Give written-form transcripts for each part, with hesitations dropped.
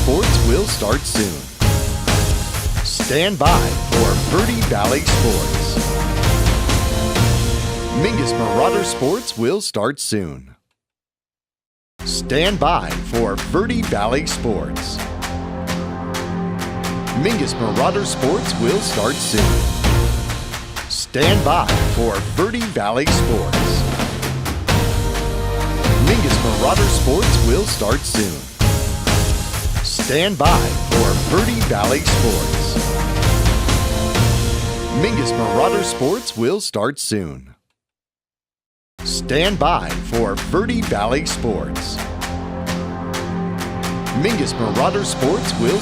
Sports will start soon. Stand by for Verde Valley Sports. Mingus Marauder Sports will start soon. Stand by for Verde Valley Sports. Mingus Marauder Sports will start soon. Stand by for Verde Valley Sports. Mingus Marauder Sports will start soon. Stand by for Verde Valley Sports. Mingus Marauder Sports will start soon. Stand by for Verde Valley Sports. Mingus Marauder Sports will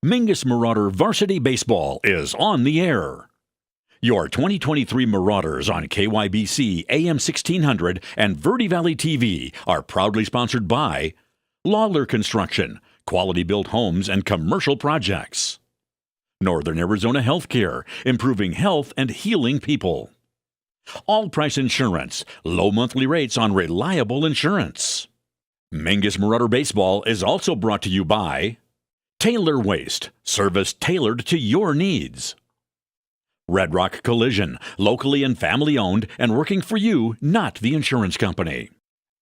Mingus Marauder Varsity Baseball is on the air. Your 2023 Marauders on KYBC AM 1600 and Verde Valley TV are proudly sponsored by Lawler Construction, quality built homes and commercial projects. Northern Arizona Healthcare, improving health and healing people. All Price Insurance, low monthly rates on reliable insurance. Mingus Marauder Baseball is also brought to you by Taylor Waste, service tailored to your needs. Red Rock Collision, locally and family owned and working for you, not the insurance company.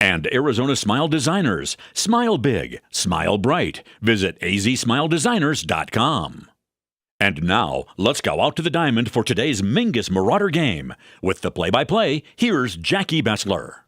And Arizona Smile Designers, smile big, smile bright. Visit azsmiledesigners.com. And now, let's go out to the diamond for today's Mingus Marauder game. With the play-by-play, here's Jackie Bessler.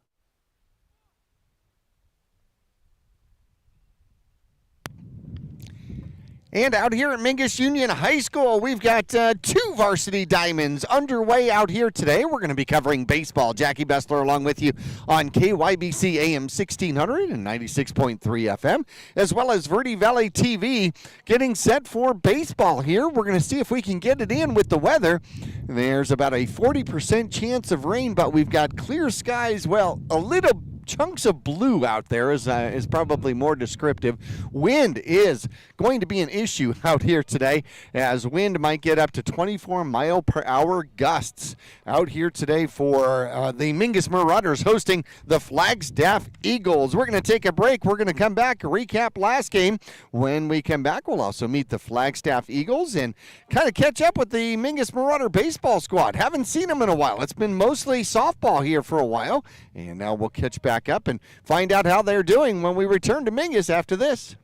And out here at Mingus Union High School, we've got two varsity diamonds underway out here today. We're going to be covering baseball. Jackie Bessler along with you on KYBC AM 1600 and 96.3 FM, as well as Verde Valley TV, getting set for baseball here. We're going to see if we can get it in with the weather. There's about a 40% chance of rain, but we've got clear skies. Well, a little chunks of blue out there is probably more descriptive. Wind is going to be an issue out here today, as wind might get up to 24 mile per hour gusts out here today for the Mingus Marauders hosting the Flagstaff Eagles. We're going to take a break. We're going to come back, recap last game. When we come back, we'll also meet the Flagstaff Eagles and kind of catch up with the Mingus Marauder baseball squad. Haven't seen them in a while. It's been mostly softball here for a while, and now we'll catch back up and find out how they're doing when we return to Mingus after this.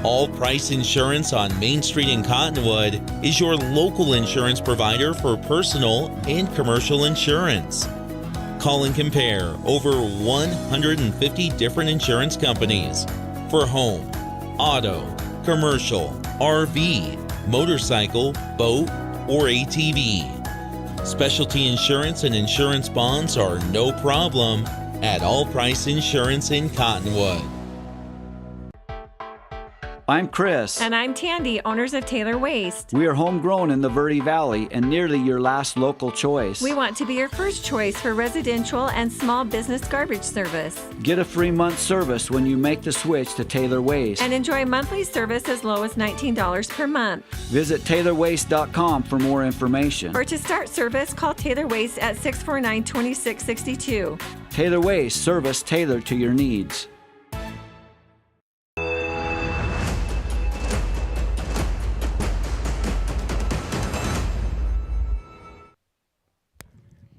All Price Insurance on Main Street in Cottonwood is your local insurance provider for personal and commercial insurance. Call and compare over 150 different insurance companies for home, auto, commercial, RV, motorcycle, boat, or ATV. Specialty insurance and insurance bonds are no problem at All Price Insurance in Cottonwood. I'm Chris. And I'm Tandy, owners of Taylor Waste. We are homegrown in the Verde Valley and nearly your last local choice. We want to be your first choice for residential and small business garbage service. Get a free month service when you make the switch to Taylor Waste. And enjoy monthly service as low as $19 per month. Visit TaylorWaste.com for more information. Or to start service, call Taylor Waste at 649-2662. Taylor Waste, service tailored to your needs.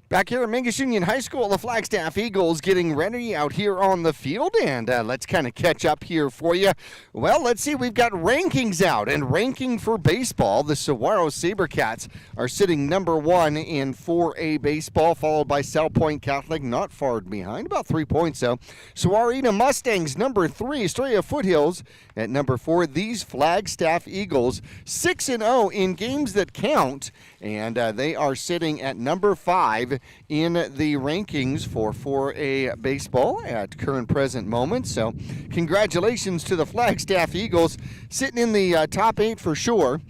Back here at Mingus Union High School, the Flagstaff Eagles getting ready out here on the field, and let's kind of catch up here for you. Well, let's see, we've got rankings out, and ranking for baseball, the Saguaro SaberCats are sitting number 1 in 4A baseball, followed by South Point Catholic, not far behind, about 3 points though. Saguarita Mustangs, number 3, Estrella Foothills at number 4. These Flagstaff Eagles, 6-0 in games that count, and they are sitting at number 5 in the rankings for 4A baseball at current present moment. So congratulations to the Flagstaff Eagles, sitting in the top 8 for sure.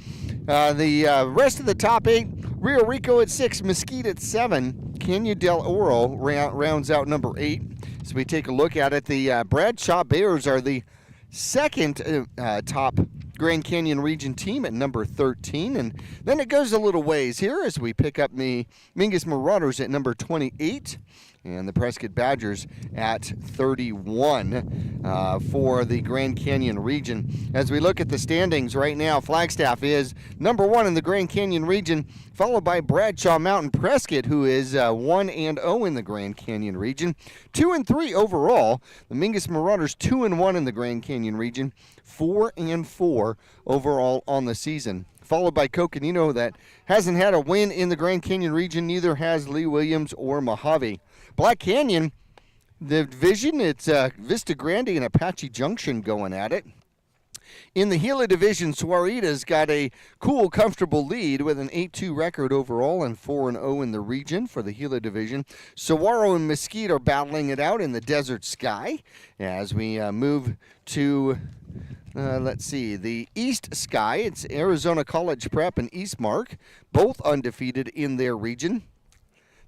The rest of the top 8, Rio Rico at 6, Mesquite at 7, Canyon del Oro rounds out number 8. So we take a look at it. The Bradshaw Bears are the second top Grand Canyon region team at number 13. And then it goes a little ways here as we pick up the Mingus Marauders at number 28. And the Prescott Badgers at 31 for the Grand Canyon region. As we look at the standings right now, Flagstaff is number 1 in the Grand Canyon region, followed by Bradshaw Mountain Prescott, who is 1-0 in the Grand Canyon region. 2-3 overall. The Mingus Marauders 2-1 in the Grand Canyon region, 4-4 overall on the season. Followed by Coconino, that hasn't had a win in the Grand Canyon region. Neither has Lee Williams or Mojave. Black Canyon, the division, it's Vista Grande and Apache Junction going at it. In the Gila division, Suarita's got a cool, comfortable lead with an 8-2 record overall and 4-0 in the region for the Gila division. Saguaro and Mesquite are battling it out in the Desert Sky. As we move to, let's see, the East Sky, it's Arizona College Prep and Eastmark, both undefeated in their region.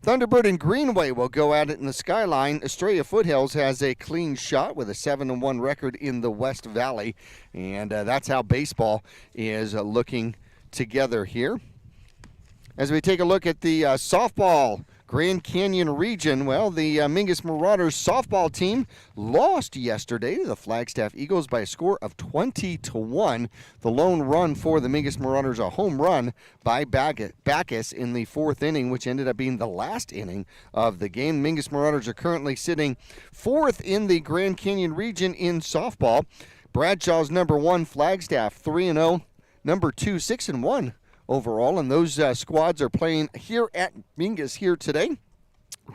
Thunderbird and Greenway will go at it in the Skyline. Estrella Foothills has a clean shot with a 7-1 record in the West Valley. And that's how baseball is looking together here. As we take a look at the softball Grand Canyon region, well, the Mingus Marauders softball team lost yesterday to the Flagstaff Eagles by a score of 20-1. The lone run for the Mingus Marauders, a home run by Backus in the 4th inning, which ended up being the last inning of the game. Mingus Marauders are currently sitting 4th in the Grand Canyon region in softball. Bradshaw's number 1, Flagstaff 3-0, number 2, 6-1. Overall, and those squads are playing here at Mingus here today.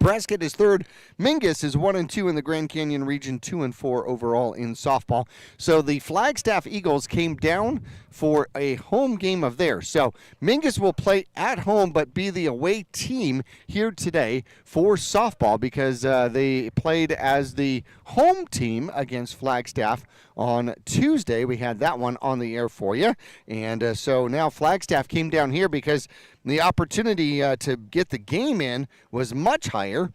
Prescott is 3rd. Mingus is 1-2 in the Grand Canyon region, 2-4 overall in softball. So the Flagstaff Eagles came down for a home game of theirs. So Mingus will play at home but be the away team here today for softball because they played as the home team against Flagstaff on Tuesday. We had that one on the air for you. And so now Flagstaff came down here because the opportunity to get the game in was much higher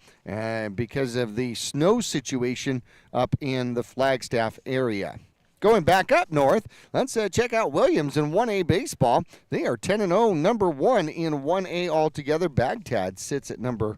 because of the snow situation up in the Flagstaff area. Going back up north, let's check out Williams in 1A baseball. They are 10-0, number 1 in 1A altogether. Baghdad sits at number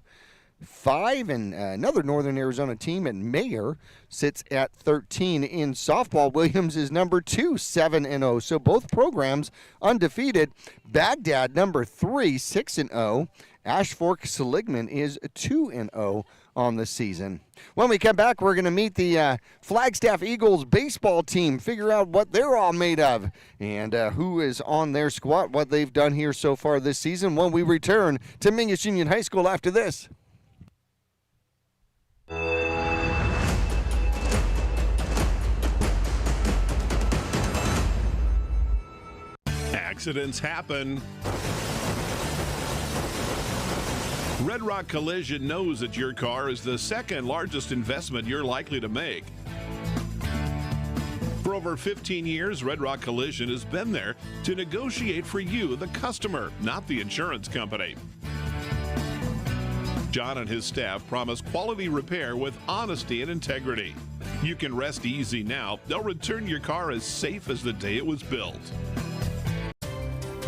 5, and another Northern Arizona team at Mayer sits at 13 in softball. Williams is number 2, 7-0. So both programs undefeated. Baghdad number 3, 6-0. Ashfork Seligman is 2-0 on the season. When we come back, we're going to meet the Flagstaff Eagles baseball team, figure out what they're all made of, and who is on their squad, what they've done here so far this season when we return to Mingus Union High School after this. Accidents happen. Red Rock Collision knows that your car is the second largest investment you're likely to make. For over 15 years, Red Rock Collision has been there to negotiate for you, the customer, not the insurance company. John and his staff promise quality repair with honesty and integrity. You can rest easy now. They'll return your car as safe as the day it was built.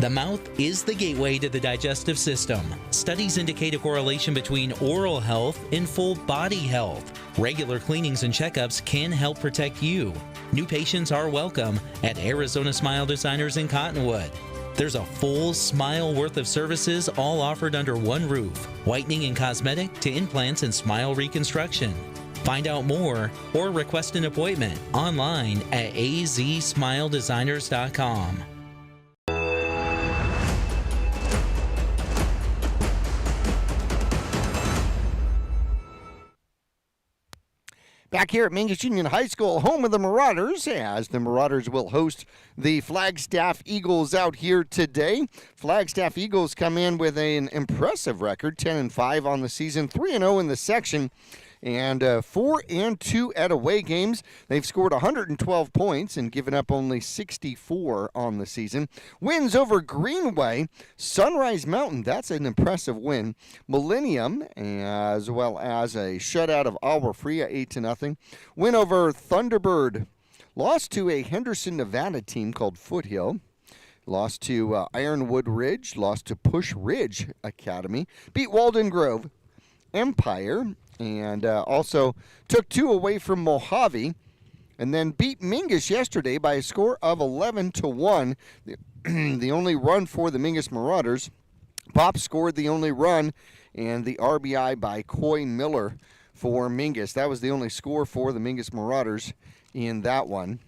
The mouth is the gateway to the digestive system. Studies indicate a correlation between oral health and full body health. Regular cleanings and checkups can help protect you. New patients are welcome at Arizona Smile Designers in Cottonwood. There's a full smile worth of services all offered under one roof. Whitening and cosmetic to implants and smile reconstruction. Find out more or request an appointment online at azsmiledesigners.com. Back here at Mingus Union High School, home of the Marauders, as the Marauders will host the Flagstaff Eagles out here today. Flagstaff Eagles come in with an impressive record, 10-5 on the season, 3-0 in the section. And 4-2 at away games. They've scored 112 points and given up only 64 on the season. Wins over Greenway, Sunrise Mountain, that's an impressive win. Millennium, as well as a shutout of Agua Fria, 8-0. Win over Thunderbird. Lost to a Henderson, Nevada team called Foothill. Lost to Ironwood Ridge. Lost to Push Ridge Academy. Beat Walden Grove, Empire, and also took 2 away from Mojave, and then beat Mingus yesterday by a score of 11-1. The only run for the Mingus Marauders. Pop scored the only run, and the RBI by Coy Miller for Mingus. That was the only score for the Mingus Marauders in that one.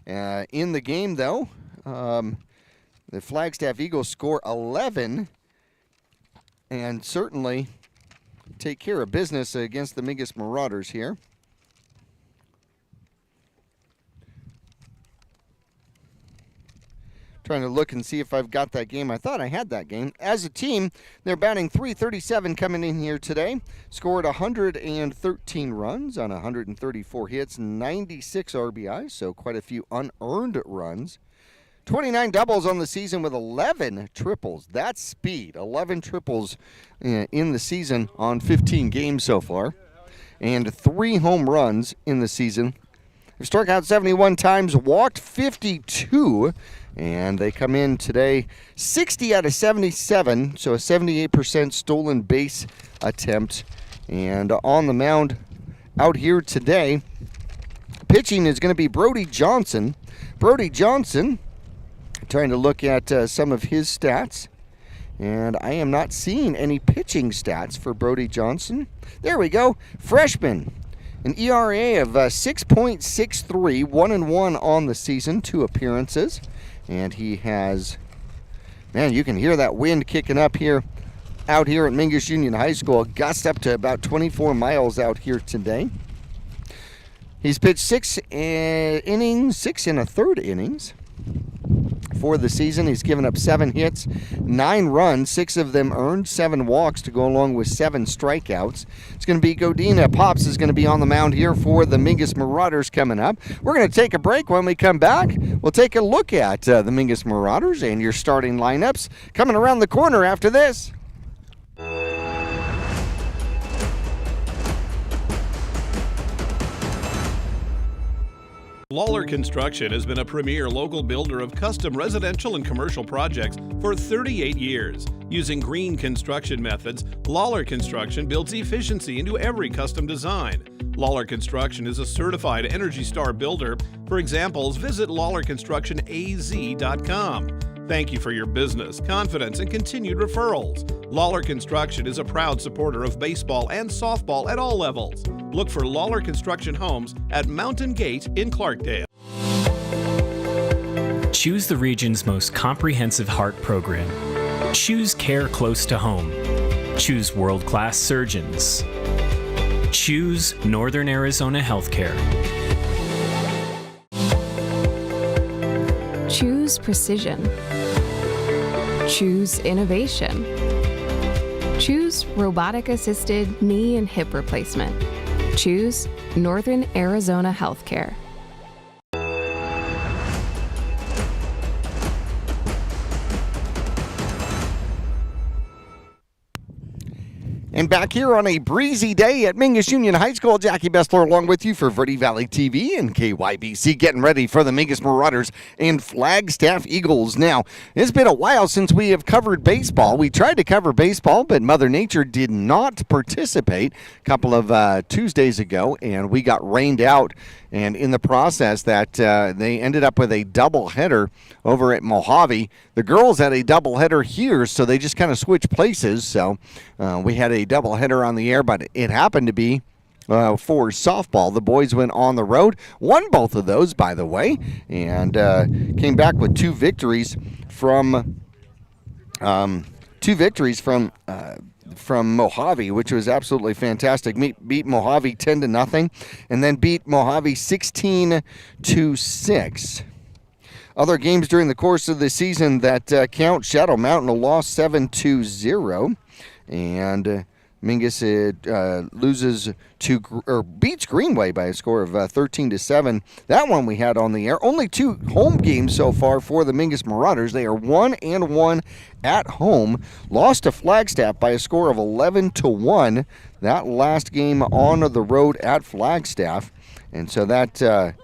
In the game, though, the Flagstaff Eagles score 11 and certainly take care of business against the Mingus Marauders here. Trying to look and see if I've got that game. I thought I had that game. As a team, they're batting .337 coming in here today. Scored 113 runs on 134 hits, 96 RBIs, so quite a few unearned runs. 29 doubles on the season with 11 triples. That's speed. 11 triples in the season on 15 games so far. And 3 home runs in the season. They've struck out 71 times, walked 52, and they come in today 60 out of 77, so a 78% stolen base attempt. And on the mound out here today, pitching is going to be Brody Johnson. Brody Johnson, trying to look at some of his stats, and I am not seeing any pitching stats for Brody Johnson. There we go. Freshman. An ERA of 6.63, 1-1 on the season, 2 appearances. And he has, man, you can hear that wind kicking up here, out here at Mingus Union High School. Gust up to about 24 miles out here today. He's pitched 6 innings, 6 1/3 innings for the season. He's given up 7 hits, 9 runs, 6 of them earned, 7 walks to go along with 7 strikeouts. It's going to be Godina. Pops is going to be on the mound here for the Mingus Marauders coming up. We're going to take a break. When we come back, we'll take a look at the Mingus Marauders and your starting lineups coming around the corner after this. Lawler Construction has been a premier local builder of custom residential and commercial projects for 38 years. Using green construction methods, Lawler Construction builds efficiency into every custom design. Lawler Construction is a certified Energy Star builder. For examples, visit LawlerConstructionAZ.com. Thank you for your business, confidence, and continued referrals. Lawler Construction is a proud supporter of baseball and softball at all levels. Look for Lawler Construction Homes at Mountain Gate in Clarkdale. Choose the region's most comprehensive heart program. Choose care close to home. Choose world-class surgeons. Choose Northern Arizona Healthcare. Choose precision. Choose innovation. Choose robotic-assisted knee and hip replacement. Choose Northern Arizona Healthcare. And back here on a breezy day at Mingus Union High School, Jackie Bessler along with you for Verde Valley TV and KYBC, getting ready for the Mingus Marauders and Flagstaff Eagles. Now, it's been a while since we have covered baseball. We tried to cover baseball, but Mother Nature did not participate a couple of Tuesdays ago, and we got rained out. And in the process, that they ended up with a doubleheader over at Mojave. The girls had a doubleheader here, so they just kind of switched places. So we had a doubleheader on the air, but it happened to be for softball. The boys went on the road, won both of those, by the way, and came back with 2 victories from Mojave, which was absolutely fantastic. Beat Mojave 10-0, and then beat Mojave 16-6. Other games during the course of the season that count: Shadow Mountain lost 7-0, and Mingus beats Greenway by a score of 13-7. That one we had on the air. Only 2 home games so far for the Mingus Marauders. They are 1-1 at home. Lost to Flagstaff by a score of 11-1. That last game on the road at Flagstaff, and so that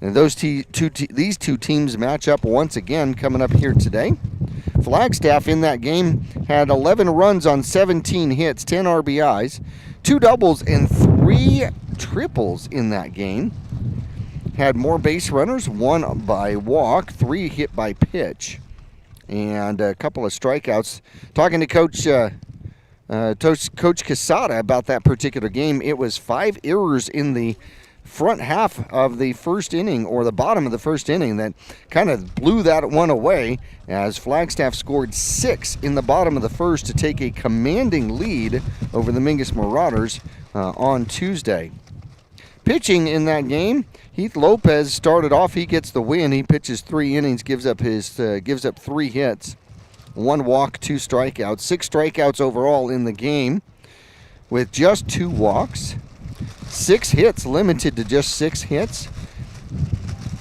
these two teams match up once again coming up here today. Flagstaff in that game had 11 runs on 17 hits, 10 RBIs, 2 doubles, and 3 triples in that game. Had more base runners, 1 by walk, 3 hit by pitch, and a couple of strikeouts. Talking to Coach Casada about that particular game, it was 5 errors in the front half of the first inning, or the bottom of the first inning, that kind of blew that one away, as Flagstaff scored 6 in the bottom of the first to take a commanding lead over the Mingus Marauders on Tuesday. Pitching in that game, Heath Lopez started off. He gets the win. He pitches 3 innings, gives up 3 hits, 1 walk, 2 strikeouts, 6 strikeouts overall in the game, with just 2 walks. 6 hits, limited to just 6 hits.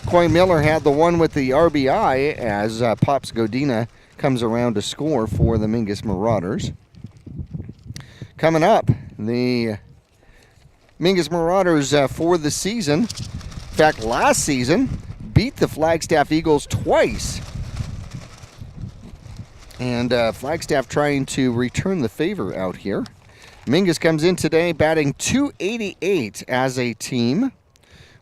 Coy Miller had the one with the RBI as Pops Godina comes around to score for the Mingus Marauders. Coming up, the Mingus Marauders for the season, in fact last season, beat the Flagstaff Eagles twice. And Flagstaff trying to return the favor out here. Mingus comes in today batting .288 as a team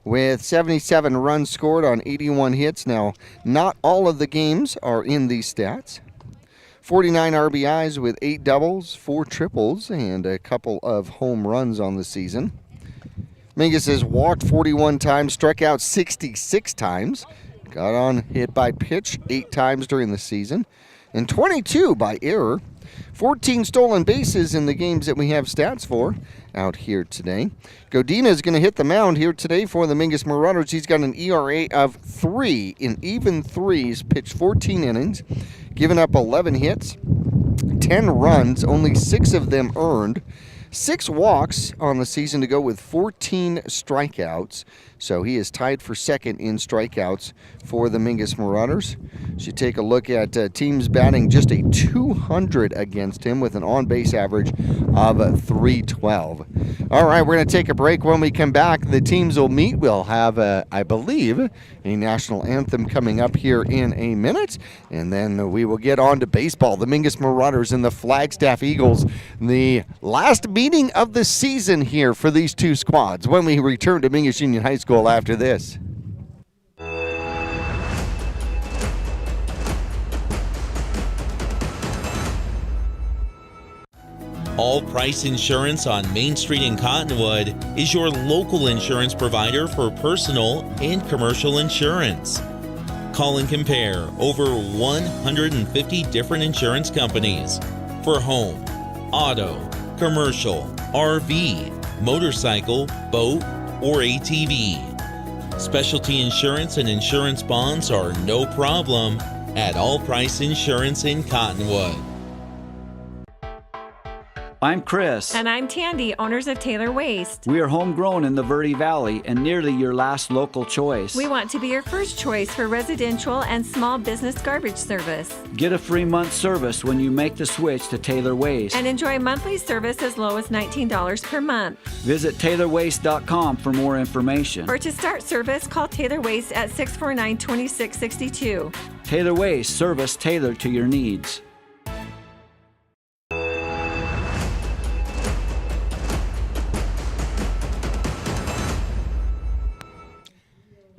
with 77 runs scored on 81 hits. Now, not all of the games are in these stats. 49 RBIs with 8 doubles, 4 triples, and a couple of home runs on the season. Mingus has walked 41 times, struck out 66 times, got on hit by pitch 8 times during the season, and 22 by error. 14 stolen bases in the games that we have stats for out here today. Godina is going to hit the mound here today for the Mingus Marauders. He's got an ERA of 3 in even threes, pitched 14 innings, given up 11 hits, 10 runs, only 6 of them earned, 6 walks on the season to go with 14 strikeouts. So he is tied for second in strikeouts for the Mingus Marauders. So you take a look at teams batting just a .200 against him with an on-base average of .312. All right, we're going to take a break. When we come back, the teams will meet. We'll have, I believe, a national anthem coming up here in a minute. And then we will get on to baseball. The Mingus Marauders and the Flagstaff Eagles. The last meeting of the season here for these two squads when we return to Mingus Union High School after this. All Price Insurance on Main Street in Cottonwood is your local insurance provider for personal and commercial insurance. Call and compare over 150 different insurance companies for home, auto, commercial, RV, motorcycle, boat, or ATV. Specialty insurance and insurance bonds are no problem at All Price Insurance in Cottonwood. I'm Chris. And I'm Tandy, owners of Taylor Waste. We are homegrown in the Verde Valley and nearly your last local choice. We want to be your first choice for residential and small business garbage service. Get a free month service when you make the switch to Taylor Waste. And enjoy monthly service as low as $19 per month. Visit TaylorWaste.com for more information. Or to start service, call Taylor Waste at 649-2662. Taylor Waste, service tailored to your needs.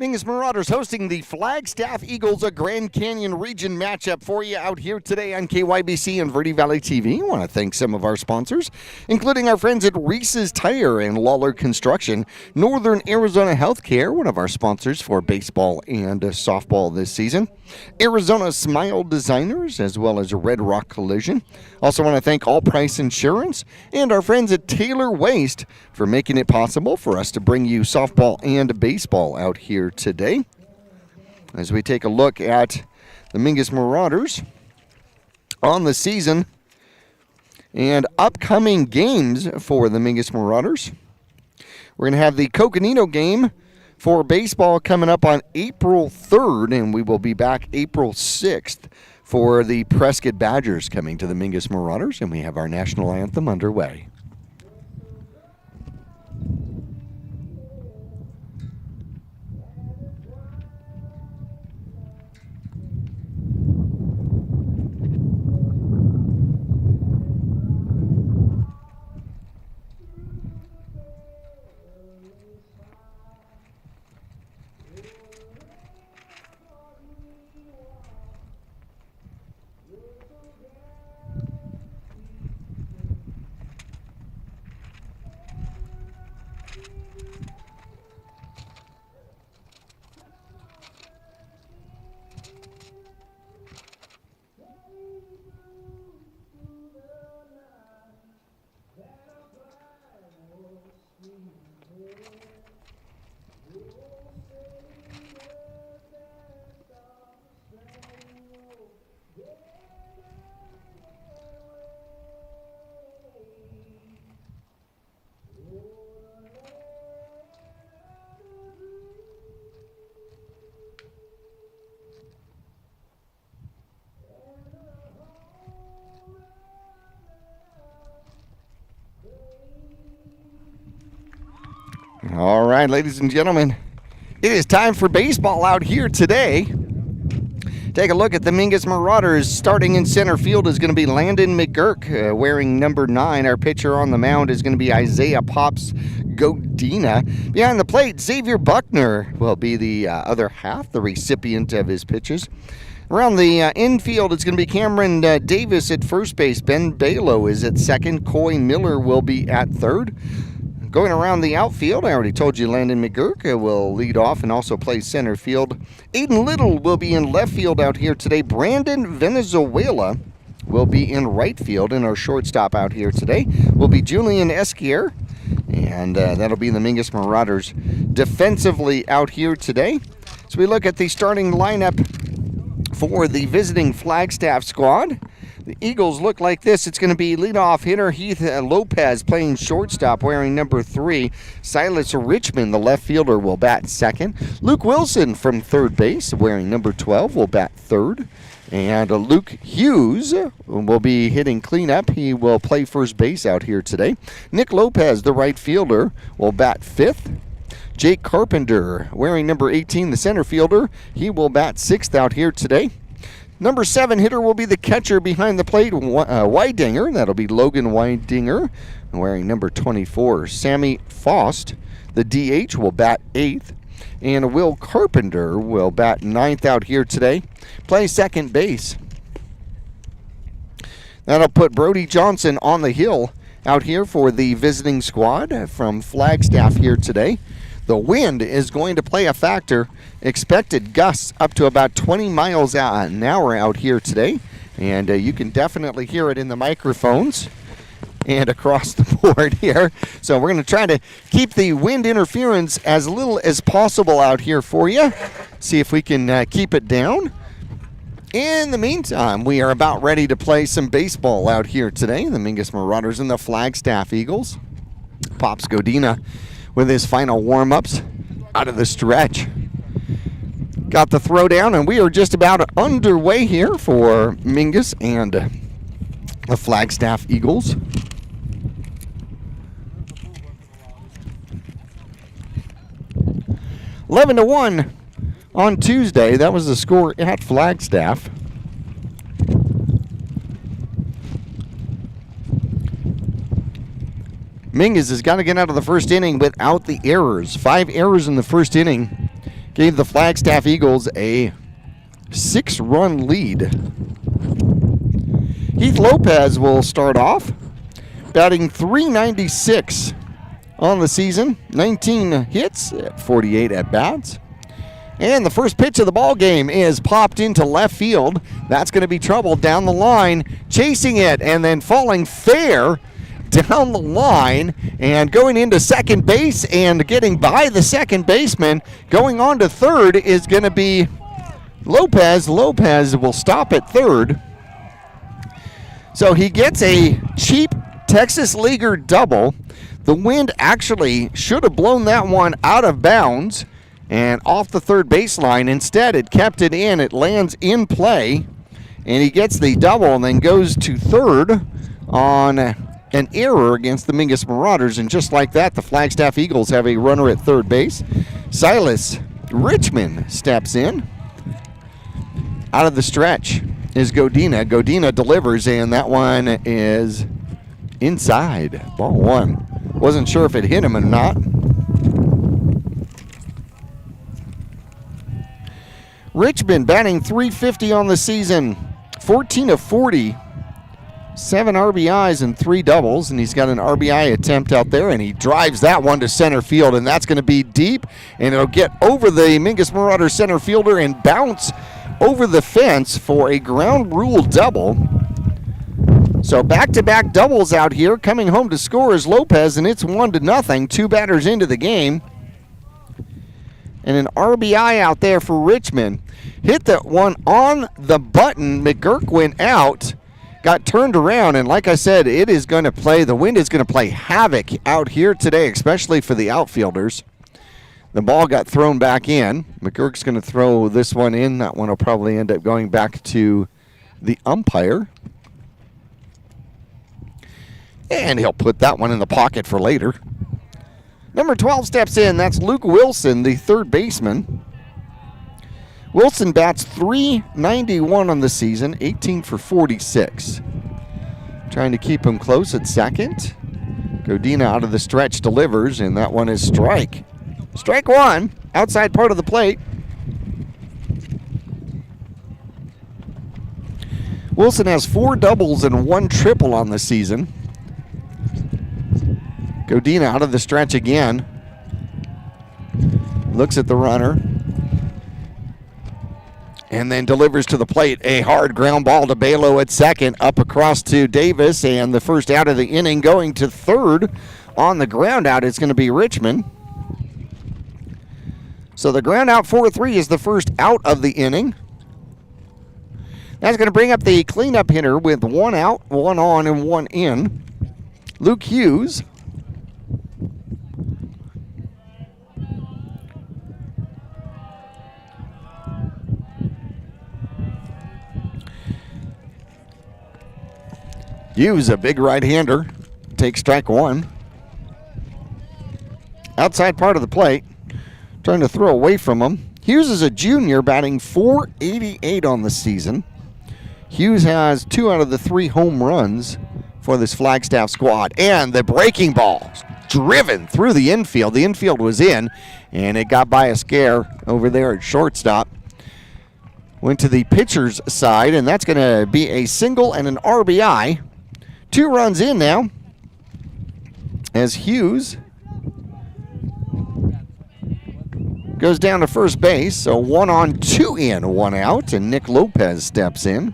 Mingus Marauders hosting the Flagstaff Eagles, a Grand Canyon region matchup for you out here today on KYBC and Verde Valley TV. I want to thank some of our sponsors, including our friends at Reese's Tire and Lawler Construction, Northern Arizona Healthcare, one of our sponsors for baseball and softball this season, Arizona Smile Designers, as well as Red Rock Collision. Also want to thank All Price Insurance and our friends at Taylor Waste for making it possible for us to bring you softball and baseball out here today. As we take a look at the Mingus Marauders on the season, And upcoming games for the Mingus Marauders. We're going to have the Coconino game for baseball coming up on April 3rd, and we will be back April 6th for the Prescott Badgers coming to the Mingus Marauders, and we have our national anthem underway. All right, ladies and gentlemen, it is time for baseball out here today. Take a look at the Mingus Marauders. Starting in center field is going to be Landon McGurk, wearing number 9. Our pitcher on the mound is going to be Isaiah Pops Godina. Behind the plate, Xavier Buckner will be the other half, the recipient of his pitches. Around the infield, it's going to be Cameron Davis at first base. Ben Balo is at second. Coy Miller will be at third. Going around the outfield, I already told you Landon McGurk will lead off and also play center field. Aiden Little will be in left field out here today. Brandon Venezuela will be in right field. And our shortstop out here today will be Julian Esquier. And that'll be the Mingus Marauders defensively out here today. So we look at the starting lineup for the visiting Flagstaff squad. The Eagles look like this. It's going to be leadoff hitter Heath Lopez playing shortstop, wearing number 3. Silas Richmond, the left fielder, will bat second. Luke Wilson from third base, wearing number 12, will bat third. And Luke Hughes will be hitting cleanup. He will play first base out here today. Nick Lopez, the right fielder, will bat fifth. Jake Carpenter, wearing number 18, the center fielder, he will bat sixth out here today. Number 7 hitter will be the catcher behind the plate, Weidinger. That'll be Logan Weidinger, wearing number 24. Sammy Faust, the DH, will bat 8th. And Will Carpenter will bat 9th out here today. Play second base. That'll put Brody Johnson on the hill out here for the visiting squad from Flagstaff here today. The wind is going to play a factor. Expected gusts up to about 20 miles an hour out here today. And you can definitely hear it in the microphones and across the board here. So we're going to try to keep the wind interference as little as possible out here for you. See if we can keep it down. In the meantime, we are about ready to play some baseball out here today. The Mingus Marauders and the Flagstaff Eagles. Pops Godina with his final warm-ups out of the stretch. Got the throw down, and we are just about underway here for Mingus and the Flagstaff Eagles. $11-1 on Tuesday. That was the score at Flagstaff. Mingus has got to get out of the first inning without the errors. 5 errors in the first inning gave the Flagstaff Eagles a 6-run lead. Heath Lopez will start off, batting .396 on the season, 19 hits, 48 at-bats. And the first pitch of the ball game is popped into left field. That's going to be trouble down the line, chasing it and then falling fair down the line and going into second base and getting by the second baseman. Going on to third is going to be Lopez. Lopez will stop at third. So he gets a cheap Texas Leaguer double. The wind actually should have blown that one out of bounds and off the third baseline. Instead, it kept it in. It lands in play, and he gets the double and then goes to third on an error against the Mingus Marauders. And just like that, the Flagstaff Eagles have a runner at third base. Silas Richmond steps in. Out of the stretch is Godina. Godina delivers, and that one is inside. Ball one. Wasn't sure if it hit him or not. Richmond batting .350 on the season. 14 of 40. 7 RBIs and 3 doubles, and he's got an RBI attempt out there, and he drives that one to center field, and that's going to be deep, and it'll get over the Mingus Marauder center fielder and bounce over the fence for a ground rule double. So back-to-back doubles out here. Coming home to score is Lopez, and it's 1-0. 2 batters into the game. And an RBI out there for Richmond. Hit that one on the button. McGurk went out, got turned around, and like I said, it is going to play, the wind is going to play havoc out here today, especially for the outfielders. The ball got thrown back in. McGurk's going to throw this one in. That one will probably end up going back to the umpire. And he'll put that one in the pocket for later. Number 12 steps in. That's Luke Wilson, the third baseman. Wilson bats .391 on the season, 18 for 46. Trying to keep him close at second. Godina out of the stretch delivers, and that one is strike. Strike one, outside part of the plate. Wilson has 4 doubles and 1 triple on the season. Godina out of the stretch again. Looks at the runner. And then delivers to the plate. A hard ground ball to Balo at second. Up across to Davis. And the first out of the inning going to third. On the ground out, it's going to be Richmond. So the ground out 4-3 is the first out of the inning. That's going to bring up the cleanup hitter with 1 out, 1 on, and 1 in. Luke Hughes. Hughes, a big right-hander, takes strike one. Outside part of the plate, trying to throw away from him. Hughes is a junior, batting .488 on the season. Hughes has 2 out of the 3 home runs for this Flagstaff squad. And the breaking ball driven through the infield. The infield was in, and it got by a scare over there at shortstop. Went to the pitcher's side, and that's going to be a single and an RBI. 2 runs in now as Hughes goes down to first base. So 1 on, 2 in, 1 out, and Nick Lopez steps in.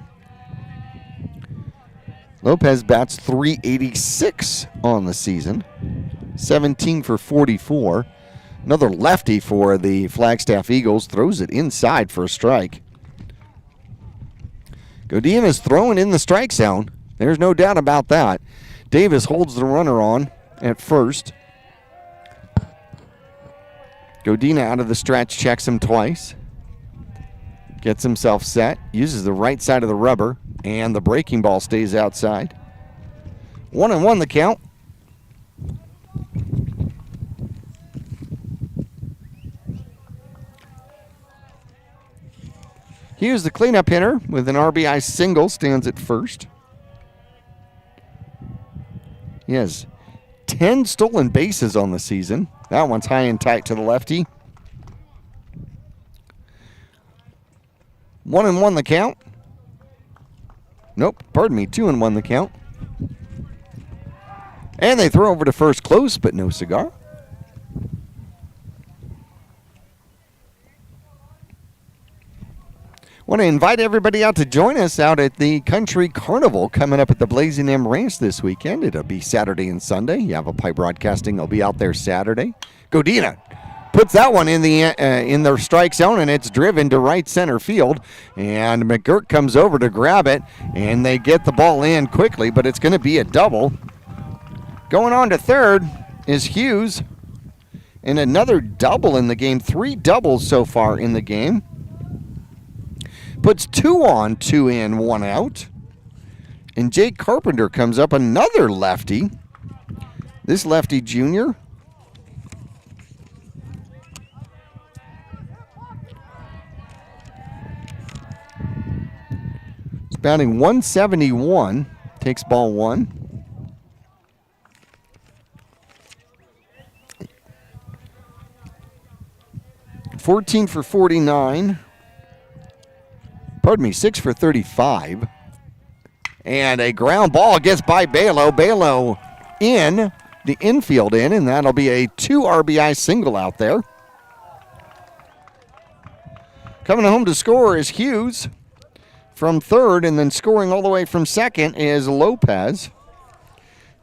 Lopez bats .386 on the season, 17 for 44. Another lefty for the Flagstaff Eagles, throws it inside for a strike. Godin is throwing in the strike zone. There's no doubt about that. Davis holds the runner on at first. Godina out of the stretch, checks him twice. Gets himself set, uses the right side of the rubber, and the breaking ball stays outside. 1-1 the count. Hughes, the cleanup hitter, with an RBI single, stands at first. He has 10 stolen bases on the season. That one's high and tight to the lefty. 1-1 the count. Nope, pardon me, 2-1 the count. And they throw over to first, close, but no cigar. Want to invite everybody out to join us out at the Country Carnival coming up at the Blazing M Ranch this weekend. It'll be Saturday and Sunday. Yavapai Broadcasting will be out there Saturday. Godina puts puts that one in the strike zone, and it's driven to right center field. And McGurk comes over to grab it, and they get the ball in quickly, but it's going to be a double. Going on to third is Hughes, and another double in the game. 3 doubles so far in the game. Puts 2 on, 2 in, 1 out. And Jake Carpenter comes up, another lefty. This lefty junior. He's batting 171. Takes ball 1. $14 for 49. Pardon me, 6 for 35. And a ground ball gets by Balo. Balo in, the infield in, and that'll be a 2 RBI single out there. Coming home to score is Hughes from third, and then scoring all the way from second is Lopez.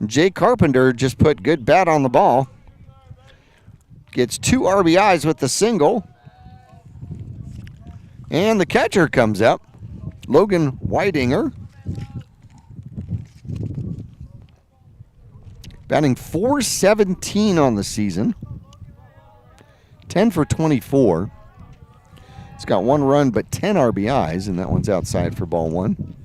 Jay Carpenter just put good bat on the ball. Gets 2 RBIs with the single. And the catcher comes up, Logan Whitinger. Batting .417 on the season. 10 for 24. He's got 1 run but 10 RBIs, and that one's outside for ball 1.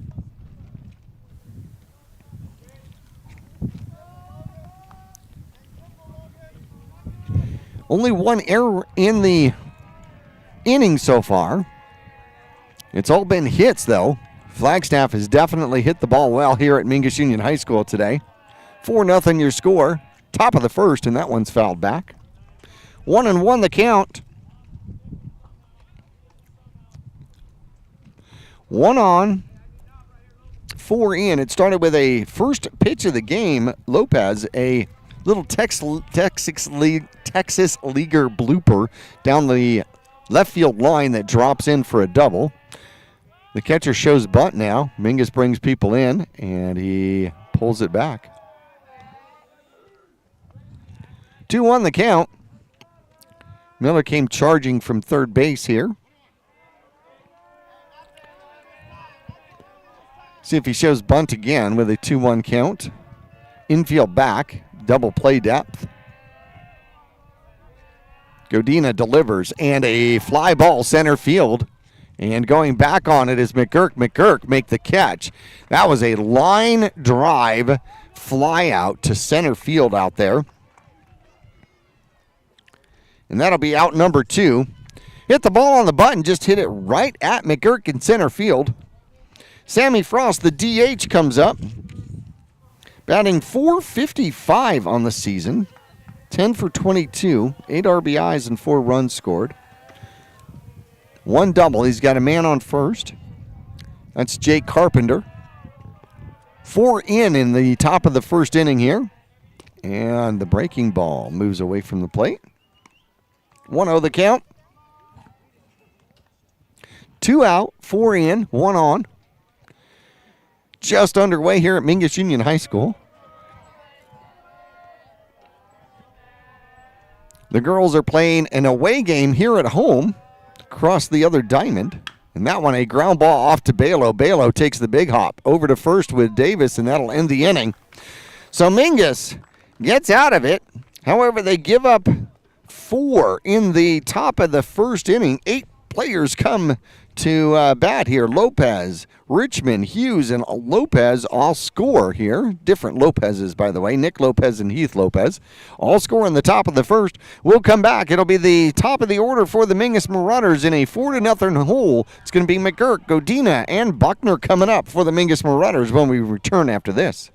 Only 1 error in the inning so far. It's all been hits, though. Flagstaff has definitely hit the ball well here at Mingus Union High School today. 4-0 your score. Top of the first, and that one's fouled back. 1-1 the count. 1 on, 4 in. It started with a first pitch of the game. Lopez, a little Texas Leaguer blooper down the left field line that drops in for a double. The catcher shows bunt now. Mingus brings people in, and he pulls it back. 2-1 the count. Miller came charging from third base here. See if he shows bunt again with a 2-1 count. Infield back, double play depth. Godina delivers, and a fly ball center field. And going back on it is McGurk. McGurk make the catch. That was a line drive fly out to center field out there. And that'll be out number 2. Hit the ball on the button, just hit it right at McGurk in center field. Sammy Frost, the DH, comes up. Batting .455 on the season. 10 for 22, 8 RBIs and 4 runs scored. 1 double. He's got a man on first. That's Jake Carpenter. 4 in the top of the first inning here. And the breaking ball moves away from the plate. 1-0 the count. 2 out, 4 in, 1 on. Just underway here at Mingus Union High School. The girls are playing an away game here at home across the other diamond. And that one, a ground ball off to Balo. Balo takes the big hop over to first with Davis, and that'll end the inning. So Mingus gets out of it. However, they give up 4 in the top of the first inning. 8 players come to bat here. Lopez, Richmond, Hughes, and Lopez all score here. Different Lopezes, by the way. Nick Lopez and Heath Lopez all score in the top of the first. We'll come back. It'll be the top of the order for the Mingus Marauders in a 4-0 hole. It's going to be McGurk, Godina, and Buckner coming up for the Mingus Marauders when we return after this.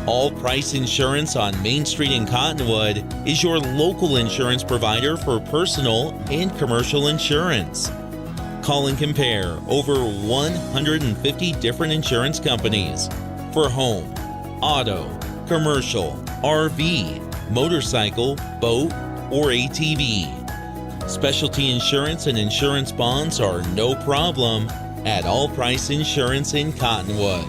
All Price Insurance on Main Street in Cottonwood is your local insurance provider for personal and commercial insurance. Call and compare over 150 different insurance companies for home, auto, commercial, RV, motorcycle, boat, or ATV. Specialty insurance and insurance bonds are no problem, at All Price Insurance in Cottonwood.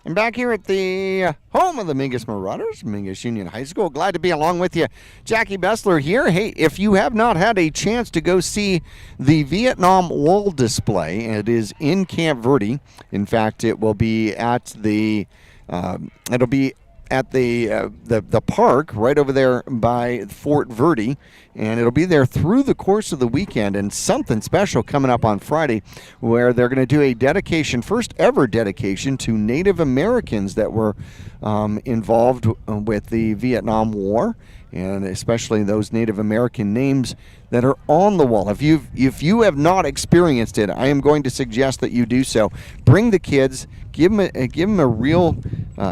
And back here at the home of the Mingus Marauders, Mingus Union High School. Glad to be along with you. Jackie Bessler here. Hey, if you have not had a chance to go see the Vietnam Wall display, it is in Camp Verde. In fact, it will be at the the park right over there by Fort Verde, and it'll be there through the course of the weekend. And something special coming up on Friday, where they're going to do a dedication, first ever dedication to Native Americans that were involved with the Vietnam War, and especially those Native American names that are on the wall. If you have not experienced it, I am going to suggest that you do so. Bring the kids, give them a real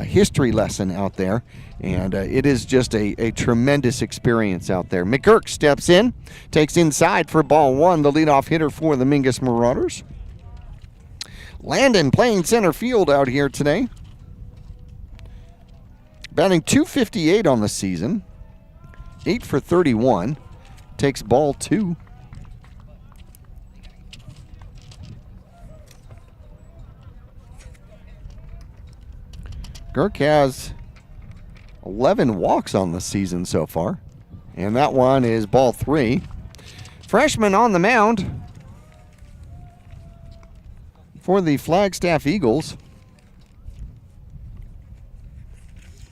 history lesson out there, and it is just a tremendous experience out there. McGurk steps in, takes inside for ball one, the leadoff hitter for the Mingus Marauders. Landon playing center field out here today, batting .258 on the season, 8 for 31. Takes ball two. Girk has 11 walks on the season so far, and that one is ball three. Freshman on the mound for the Flagstaff Eagles,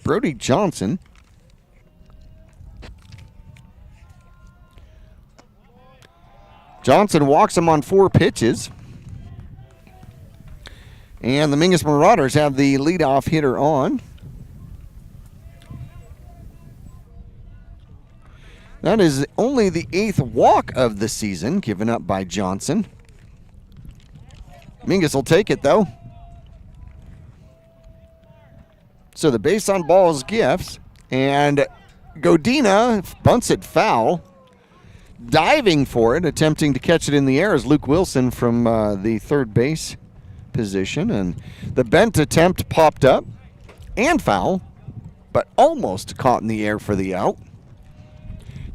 Brody Johnson. Johnson walks him on 4 pitches. And the Mingus Marauders have the leadoff hitter on. That is only the 8th walk of the season given up by Johnson. Mingus will take it, though. So the base on balls gifts, and Godina bunts it foul. Diving for it, attempting to catch it in the air, is Luke Wilson from the third base position. And the bent attempt popped up and foul, but almost caught in the air for the out.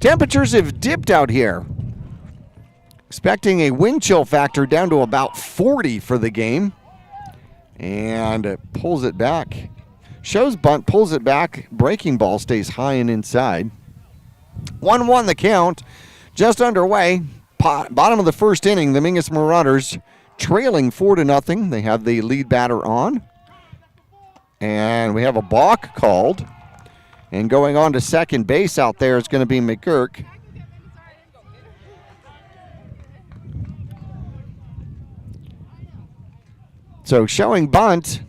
Temperatures have dipped out here. Expecting a wind chill factor down to about 40 for the game. And it pulls it back. Shows bunt, pulls it back. Breaking ball stays high and inside. 1-1 the count. Just underway, bottom of the first inning, the Mingus Marauders trailing 4-0. They have the lead batter on. And we have a balk called. And going on to second base out there is going to be McGurk. So showing bunt.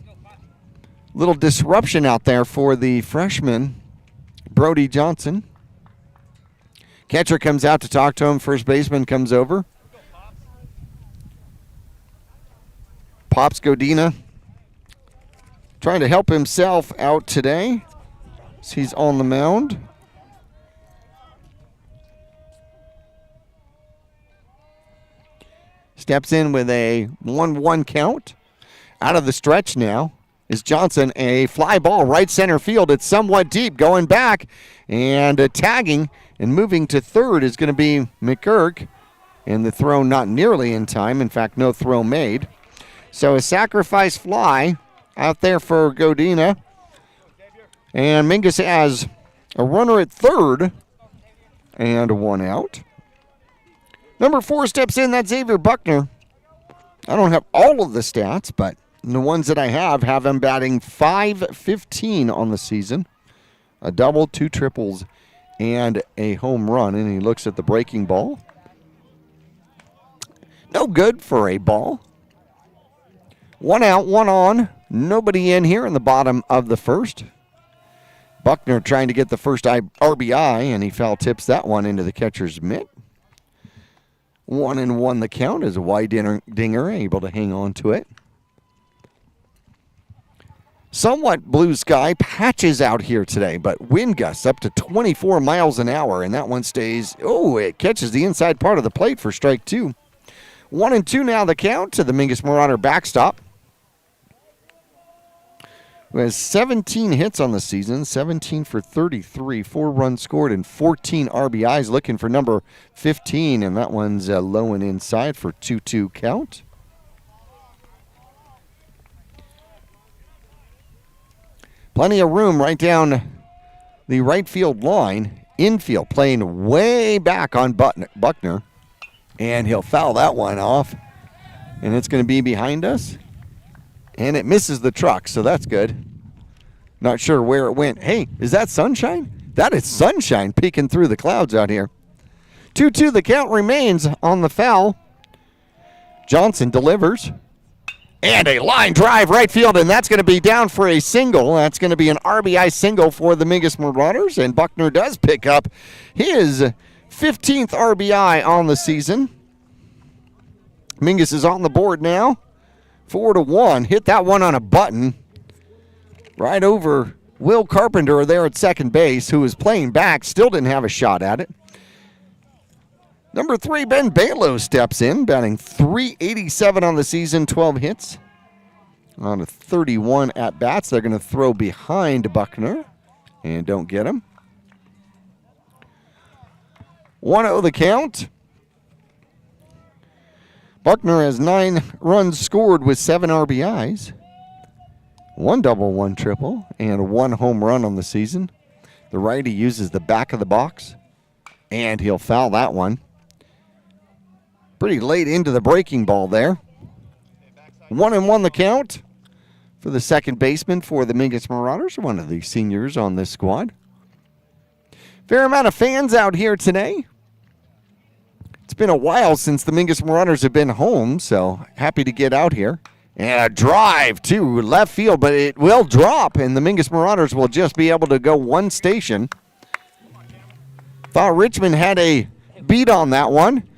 Little disruption out there for the freshman, Brody Johnson. Catcher comes out to talk to him. First baseman comes over. Pops Godina trying to help himself out today. He's on the mound. Steps in with a 1-1 count. Out of the stretch now is Johnson. A fly ball right center field. It's somewhat deep, going back and tagging and moving to third is going to be McGurk. And the throw not nearly in time. In fact, no throw made. So a sacrifice fly out there for Godina. And Mingus has a runner at third and 1 out. Number 4 steps in. That's Xavier Buckner. I don't have all of the stats, but the ones that I have him batting .515 on the season. A double, 2 triples, and a home run. And he looks at the breaking ball. No good for a ball. 1 out, 1 on. Nobody in here in the bottom of the first. Buckner trying to get the first RBI, and he foul tips that one into the catcher's mitt. 1-1 the count as a wide dinger, able to hang on to it. Somewhat blue sky patches out here today, but wind gusts up to 24 miles an hour, and that one stays. Oh, it catches the inside part of the plate for strike 2. 1-2 now the count to the Mingus Marauder backstop. who has 17 hits on the season, 17 for 33, 4 runs scored, and 14 RBIs, looking for number 15, and that one's low and inside for 2-2 count. Plenty of room right down the right field line. Infield playing way back on Buckner. And he'll foul that one off. And it's going to be behind us. And it misses the truck, so that's good. Not sure where it went. Hey, is that sunshine? That is sunshine peeking through the clouds out here. 2-2, the count remains on the foul. Johnson delivers. And a line drive right field, and that's going to be down for a single. That's going to be an RBI single for the Mingus Marauders, and Buckner does pick up his 15th RBI on the season. Mingus is on the board now, 4-1. Hit that one on a button right over Will Carpenter there at second base, who was playing back, still didn't have a shot at it. Number 3, Ben Balo steps in, batting .387 on the season, 12 hits on a 31 at-bats. They're going to throw behind Buckner and don't get him. 1-0 the count. Buckner has 9 runs scored with 7 RBIs, 1 double, 1 triple, and 1 home run on the season. The righty uses the back of the box, and he'll foul that one. Pretty late into the breaking ball there. 1-1 the count for the second baseman for the Mingus Marauders, one of the seniors on this squad. Fair amount of fans out here today. It's been a while since the Mingus Marauders have been home, so happy to get out here. And a drive to left field, but it will drop, and the Mingus Marauders will just be able to go one station. Thought Richmond had a beat on that one,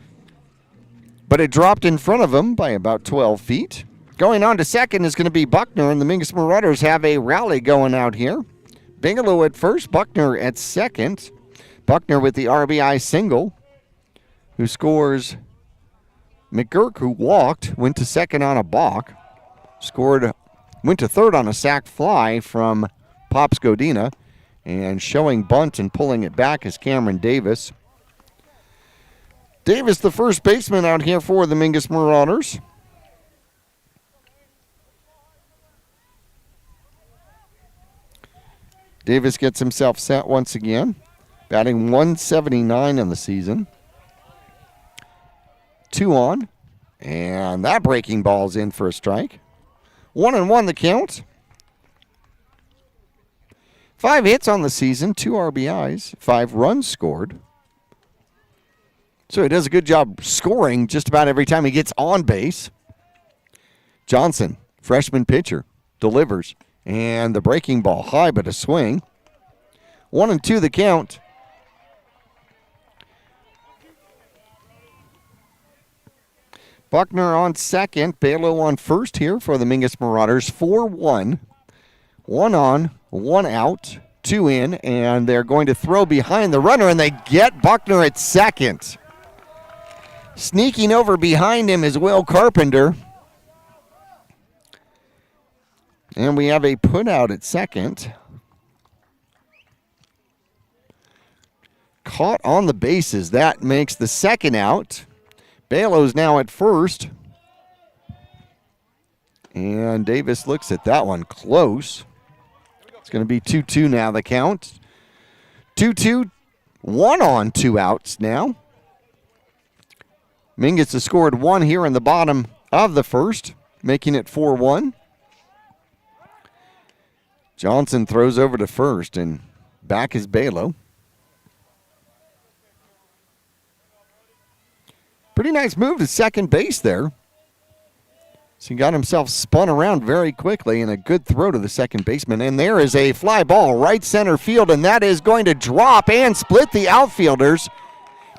but it dropped in front of him by about 12 feet. Going on to second is going to be Buckner, and the Mingus Marauders have a rally going out here. Bigelow at first, Buckner at second. Buckner with the RBI single, who scores. McGurk, who walked, went to second on a balk. Went to third on a sac fly from Pops Godina. And showing bunt and pulling it back is Cameron Davis. Davis, the first baseman out here for the Mingus Marauders. Davis gets himself set once again, batting .179 in the season. 2 on, and that breaking ball's in for a strike. 1-1 the count. 5 hits on the season, 2 RBIs, 5 runs scored. So he does a good job scoring just about every time he gets on base. Johnson, freshman pitcher, delivers. And the breaking ball high, but a swing. 1-2 the count. Buckner on second, Balo on first here for the Mingus Marauders. 4-1. 1 on, 1 out, 2 in, and they're going to throw behind the runner, and they get Buckner at second. Sneaking over behind him is Will Carpenter. And we have a put out at second. Caught on the bases. That makes the second out. Balo's now at first. And Davis looks at that one close. It's going to be 2-2 now, the count. 2-2, 1 on, 2 outs now. Mingus has scored 1 here in the bottom of the first, making it 4-1. Johnson throws over to first, and back is Balo. Pretty nice move to second base there. So he got himself spun around very quickly, and a good throw to the second baseman. And there is a fly ball right center field, and that is going to drop and split the outfielders.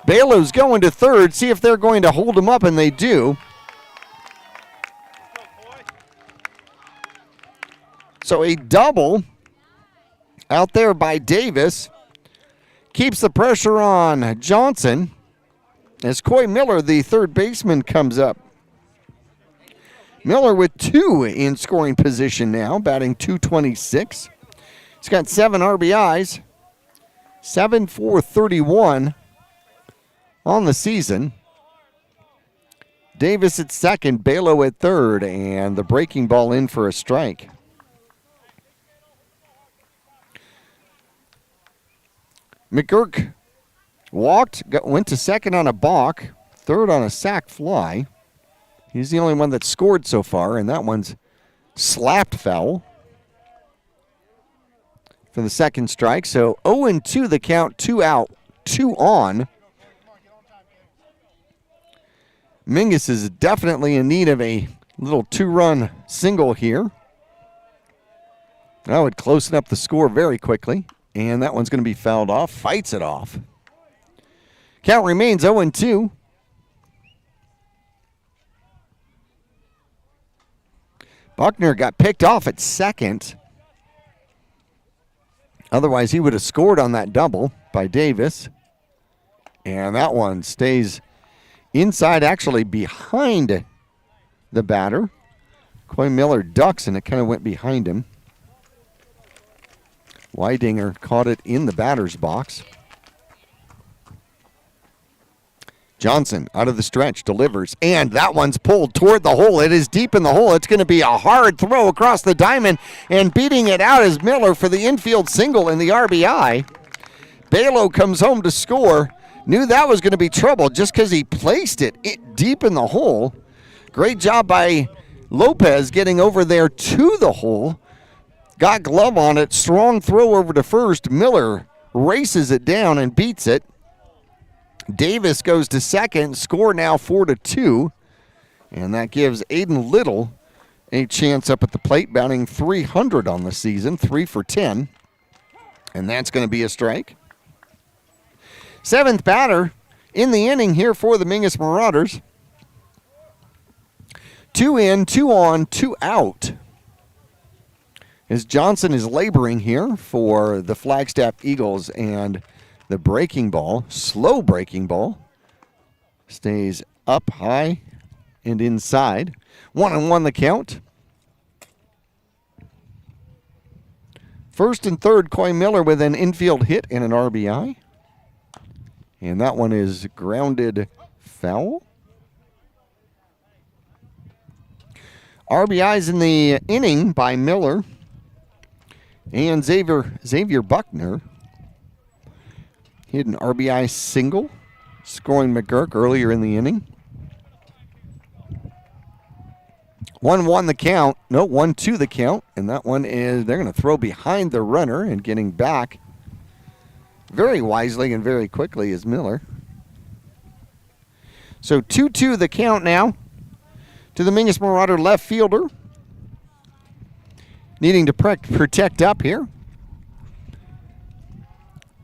Balo's going to third, see if they're going to hold him up, and they do. So a double out there by Davis keeps the pressure on Johnson as Coy Miller, the third baseman, comes up. Miller with 2 in scoring position now, batting .226. He's got 7 RBIs, 7 for 31 on the season. Davis at second, Balo at third, and the breaking ball in for a strike. McGurk walked, went to second on a balk, third on a sac fly. He's the only one that's scored so far, and that one's slapped foul for the second strike. So 0-2 the count, 2 out, 2 on. Mingus is definitely in need of a little 2-run single here. That would close up the score very quickly. And that one's going to be fouled off. Fights it off. Count remains 0-2. Buckner got picked off at second. Otherwise, he would have scored on that double by Davis. And that one stays inside, actually behind the batter. Coy Miller ducks, and it kind of went behind him. Weidinger caught it in the batter's box. Johnson out of the stretch, delivers, and that one's pulled toward the hole. It is deep in the hole. It's going to be a hard throw across the diamond, and beating it out is Miller for the infield single and the RBI. Balo comes home to score. Knew that was going to be trouble just because he placed it deep in the hole. Great job by Lopez getting over there to the hole. Got glove on it, strong throw over to first. Miller races it down and beats it. Davis goes to second, score now 4-2. And that gives Aiden Little a chance up at the plate, batting .300 on the season, 3 for 10. And that's going to be a strike. Seventh batter in the inning here for the Mingus Marauders. 2 in, 2 on, 2 out. As Johnson is laboring here for the Flagstaff Eagles, and the breaking ball, slow breaking ball, stays up high and inside. 1-1 the count. First and third, Coy Miller with an infield hit and an RBI. And that one is grounded foul. RBIs in the inning by Miller and Xavier Buckner. He had an RBI single, scoring McGurk earlier in the inning. 1-1 the count. No, 1-2 the count. And that one is, they're going to throw behind the runner, and getting back very wisely and very quickly is Miller. So 2-2 the count now to the Mingus Marauder left fielder. Needing to protect up here.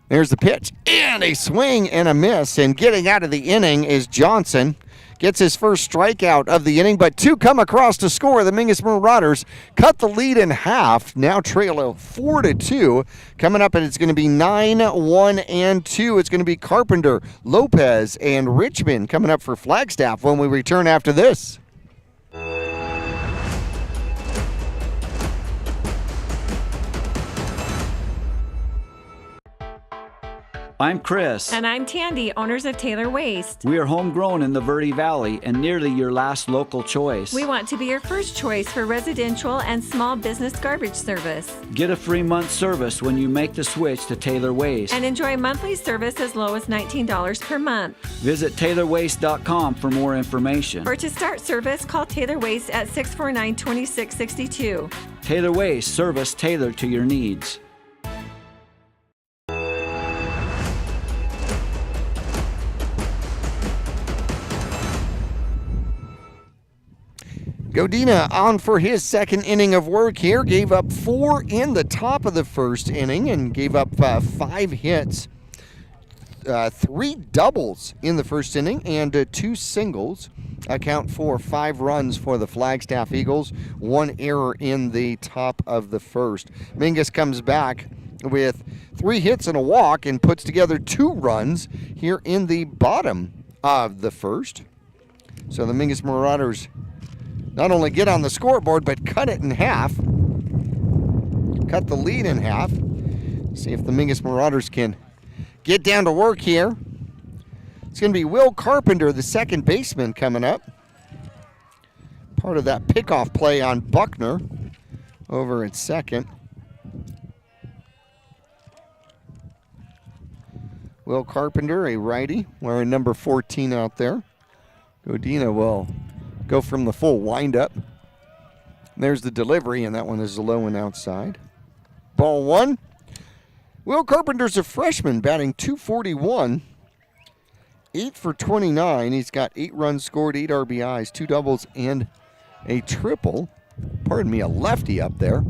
There's the pitch, and a swing and a miss, and getting out of the inning is Johnson. Gets his first strikeout of the inning, but 2 come across to score. The Mingus Marauders cut the lead in half, now trail 4-2. Coming up, and it's going to be 9-1 and 2. It's going to be Carpenter, Lopez, and Richmond coming up for Flagstaff when we return after this. I'm Chris. And I'm Tandy, owners of Taylor Waste. We are homegrown in the Verde Valley and nearly your last local choice. We want to be your first choice for residential and small business garbage service. Get a free month service when you make the switch to Taylor Waste. And enjoy monthly service as low as $19 per month. Visit TaylorWaste.com for more information. Or to start service, call Taylor Waste at 649-2662. Taylor Waste, service tailored to your needs. Godina on for his second inning of work here. Gave up 4 in the top of the first inning and gave up 5 hits. 3 doubles in the first inning and 2 singles. Account for 5 runs for the Flagstaff Eagles. 1 error in the top of the first. Mingus comes back with 3 hits and a walk and puts together 2 runs here in the bottom of the first. So the Mingus Marauders not only get on the scoreboard, but cut it in half. Cut the lead in half. See if the Mingus Marauders can get down to work here. It's going to be Will Carpenter, the second baseman, coming up. Part of that pickoff play on Buckner over at second. Will Carpenter, a righty, wearing number 14 out there. Godina will go from the full windup. There's the delivery, and that one is low and outside. Ball one. Will Carpenter's a freshman, batting .241. 8 for 29. He's got 8 runs scored, 8 RBIs, 2 doubles, and a triple. Pardon me, a lefty up there.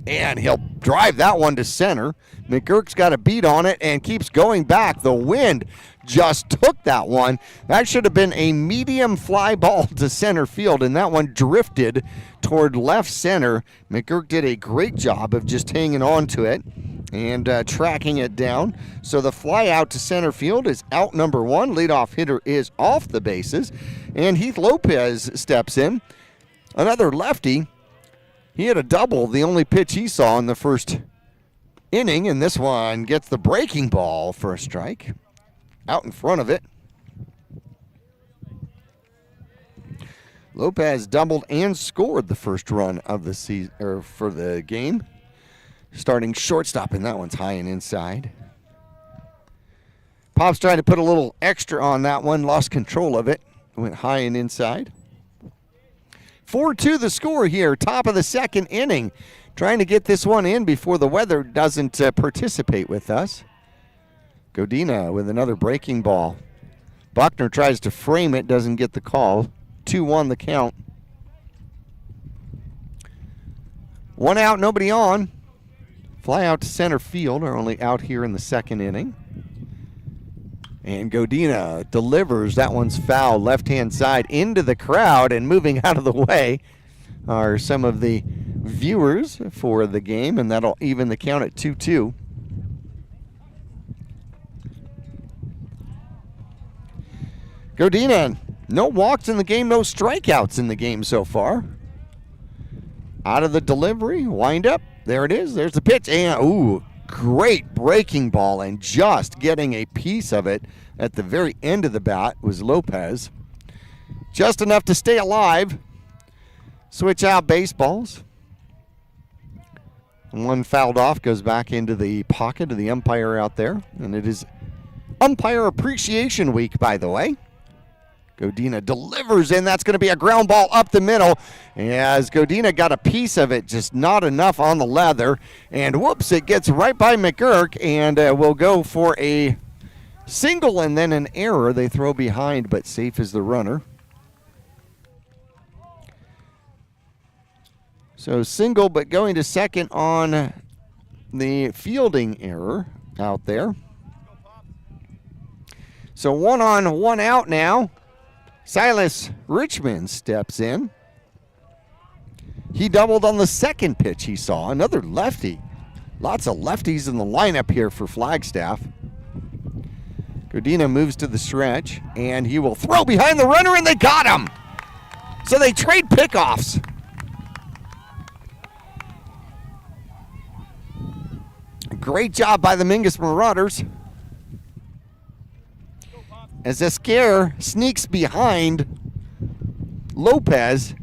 And he'll drive that one to center. McGurk's got a beat on it and keeps going back. The wind just took that one. That should have been a medium fly ball to center field, and that one drifted toward left center. McGurk did a great job of just hanging on to it and tracking it down. So the fly out to center field is out number 1. Leadoff hitter is off the bases, and Heath Lopez steps in. Another lefty. He had a double, the only pitch he saw in the first inning, and this one gets the breaking ball for a strike. Out in front of it. Lopez doubled and scored the first run of the season, or for the game. Starting shortstop, and that one's high and inside. Pop's trying to put a little extra on that one, lost control of it. Went high and inside. 4-2 the score here, top of the second inning. Trying to get this one in before the weather doesn't participate with us. Godina with another breaking ball. Buckner tries to frame it, doesn't get the call. 2-1 the count. 1 out, nobody on. Fly out to center field, are only out here in the second inning. And Godina delivers. That one's foul, left-hand side into the crowd, and moving out of the way are some of the viewers for the game, and that'll even the count at 2-2. Godina, no walks in the game, no strikeouts in the game so far. Out of the delivery, wind up. There it is. There's the pitch. And, ooh, great breaking ball, and just getting a piece of it at the very end of the bat was Lopez. Just enough to stay alive. Switch out baseballs. One fouled off, goes back into the pocket of the umpire out there. And it is Umpire Appreciation Week, by the way. Godina delivers in. That's going to be a ground ball up the middle. As Godina got a piece of it, just not enough on the leather. And whoops, it gets right by McGurk, and will go for a single and then an error. They throw behind, but safe is the runner. So single, but going to second on the fielding error out there. So 1 on, 1 out now. Silas Richmond steps in. He doubled on the second pitch he saw. Another lefty. Lots of lefties in the lineup here for Flagstaff. Godina moves to the stretch, and he will throw behind the runner, and they got him. So they trade pickoffs. Great job by the Mingus Marauders. As Esquer sneaks behind Lopez,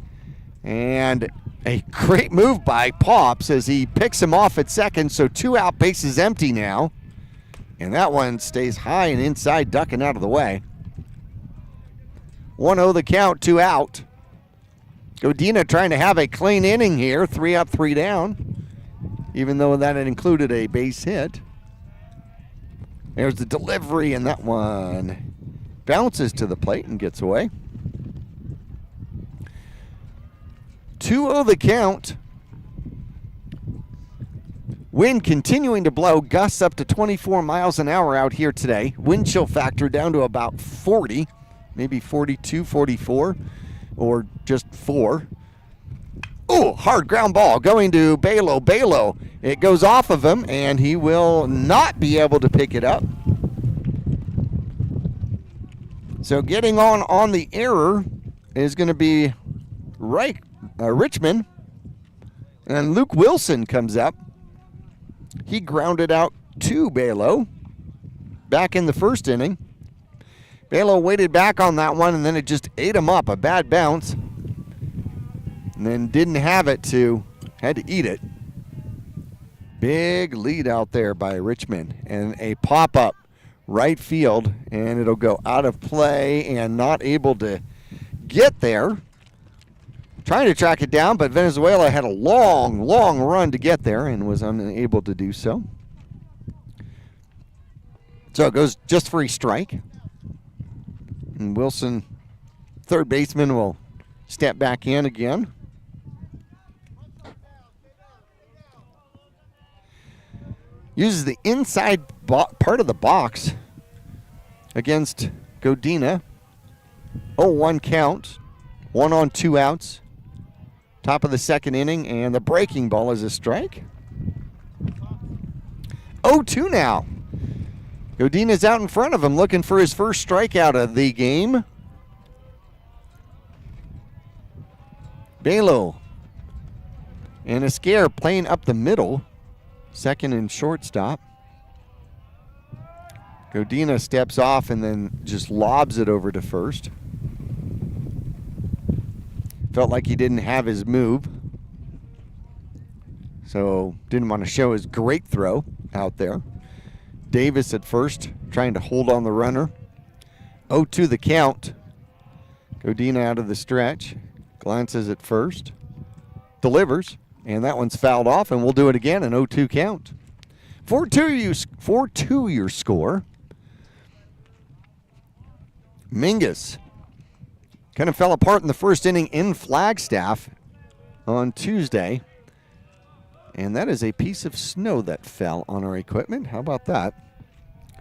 and a great move by Pops as he picks him off at second, so 2 out, bases empty now. And that one stays high and inside, ducking out of the way. 1-0 the count, 2 out. Godina trying to have a clean inning here, 3 up, 3 down, even though that had included a base hit. There's the delivery, and that one bounces to the plate and gets away. 2-0 the count. Wind continuing to blow, gusts up to 24 miles an hour out here today. Wind chill factor down to about 40, maybe 42, 44, or just 4. Ooh, hard ground ball going to Balo. Balo, it goes off of him, and he will not be able to pick it up. So getting on the error is going to be Richmond. And Luke Wilson comes up. He grounded out to Balo back in the first inning. Balo waited back on that one, and then it just ate him up. A bad bounce. And then didn't have it had to eat it. Big lead out there by Richmond. And a pop-up right field, and it'll go out of play and not able to get there. Trying to track it down, but Venezuela had a long, long run to get there and was unable to do so. So it goes just for a strike. And Wilson, third baseman, will step back in again. Uses the inside part of the box against Godina. 0-1 count. 1 on 2 outs. Top of the second inning, and the breaking ball is a strike. 0-2 now. Godina's out in front of him looking for his first strikeout of the game. Balo and Esquer playing up the middle. Second and shortstop. Godina steps off and then just lobs it over to first. Felt like he didn't have his move, so didn't want to show his great throw out there. Davis at first, trying to hold on the runner. 0-2 the count. Godina out of the stretch. Glances at first. Delivers, and that one's fouled off, and we'll do it again, an 0-2 count. 4-2 your score. Mingus kind of fell apart in the first inning in Flagstaff on Tuesday. And that is a piece of snow that fell on our equipment. How about that?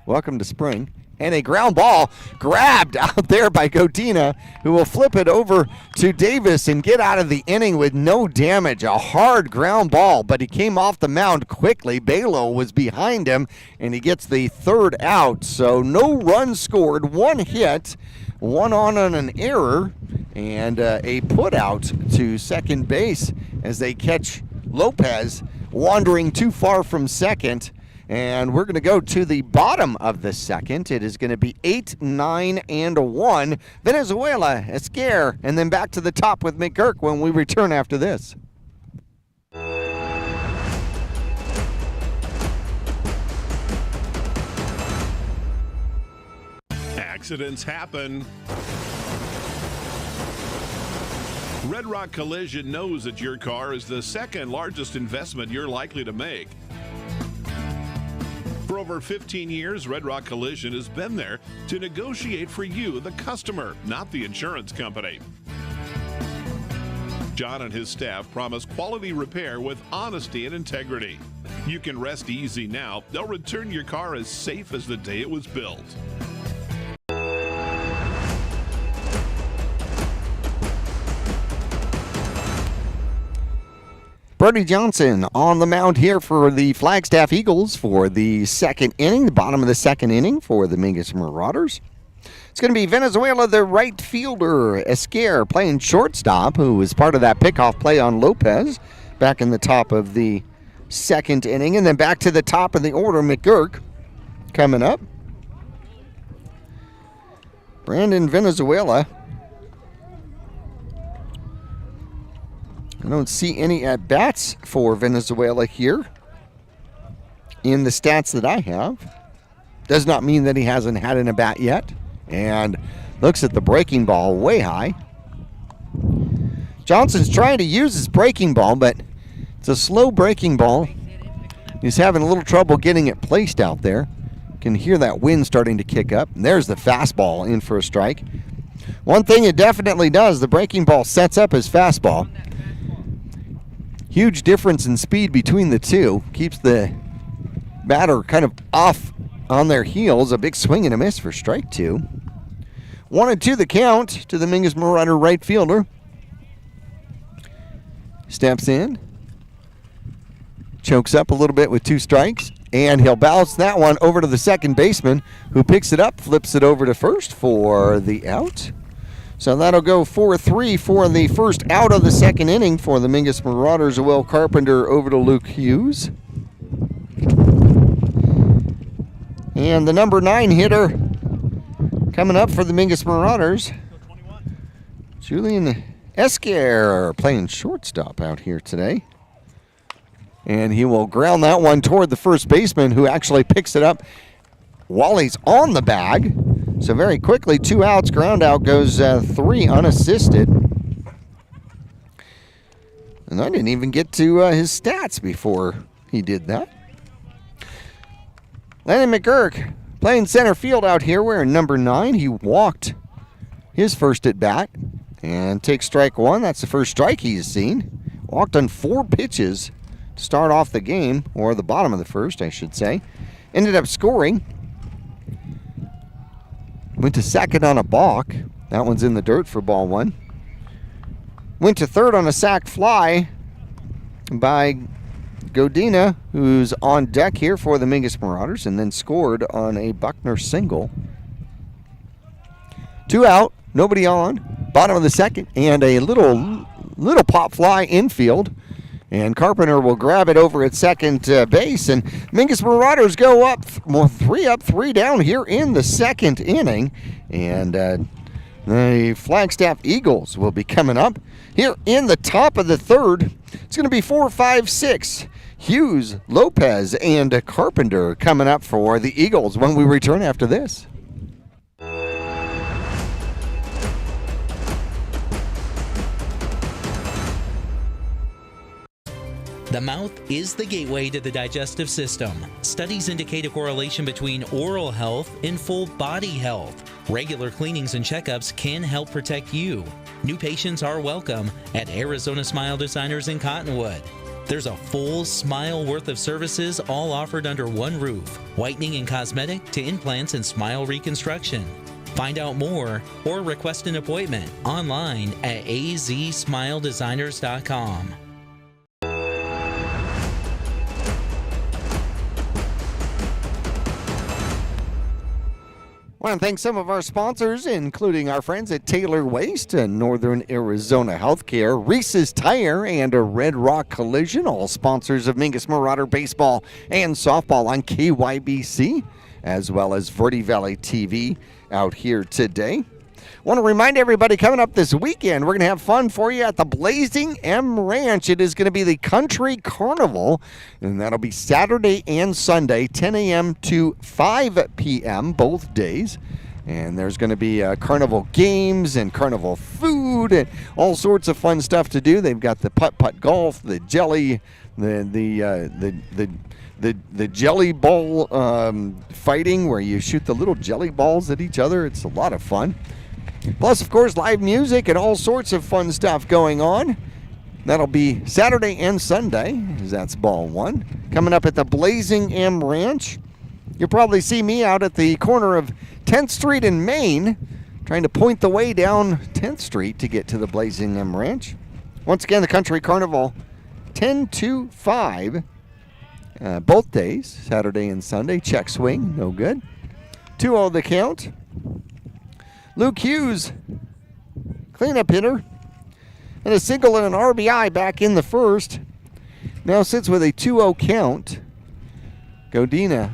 Welcome to spring. And a ground ball grabbed out there by Godina, who will flip it over to Davis and get out of the inning with no damage. A hard ground ball, but he came off the mound quickly. Balo was behind him, and he gets the third out. So no runs scored, 1 hit. 1 on an error, and a put out to second base as they catch Lopez wandering too far from second. And we're going to go to the bottom of the second. It is going to be 8, 9, and 1. Venezuela, Esquer, and then back to the top with McGurk when we return after this. Accidents happen. Red Rock Collision knows that your car is the second largest investment you're likely to make. For over 15 years, Red Rock Collision has been there to negotiate for you, the customer, not the insurance company. John and his staff promise quality repair with honesty and integrity. You can rest easy now. They'll return your car as safe as the day it was built. Brody Johnson on the mound here for the Flagstaff Eagles for the second inning, the bottom of the second inning for the Mingus Marauders. It's going to be Venezuela, the right fielder, Esquer, playing shortstop, who was part of that pickoff play on Lopez back in the top of the second inning. And then back to the top of the order, McGurk coming up. Brandon Venezuela. I don't see any at-bats for Venezuela here in the stats that I have. Does not mean that he hasn't had an at-bat yet. And looks at the breaking ball way high. Johnson's trying to use his breaking ball, but it's a slow breaking ball. He's having a little trouble getting it placed out there. Can hear that wind starting to kick up. And there's the fastball in for a strike. One thing it definitely does, the breaking ball sets up his fastball. Huge difference in speed between the two. Keeps the batter kind of off on their heels. A big swing and a miss for strike 2. 1-2 the count to the Mingus Marauder right fielder. Steps in. Chokes up a little bit with 2 strikes. And he'll bounce that one over to the second baseman, who picks it up, flips it over to first for the out. So that'll go 4-3 for the first out of the second inning for the Mingus Marauders. Will Carpenter over to Luke Hughes. And the number 9 hitter coming up for the Mingus Marauders, Julian Esquire, playing shortstop out here today. And he will ground that one toward the first baseman, who actually picks it up while he's on the bag. So very quickly, 2 outs, ground out goes 3 unassisted. And I didn't even get to his stats before he did that. Landon McGurk playing center field out here wearing number 9. He walked his first at bat and takes strike 1. That's the first strike he's seen. Walked on 4 pitches to start off the game, or the bottom of the first, I should say. Ended up scoring. Went to second on a balk. That one's in the dirt for ball 1. Went to third on a sac fly by Godina, who's on deck here for the Mingus Marauders, and then scored on a Buckner single. 2 out, nobody on. Bottom of the second, and a little pop fly infield. And Carpenter will grab it over at second base. And Mingus Marauders go up, 3 up, 3 down here in the second inning. And the Flagstaff Eagles will be coming up here in the top of the third. It's going to be 4, 5, 6. Hughes, Lopez, and Carpenter coming up for the Eagles when we return after this. The mouth is the gateway to the digestive system. Studies indicate a correlation between oral health and full body health. Regular cleanings and checkups can help protect you. New patients are welcome at Arizona Smile Designers in Cottonwood. There's a full smile worth of services, all offered under one roof. Whitening and cosmetic to implants and smile reconstruction. Find out more or request an appointment online at azsmiledesigners.com. I want to thank some of our sponsors, including our friends at Taylor Waste and Northern Arizona Healthcare, Reese's Tire, and a Red Rock Collision, all sponsors of Mingus Marauder Baseball and Softball on KYBC, as well as Verde Valley TV out here today. Want to remind everybody, coming up this weekend, we're going to have fun for you at the Blazing M Ranch. It is going to be the Country Carnival, and that'll be Saturday and Sunday, 10 a.m. to 5 p.m., both days. And there's going to be carnival games and carnival food and all sorts of fun stuff to do. They've got the putt-putt golf, the jelly, the jelly ball fighting, where you shoot the little jelly balls at each other. It's a lot of fun. Plus, of course, live music and all sorts of fun stuff going on. That'll be Saturday and Sunday, as that's ball 1. Coming up at the Blazing M Ranch. You'll probably see me out at the corner of 10th Street and Main, trying to point the way down 10th Street to get to the Blazing M Ranch. Once again, the Country Carnival, 10 to 5, both days, Saturday and Sunday. Check swing, no good. 2-0 the count. Luke Hughes, cleanup hitter, and a single and an RBI back in the first. Now sits with a 2-0 count. Godina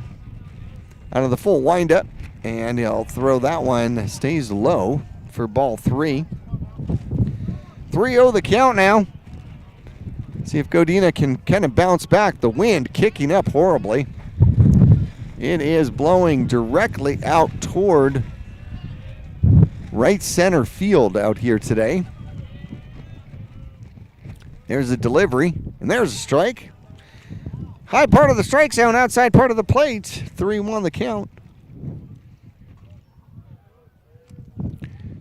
out of the full windup, and he'll throw that one, stays low for ball 3. 3-0 the count now. See if Godina can kind of bounce back. The wind kicking up horribly. It is blowing directly out toward right center field out here today. There's a delivery, and there's a strike. High part of the strike zone, outside part of the plate. 3-1 the count.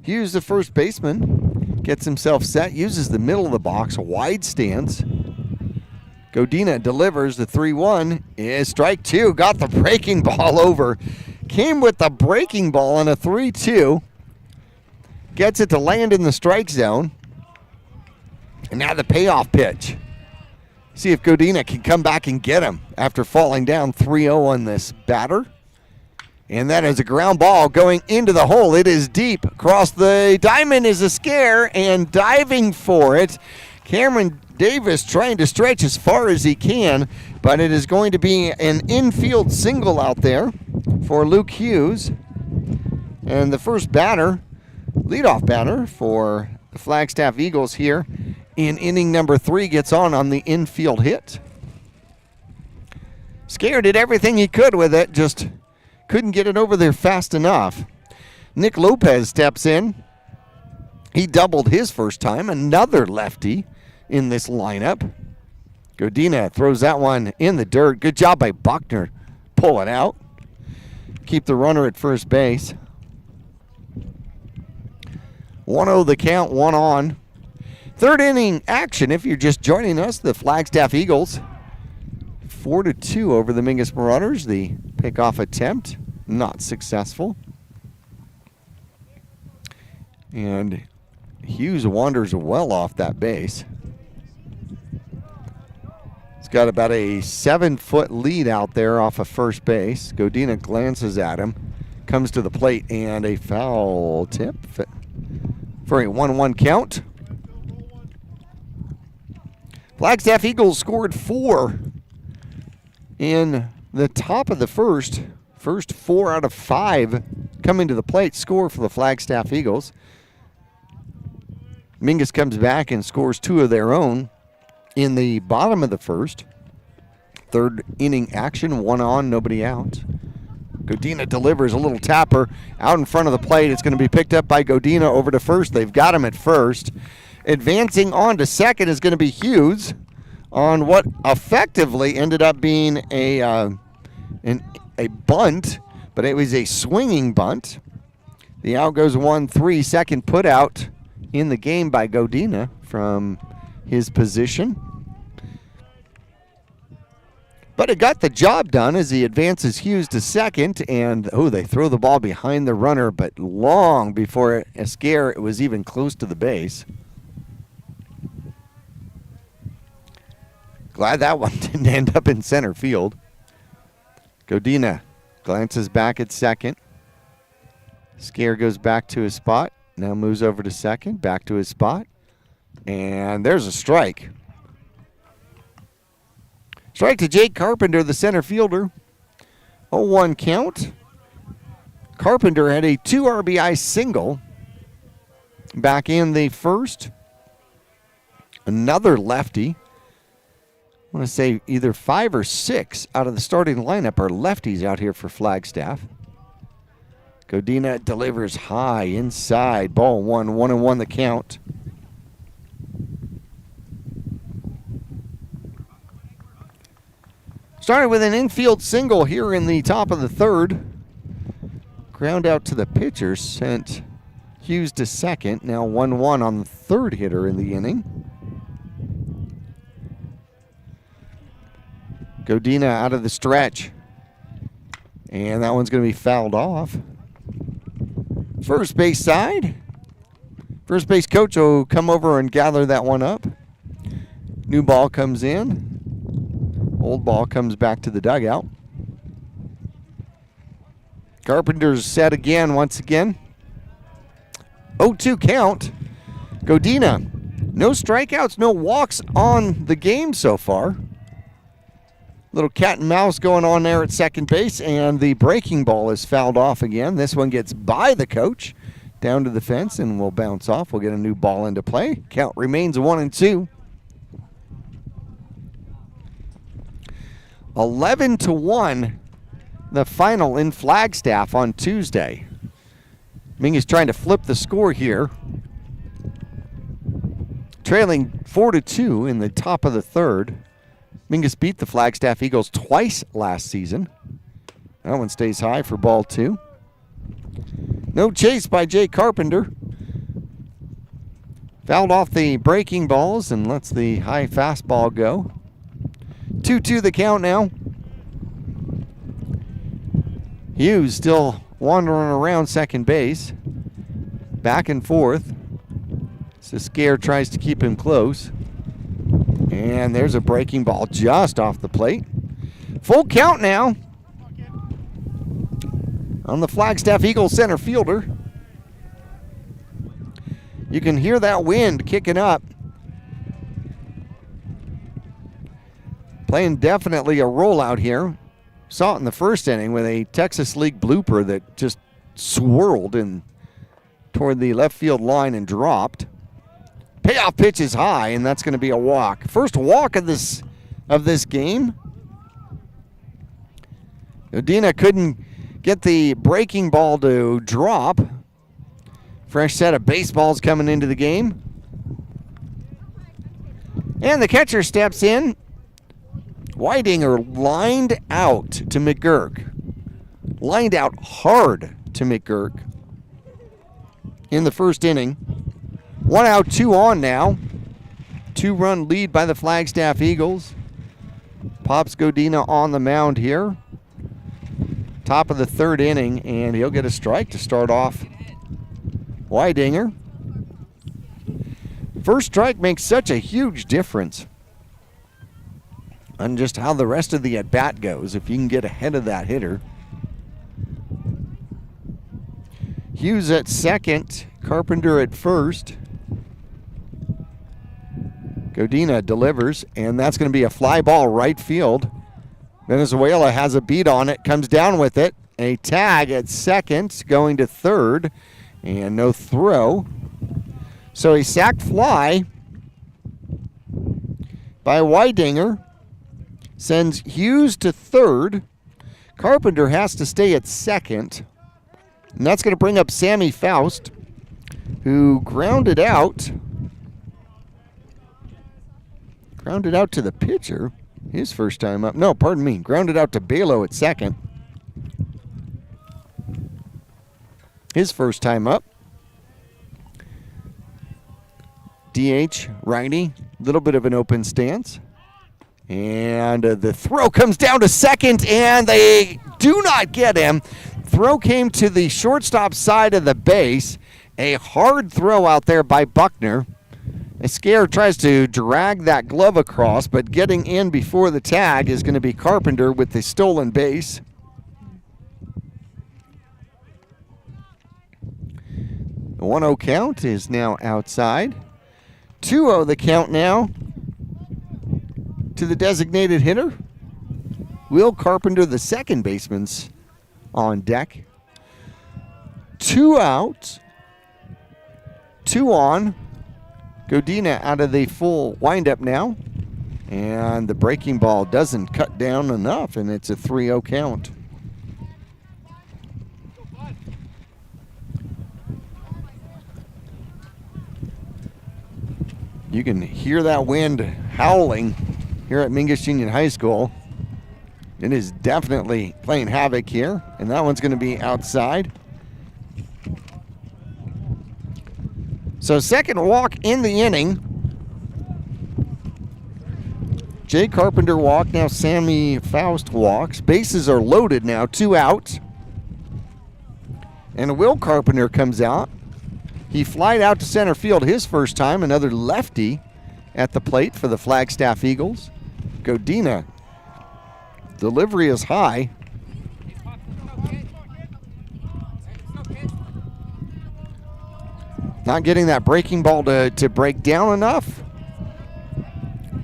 Hughes, the first baseman, gets himself set, uses the middle of the box, wide stance. Godina delivers the 3-1. Is strike 2. Got the breaking ball over. Came with the breaking ball on a 3-2. Gets it to land in the strike zone. And now the payoff pitch. See if Godina can come back and get him after falling down 3-0 on this batter. And that is a ground ball going into the hole. It is deep. Across the diamond is a Scare, and diving for it, Cameron Davis trying to stretch as far as he can, but it is going to be an infield single out there for Luke Hughes. And the first batter, leadoff batter for the Flagstaff Eagles here in inning number 3, gets on the infield hit. Scare did everything he could with it, just couldn't get it over there fast enough. Nick Lopez steps in. He doubled his first time, another lefty in this lineup. Godina throws that one in the dirt. Good job by Buckner. Pull it out. Keep the runner at first base. 1-0 the count, 1 on. Third inning action if you're just joining us. The Flagstaff Eagles 4-2 over the Mingus Marauders. The pickoff attempt not successful. And Hughes wanders well off that base. He's got about a 7-foot lead out there off of first base. Godina glances at him, comes to the plate, and a foul tip for a 1-1 count. Flagstaff Eagles scored 4 in the top of the first. First 4 out of 5 coming to the plate score for the Flagstaff Eagles. Mingus comes back and scores 2 of their own in the bottom of the first. Third inning action, 1 on, nobody out. Godina delivers a little tapper out in front of the plate. It's going to be picked up by Godina over to first. They've got him at first. Advancing on to second is going to be Hughes on what effectively ended up being a bunt, but it was a swinging bunt. The out goes 1-3, second put out in the game by Godina from his position. But it got the job done as he advances Hughes to second, and they throw the ball behind the runner, but long before Scare it was even close to the base. Glad that one didn't end up in center field. Godina glances back at second. Scare goes back to his spot. Now moves over to second, back to his spot. And there's a strike. Strike to Jake Carpenter, the center fielder. 0-1 count. Carpenter had a 2 RBI single back in the first. Another lefty. I want to say either 5 or 6 out of the starting lineup are lefties out here for Flagstaff. Godina delivers high inside. Ball 1-1 the count. Started with an infield single here in the top of the third. Ground out to the pitcher, sent Hughes to second. Now 1-1 on the third hitter in the inning. Godina out of the stretch. And that one's going to be fouled off. First base side. First base coach will come over and gather that one up. New ball comes in. Old ball comes back to the dugout. Carpenter's set again once again. 0-2 count. Godina. No strikeouts, no walks on the game so far. Little cat and mouse going on there at second base, and the breaking ball is fouled off again. This one gets by the coach down to the fence and will bounce off. We'll get a new ball into play. Count remains 1-2. 11-1, the final in Flagstaff on Tuesday. Mingus trying to flip the score here. Trailing 4-2 in the top of the third. Mingus beat the Flagstaff Eagles twice last season. That one stays high for ball 2. No chase by Jay Carpenter. Fouled off the breaking balls and lets the high fastball go. 2-2 the count now. Hughes still wandering around second base. Back and forth. So Scare tries to keep him close. And there's a breaking ball just off the plate. Full count now. on the Flagstaff Eagles center fielder. You can hear that wind kicking up. Playing definitely a rollout here. Saw it in the first inning with a Texas League blooper that just swirled in toward the left field line and dropped. Payoff pitch is high, and that's going to be a walk. First walk of this game. Udina couldn't get the breaking ball to drop. Fresh set of baseballs coming into the game. And the catcher steps in. Weidinger lined out to McGurk. Lined out hard to McGurk in the first inning. 1 out, 2 on now. 2-run lead by the Flagstaff Eagles. Pops Godina on the mound here. Top of the third inning, and he'll get a strike to start off Weidinger. First strike makes such a huge difference on just how the rest of the at-bat goes if you can get ahead of that hitter. Hughes at second, Carpenter at first. Godina delivers, and that's going to be a fly ball right field. Venezuela has a beat on it, comes down with it. A tag at second, going to third, and no throw. So a sacked fly by Weidinger sends Hughes to third. Carpenter has to stay at second. And that's going to bring up Sammy Faust, who grounded out to the pitcher his first time up. No, pardon me. Grounded out to Balo at second. His first time up. DH, righty. Little bit of an open stance. And the throw comes down to second, and they do not get him. Throw came to the shortstop side of the base. A hard throw out there by Buckner. Esquire tries to drag that glove across, but getting in before the tag is going to be Carpenter with the stolen base. The 1-0 count is now outside. 2-0 the count now to the designated hitter. Will Carpenter, the second baseman's on deck. 2 out, 2 on. Godina out of the full windup now. And the breaking ball doesn't cut down enough, and it's a 3-0 count. You can hear that wind howling here at Mingus Union High School. It is definitely playing havoc here, and that one's going to be outside. So second walk in the inning. Jay Carpenter walked, now Sammy Faust walks. Bases are loaded now, 2 out. And Will Carpenter comes out. He flied out to center field his first time, another lefty at the plate for the Flagstaff Eagles. Godina, delivery is high. Not getting that breaking ball to break down enough.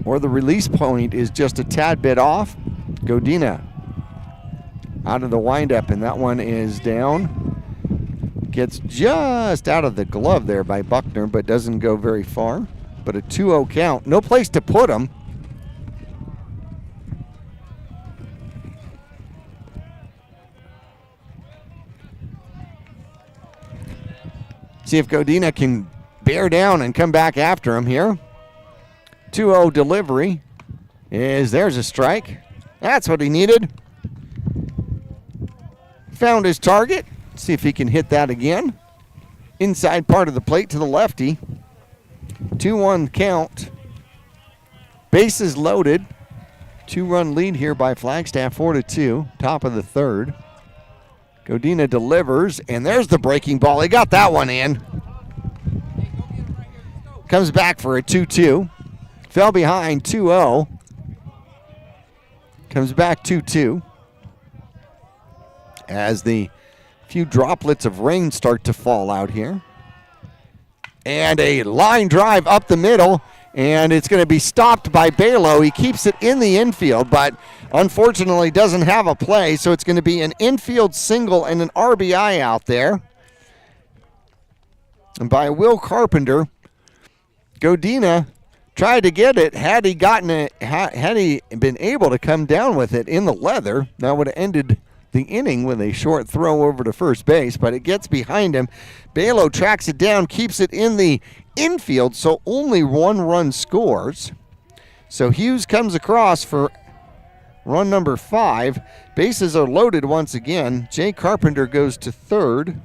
Or the release point is just a tad bit off. Godina out of the windup, and that one is down. Gets just out of the glove there by Buckner, but doesn't go very far. But a 2-0 count. No place to put him. See if Godina can bear down and come back after him here. 2-0 delivery. There's a strike. That's what he needed. Found his target. See if he can hit that again. Inside part of the plate to the lefty. 2-1 count. Bases loaded. 2-run lead here by Flagstaff, 4-2. Top of the third. Godina delivers, and there's the breaking ball. He got that one in. Comes back for a 2-2. Fell behind 2-0. Comes back 2-2. As the few droplets of rain start to fall out here. And a line drive up the middle, and it's going to be stopped by Balo. He keeps it in the infield, but unfortunately doesn't have a play, so it's going to be an infield single and an RBI out there. And by Will Carpenter, Godina tried to get it. Had he been able to come down with it in the leather, that would have ended the inning with a short throw over to first base, but it gets behind him. Balo tracks it down, keeps it in the infield, so only one run scores. So Hughes comes across for run number 5. Bases are loaded once again. Jay Carpenter goes to third.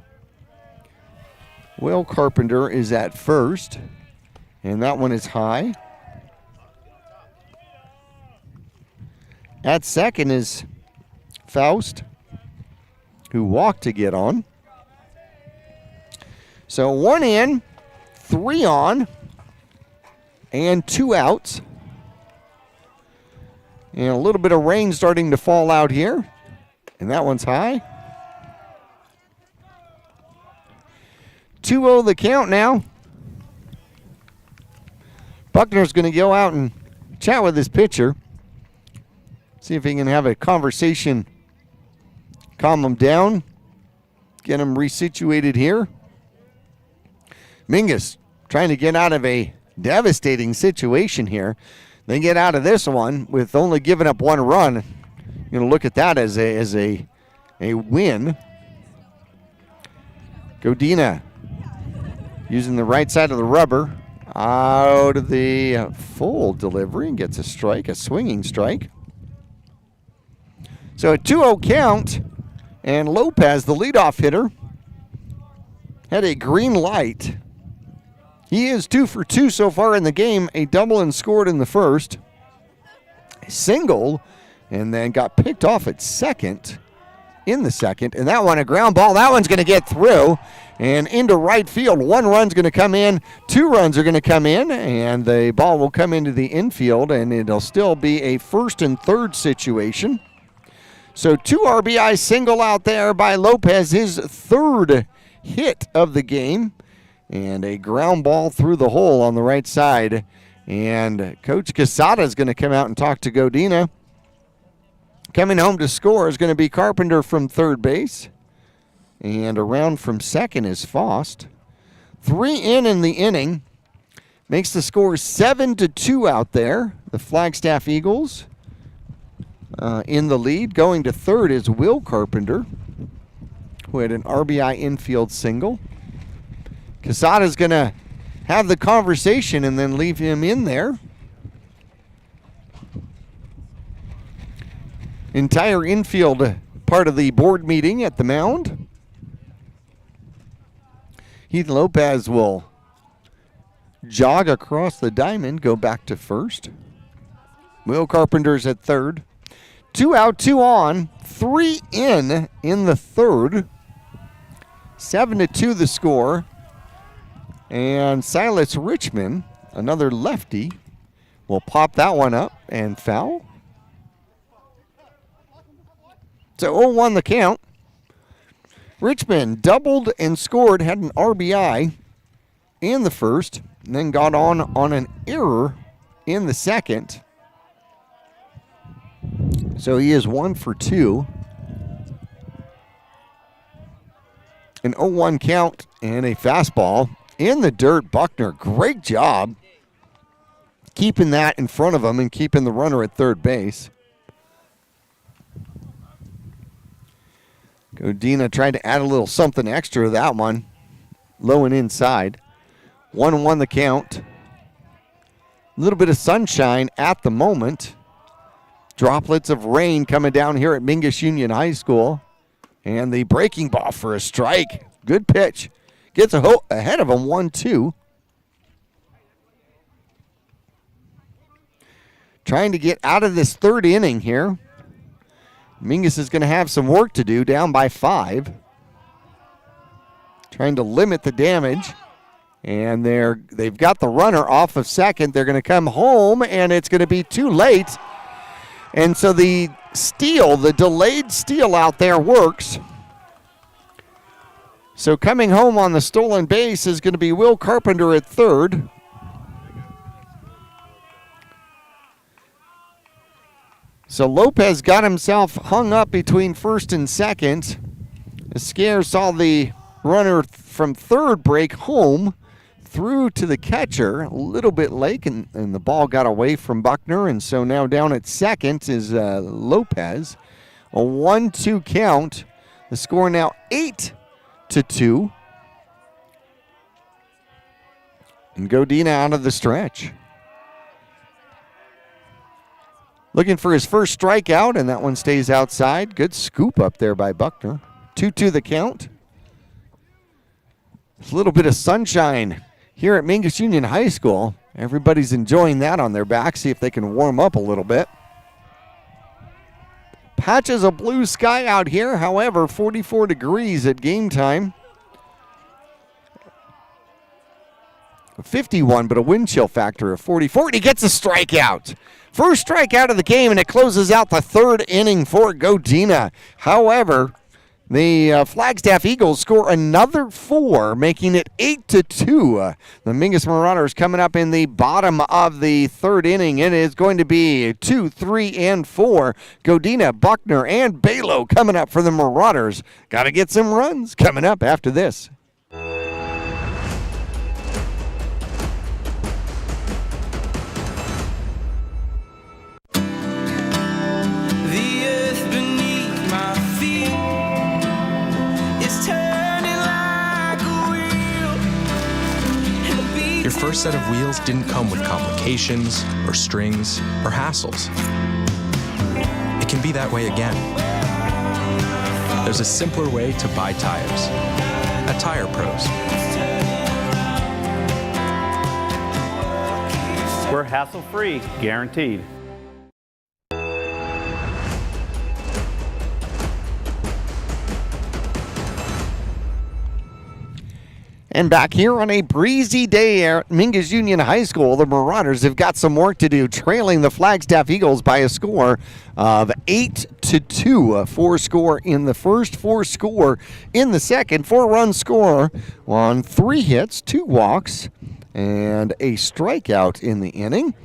Will Carpenter is at first, and that one is high. At second is Faust, who walked to get on. So 1 in, 3 on, and 2 outs. And a little bit of rain starting to fall out here, and that one's high. 2-0 the count now. Buckner's going to go out and chat with his pitcher. See if he can have a conversation, calm him down, get him resituated here. Mingus trying to get out of a devastating situation here. They get out of this one with only giving up 1 run. You're going to look at that as a win. Godina using the right side of the rubber out of the full delivery and gets a strike, a swinging strike. So a 2-0 count, and Lopez, the leadoff hitter, had a green light. He is 2 for 2 so far in the game, a double and scored in the first, a single, and then got picked off at second in the second, and that one a ground ball. That one's going to get through and into right field. 1 run's going to come in, 2 runs are going to come in, and the ball will come into the infield, and it'll still be a first and third situation. So 2 RBI single out there by Lopez, his 3rd hit of the game, and a ground ball through the hole on the right side. And Coach Quesada is going to come out and talk to Godina. Coming home to score is going to be Carpenter from third base. And around from second is Faust. 3 in the inning. Makes the score 7-2 out there. The Flagstaff Eagles in the lead. Going to third is Will Carpenter, who had an RBI infield single. Quesada's going to have the conversation and then leave him in there. Entire infield part of the board meeting at the mound. Heath Lopez will jog across the diamond, go back to first. Will Carpenter's at third. 2 out, 2 on, 3 in the third. 7-2 the score. And Silas Richmond, another lefty, will pop that one up and foul. So 0-1 the count. Richmond doubled and scored, had an RBI in the first, and then got on an error in the second. So he is 1 for 2. An 0-1 count and a fastball in the dirt. Buckner, great job keeping that in front of him and keeping the runner at third base. Godina tried to add a little something extra to that one. Low and inside. 1-1 the count. A little bit of sunshine at the moment. Droplets of rain coming down here at Mingus Union High School. And the breaking ball for a strike. Good pitch. Gets ahead of him, 1-2. Trying to get out of this third inning here. Mingus is going to have some work to do, down by 5. Trying to limit the damage. And they've got the runner off of second. They're going to come home, and it's going to be too late. And so the delayed steal out there works. So coming home on the stolen base is going to be Will Carpenter at third. So Lopez got himself hung up between first and second. Esquire saw the runner from third break home through to the catcher a little bit late, and the ball got away from Buckner, and so now down at second is Lopez. A 1-2 count. The score now 8-2. And Godina out of the stretch. Looking for his first strikeout, and that one stays outside. Good scoop up there by Buckner. 2-2 the count. A little bit of sunshine here at Mingus Union High School. Everybody's enjoying that on their back. See if they can warm up a little bit. Patches of blue sky out here. However, 44 degrees at game time. 51, but a wind chill factor of 44. And he gets a strikeout. First strikeout of the game, and it closes out the third inning for Godina. However, the Flagstaff Eagles score another 4, making it 8-2. The Mingus Marauders coming up in the bottom of the third inning. It is going to be 2, 3, and 4. Godina, Buckner, and Balo coming up for the Marauders. Got to get some runs coming up after this. Your first set of wheels didn't come with complications, or strings, or hassles. It can be that way again. There's a simpler way to buy tires at Tire Pros. We're hassle-free, guaranteed. And back here on a breezy day at Mingus Union High School, the Marauders have got some work to do, trailing the Flagstaff Eagles by a score of 8-2. A 4 score in the first, 4 score in the second. 4-run score on 3 hits, 2 walks, and a strikeout in the inning.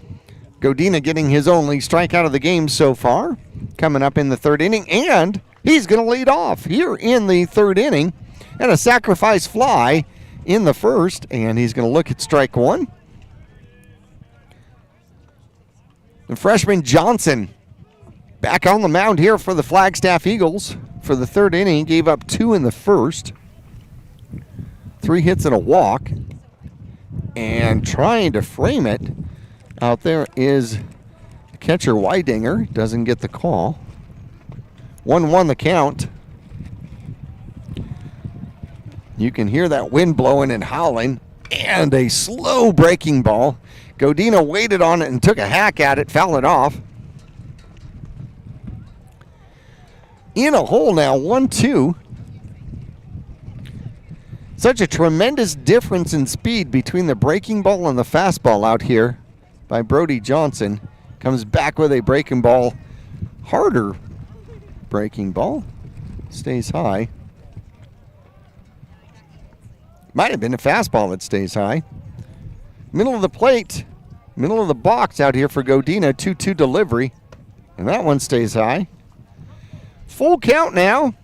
Godina getting his only strikeout of the game so far, coming up in the third inning, and he's going to lead off here in the third inning, and a sacrifice fly in the first, and he's going to look at strike one. The freshman Johnson back on the mound here for the Flagstaff Eagles for the third inning. Gave up 2 in the first. 3 hits and a walk. And trying to frame it out there is catcher Weidinger. Doesn't get the call. 1-1 the count. You can hear that wind blowing and howling, and a slow breaking ball. Godina waited on it and took a hack at it, fouled it off. In a hole now, 1-2. Such a tremendous difference in speed between the breaking ball and the fastball out here by Brody Johnson. Comes back with a breaking ball, harder breaking ball, stays high. Might have been a fastball that stays high. Middle of the plate, middle of the box out here for Godina, 2-2 delivery. And that one stays high. Full count now.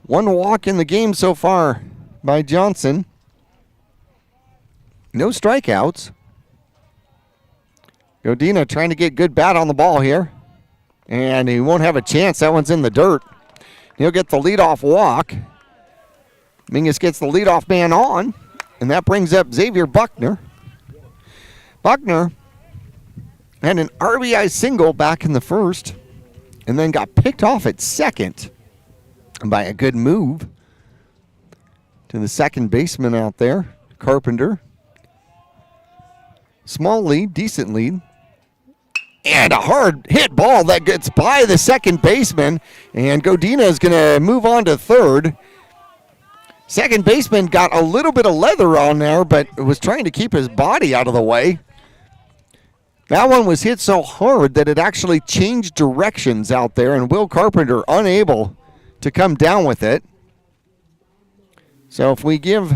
1 walk in the game so far by Johnson. No strikeouts. Godina trying to get good bat on the ball here. And he won't have a chance. That one's in the dirt. He'll get the leadoff walk. Mingus gets the leadoff man on, and that brings up Xavier Buckner. Buckner had an RBI single back in the first, and then got picked off at second by a good move to the second baseman out there, Carpenter. Small lead, decent lead. And a hard hit ball that gets by the second baseman. And Godina is going to move on to third. Second baseman got a little bit of leather on there, but was trying to keep his body out of the way. That one was hit so hard that it actually changed directions out there, and Will Carpenter unable to come down with it. So if we give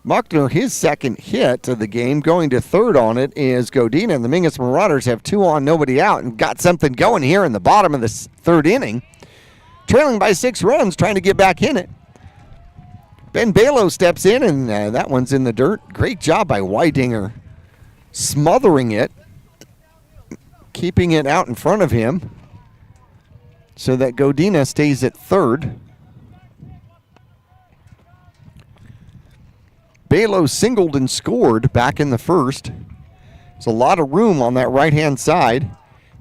Buckner his second hit of the game, going to third on it is Godina, and the Mingus Marauders have 2 on, nobody out, and got something going here in the bottom of the third inning. Trailing by 6 runs, trying to get back in it. Ben Balo steps in, and that one's in the dirt. Great job by Weidinger, smothering it, keeping it out in front of him so that Godina stays at third. Balo singled and scored back in the first. There's a lot of room on that right-hand side.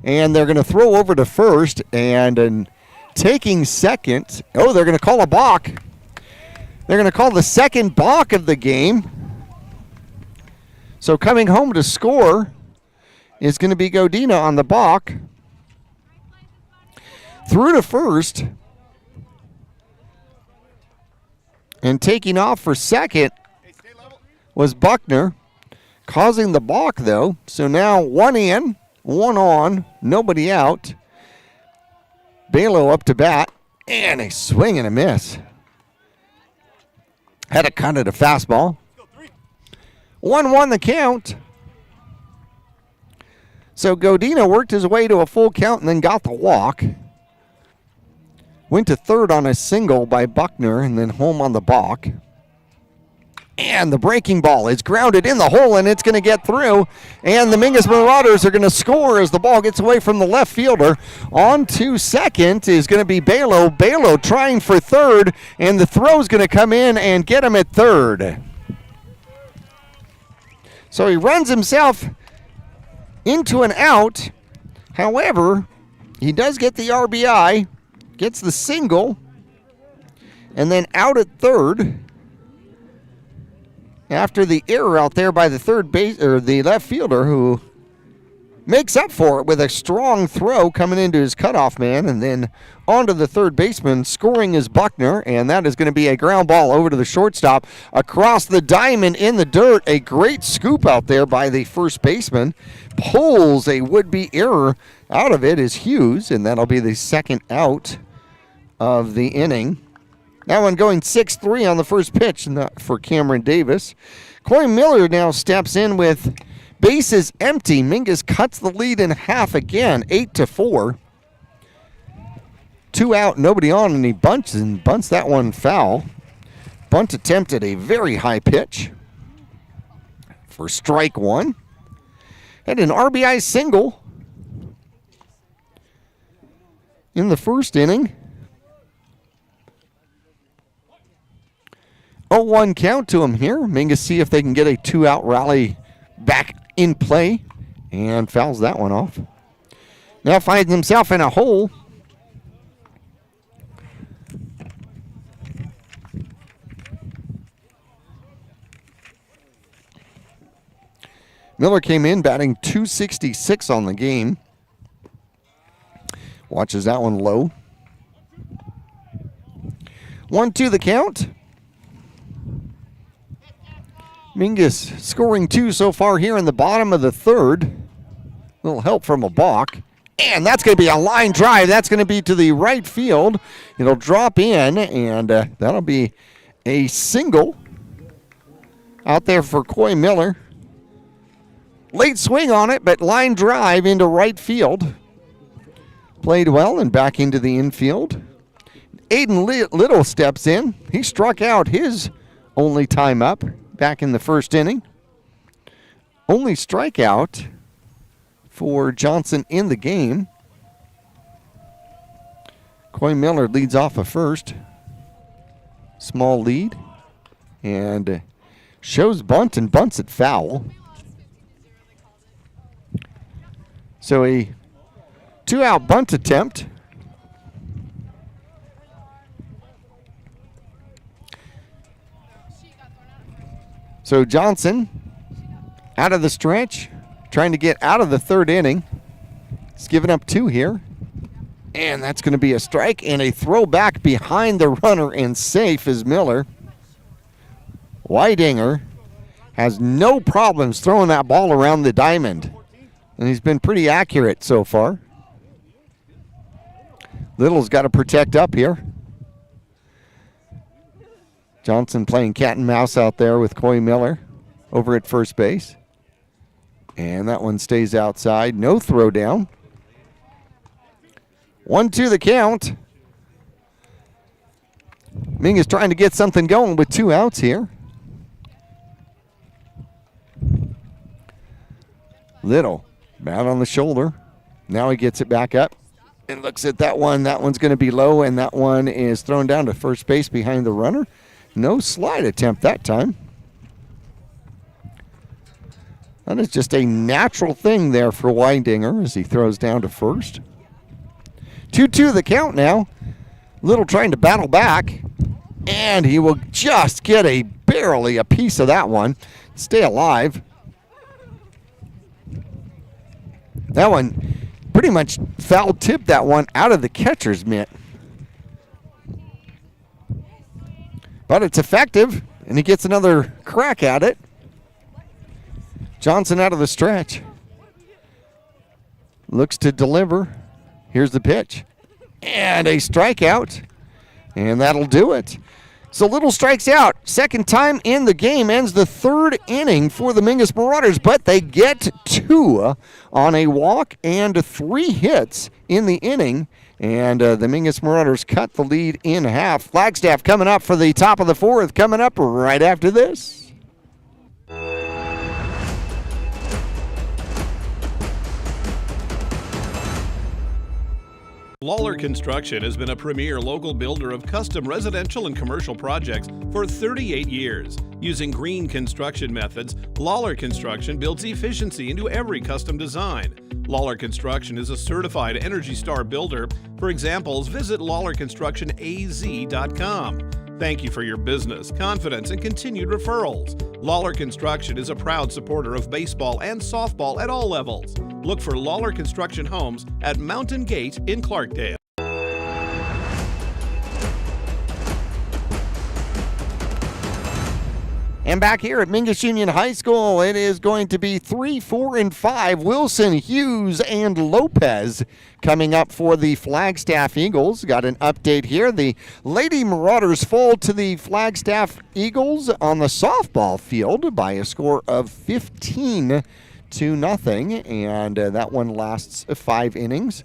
And they're going to throw over to first, and taking second. Oh, they're going to call a balk. They're going to call the second balk of the game. So coming home to score is going to be Godina on the balk. Through to first. And taking off for second was Buckner, causing the balk though. So now 1 in, 1 on, nobody out. Balo up to bat, and a swing and a miss. Had it cut at a fastball. 1-1 the count. So Godina worked his way to a full count and then got the walk. Went to third on a single by Buckner and then home on the balk. And the breaking ball is grounded in the hole, and it's going to get through. And the Mingus Marauders are going to score as the ball gets away from the left fielder. On to second is going to be Balo. Balo trying for third, and the throw is going to come in and get him at third. So he runs himself into an out. However, he does get the RBI, gets the single, and then out at third. After the error out there by the third base or the left fielder, who makes up for it with a strong throw coming into his cutoff man, and then onto the third baseman. Scoring is Buckner, and that is going to be a ground ball over to the shortstop across the diamond in the dirt. A great scoop out there by the first baseman. Pulls a would-be error out of it is Hughes, and that'll be the second out of the inning. That one going 6-3 on the first pitch for Cameron Davis. Corey Miller now steps in with bases empty. Mingus cuts the lead in half again, 8-4. 2 out, nobody on, and he bunts that one foul. Bunt attempted a very high pitch for strike 1. And an RBI single in the first inning. 0-1 count to him here. Mingus see if they can get a 2-out rally back in play, and fouls that one off. Now finds himself in a hole. Miller came in batting .266 on the game. Watches that one low. 1-2 the count. Mingus scoring 2 so far here in the bottom of the third. A little help from a balk. And that's going to be a line drive. That's going to be to the right field. It'll drop in, and that'll be a single out there for Coy Miller. Late swing on it, but line drive into right field. Played well and back into the infield. Aiden Little steps in. He struck out his only time up back in the first inning. Only strikeout for Johnson in the game. Coy Miller leads off a first. Small lead. And shows bunt and bunts it foul. So a 2-out bunt attempt. So Johnson out of the stretch, trying to get out of the third inning. He's given up 2 here. And that's going to be a strike and a throw back behind the runner, and safe is Miller. Weidinger has no problems throwing that ball around the diamond. And he's been pretty accurate so far. Little's got to protect up here. Johnson playing cat and mouse out there with Coy Miller over at first base. And that one stays outside. No throw down. 1-2 the count. Mingus trying to get something going with 2 outs here. Little, bat on the shoulder. Now he gets it back up and looks at that one. That one's going to be low, and that one is thrown down to first base behind the runner. No slide attempt that time. That is just a natural thing there for Weidinger as he throws down to first. 2-2 the count now. Little trying to battle back, and he will just get barely a piece of that one. Stay alive. That one pretty much foul tipped that one out of the catcher's mitt. But it's effective, and he gets another crack at it. Johnson out of the stretch. Looks to deliver. Here's the pitch. And a strikeout. And that'll do it. So Little strikes out. Second time in the game. Ends the third inning for the Mingus Marauders. But they get 2 on a walk and 3 hits in the inning. And the Mingus Marauders cut the lead in half. Flagstaff coming up for the top of the 4th. Coming up right after this. Lawler Construction has been a premier local builder of custom residential and commercial projects for 38 years. Using green construction methods, Lawler Construction builds efficiency into every custom design. Lawler Construction is a certified Energy Star builder. For examples, visit LawlerConstructionAZ.com. Thank you for your business, confidence, and continued referrals. Lawler Construction is a proud supporter of baseball and softball at all levels. Look for Lawler Construction Homes at Mountain Gate in Clarkdale. And back here at Mingus Union High School, it is going to be 3, 4, and 5. Wilson, Hughes, and Lopez coming up for the Flagstaff Eagles. Got an update here. The Lady Marauders fall to the Flagstaff Eagles on the softball field by a score of 15-0, and that one lasts 5 innings.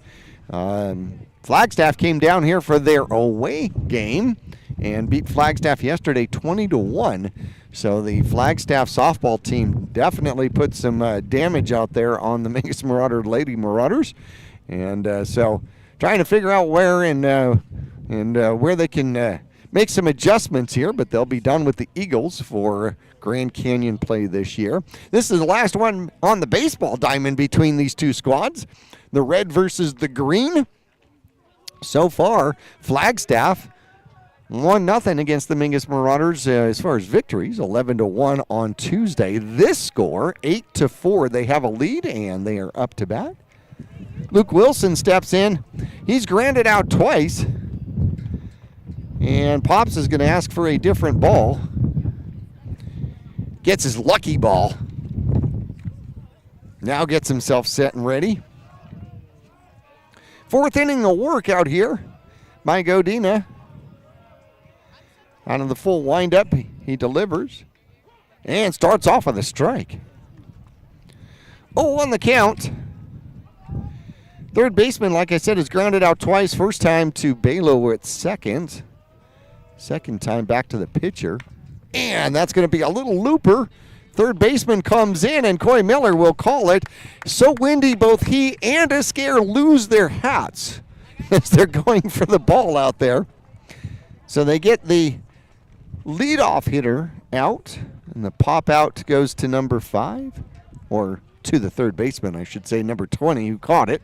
Flagstaff came down here for their away game and beat Flagstaff yesterday 20-1. So the Flagstaff softball team definitely put some damage out there on the Mingus Marauder Lady Marauders. And so trying to figure out where and where they can make some adjustments here, but they'll be done with the Eagles for Grand Canyon play this year. This is the last one on the baseball diamond between these two squads, the red versus the green. So far, Flagstaff 1-0 against the Mingus Marauders as far as victories, 11-1 on Tuesday. This score, 8-4. They have a lead, and they are up to bat. Luke Wilson steps in. He's grounded out twice. And Pops is going to ask for a different ball. Gets his lucky ball. Now gets himself set and ready. 4th inning of work out here by Godina. Out of the full windup, he delivers and starts off with a strike. 0 on the count. Third baseman, like I said, is grounded out twice. First time to Balo at second. Second time back to the pitcher. And that's going to be a little looper. Third baseman comes in, and Coy Miller will call it. So windy, both he and Escare lose their hats as they're going for the ball out there. So they get the leadoff hitter out, and the pop out goes to number 5, or to the third baseman, I should say, number 20, who caught it.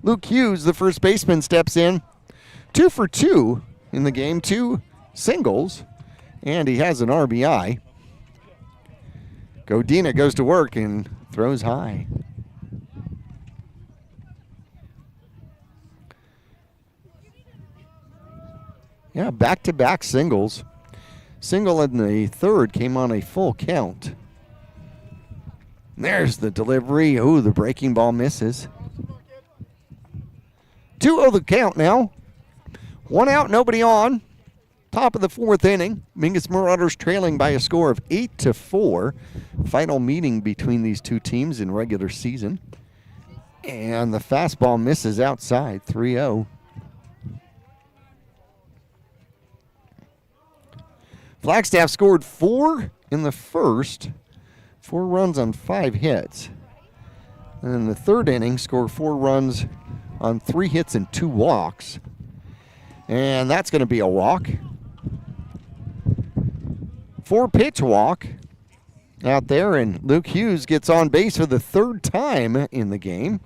Luke Hughes, the first baseman, steps in. 2 for 2 in the game, 2 singles, and he has an RBI. Godina goes to work and throws high. Yeah, back-to-back singles. Single in the third came on a full count. There's the delivery. Oh, the breaking ball misses. 2-0 the count now. 1 out, nobody on. Top of the fourth inning, Mingus Marauders trailing by a score of 8-4. Final meeting between these two teams in regular season. And the fastball misses outside, 3-0. Flagstaff scored 4 in the first, 4 runs on 5 hits. And in the third inning, scored 4 runs on 3 hits and 2 walks. And that's going to be a walk. 4-pitch walk out there, and Luke Hughes gets on base for the 3rd time in the game.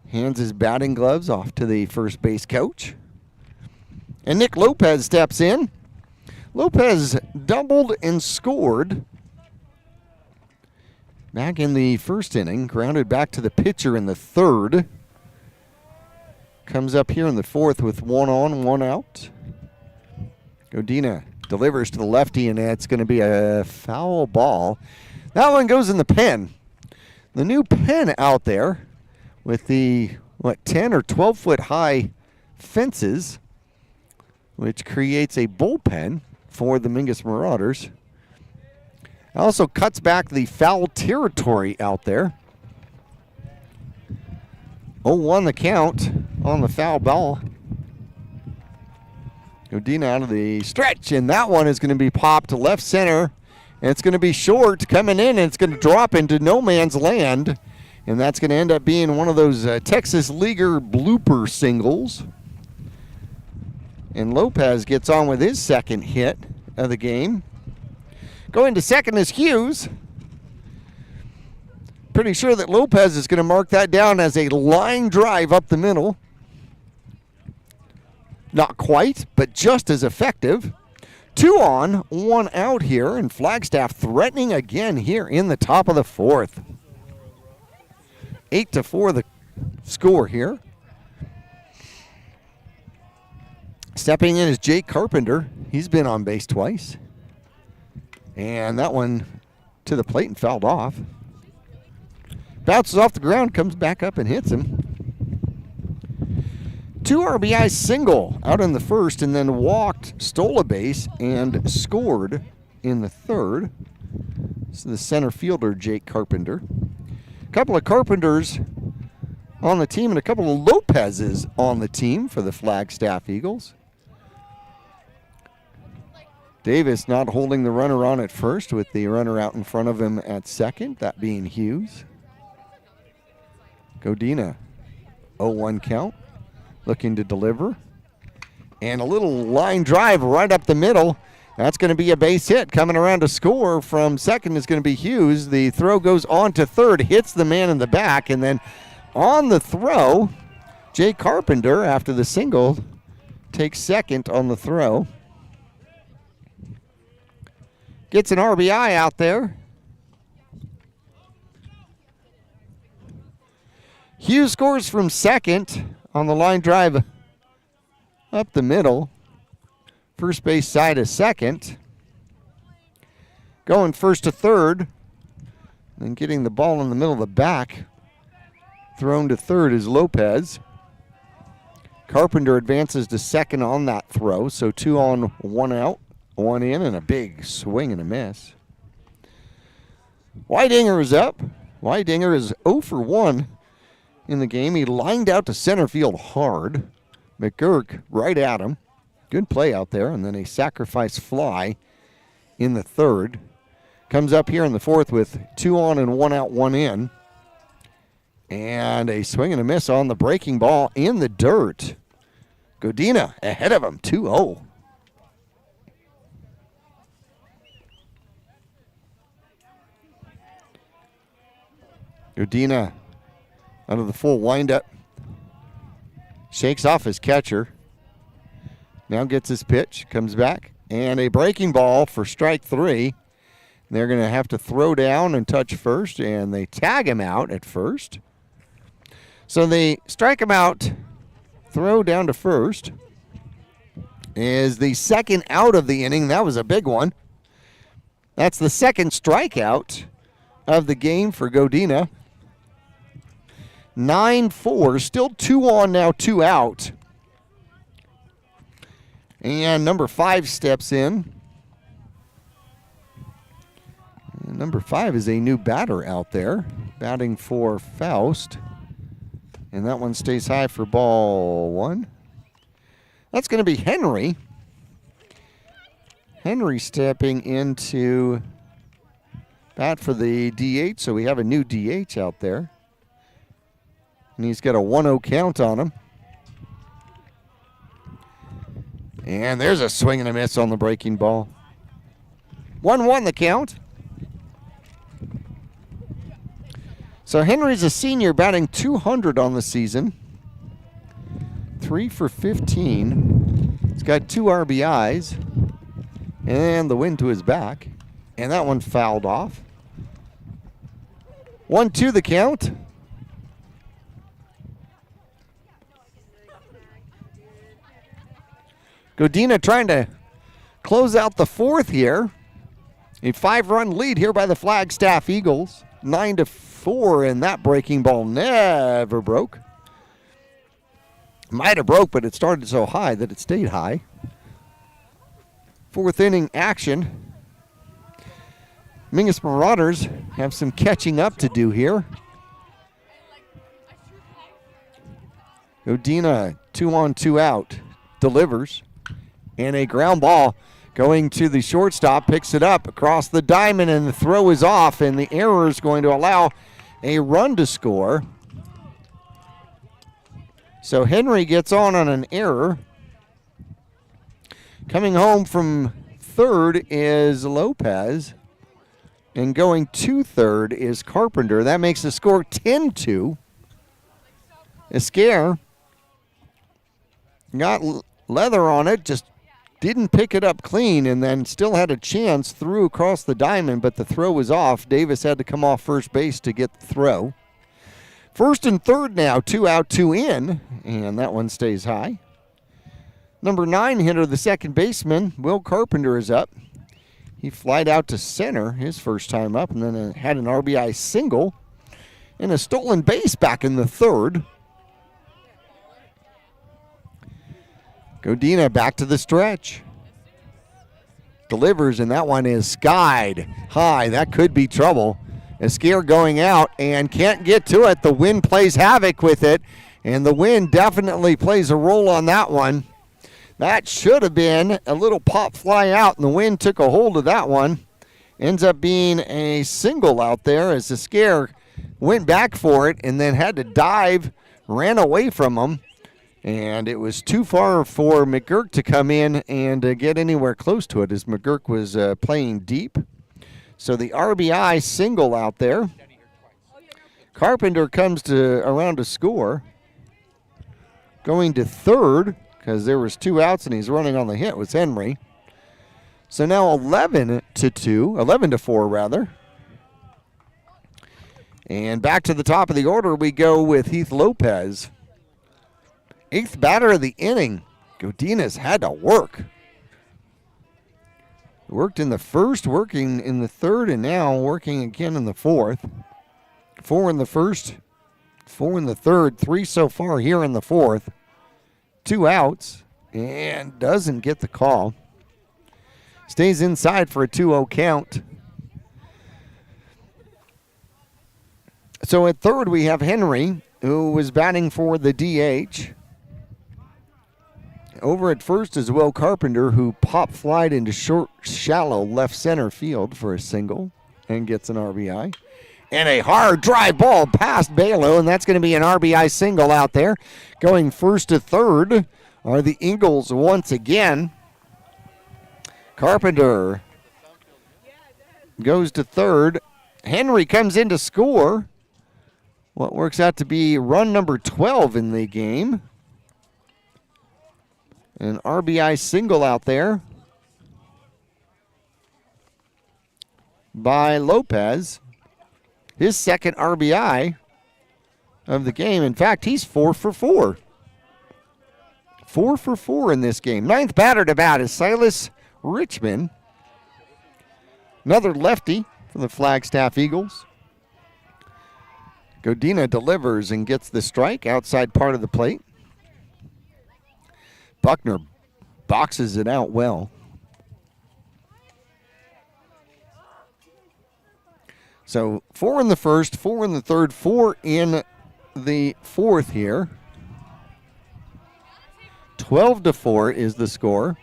Hands his batting gloves off to the first base coach. And Nick Lopez steps in. Lopez doubled and scored back in the first inning, grounded back to the pitcher in the third. Comes up here in the fourth with 1 on, 1 out. Godina delivers to the lefty, and it's going to be a foul ball. That one goes in the pen. The new pen out there with the, 10 or 12 foot high fences, which creates a bullpen for the Mingus Marauders. Also cuts back the foul territory out there. 0-1 the count on the foul ball. Godina out of the stretch, and that one is going to be popped to left center. And it's going to be short coming in, and it's going to drop into no man's land. And that's going to end up being one of those Texas Leaguer blooper singles. And Lopez gets on with his second hit of the game. Going to second is Hughes. Pretty sure that Lopez is going to mark that down as a line drive up the middle. Not quite, but just as effective. 2 on, 1 out here, and Flagstaff threatening again here in the top of the fourth. 8-4 the score here. Stepping in is Jake Carpenter. He's been on base twice. And that one to the plate and fouled off. Bounces off the ground, comes back up and hits him. 2 RBI single out in the first, and then walked, stole a base, and scored in the third. This is the center fielder, Jake Carpenter. A couple of Carpenters on the team and a couple of Lopez's on the team for the Flagstaff Eagles. Davis not holding the runner on at first with the runner out in front of him at second, that being Hughes. Godina, 0-1 count, looking to deliver. And a little line drive right up the middle. That's going to be a base hit. Coming around to score from second is going to be Hughes. The throw goes on to third, hits the man in the back, and then on the throw, Jay Carpenter, after the single, takes second on the throw. Gets an RBI out there. Hughes scores from second on the line drive up the middle. First base side is second. Going first to third. And getting the ball in the middle of the back. Thrown to third is Lopez. Carpenter advances to second on that throw. So 2 on, 1 out, 1 in, and a big swing and a miss. Weidinger is up. Weidinger is 0 for 1 in the game. He lined out to center field hard. McGurk right at him. Good play out there, and then a sacrifice fly in the third. Comes up here in the fourth with 2 on and 1 out, 1 in. And a swing and a miss on the breaking ball in the dirt. Godina ahead of him, 2-0. Godina out of the full windup. Shakes off his catcher. Now gets his pitch, comes back, and a breaking ball for strike 3. They're going to have to throw down and touch first, and they tag him out at first. So they strike him out, throw down to first. Is the second out of the inning. That was a big one. That's the second strikeout of the game for Godina. 9-4, still 2 on now, 2 out. And number 5 steps in. And number 5 is a new batter out there, batting for Faust. And that one stays high for ball 1. That's going to be Henry. Henry stepping into bat for the DH, so we have a new DH out there. And he's got a 1-0 count on him. And there's a swing and a miss on the breaking ball. 1-1 the count. So Henry's a senior, batting .200 on the season. 3 for 15. He's got 2 RBIs. And the wind to his back. And that one fouled off. 1-2 the count. Godina trying to close out the 4th here. A 5-run lead here by the Flagstaff Eagles. 9-4, and that breaking ball never broke. Might have broke, but it started so high that it stayed high. 4th inning action. Mingus Marauders have some catching up to do here. Godina 2-on, 2-out, delivers. And a ground ball going to the shortstop, picks it up across the diamond, and the throw is off, and the error is going to allow a run to score. So Henry gets on an error. Coming home from third is Lopez, and going to third is Carpenter. That makes the score 10-2. Esquire got leather on it, just didn't pick it up clean, and then still had a chance, threw across the diamond, but the throw was off. Davis had to come off first base to get the throw. First and third now, 2 out, 2 in, and that one stays high. Number 9 hitter, the second baseman, Will Carpenter, is up. He flied out to center his first time up, and then had an RBI single and a stolen base back in the third. Godina back to the stretch. Delivers, and that one is skied high. That could be trouble. Esquire going out and can't get to it. The wind plays havoc with it, and the wind definitely plays a role on that one. That should have been a little pop fly out, and the wind took a hold of that one. Ends up being a single out there as Esquire went back for it and then had to dive, ran away from him. And it was too far for McGurk to come in and get anywhere close to it as McGurk was playing deep. So the RBI single out there. Carpenter comes around to score. Going to third, because there was 2 outs and he's running on the hit, was Henry. So now 11-4 rather. And back to the top of the order we go with Heath Lopez. 8th batter of the inning. Godina's had to work. Worked in the first, working in the third, and now working again in the fourth. 4 in the first, 4 in the third, 3 so far here in the fourth. 2 outs, and doesn't get the call. Stays inside for a 2-0 count. So at third we have Henry, who was batting for the DH. Over at first is Will Carpenter, who pop flied into short, shallow left center field for a single and gets an RBI. And a hard drive ball past Balo, and that's going to be an RBI single out there. Going first to third are the Eagles once again. Carpenter goes to third. Henry comes in to score what works out to be run number 12 in the game. An RBI single out there by Lopez. His second RBI of the game. In fact, he's 4 for 4. 4 for 4 in this game. 9th batter to bat is Silas Richmond. Another lefty for the Flagstaff Eagles. Godina delivers and gets the strike outside part of the plate. Buckner boxes it out well. So 4 in the first, 4 in the third, 4 in the fourth here. 12-4 is the score.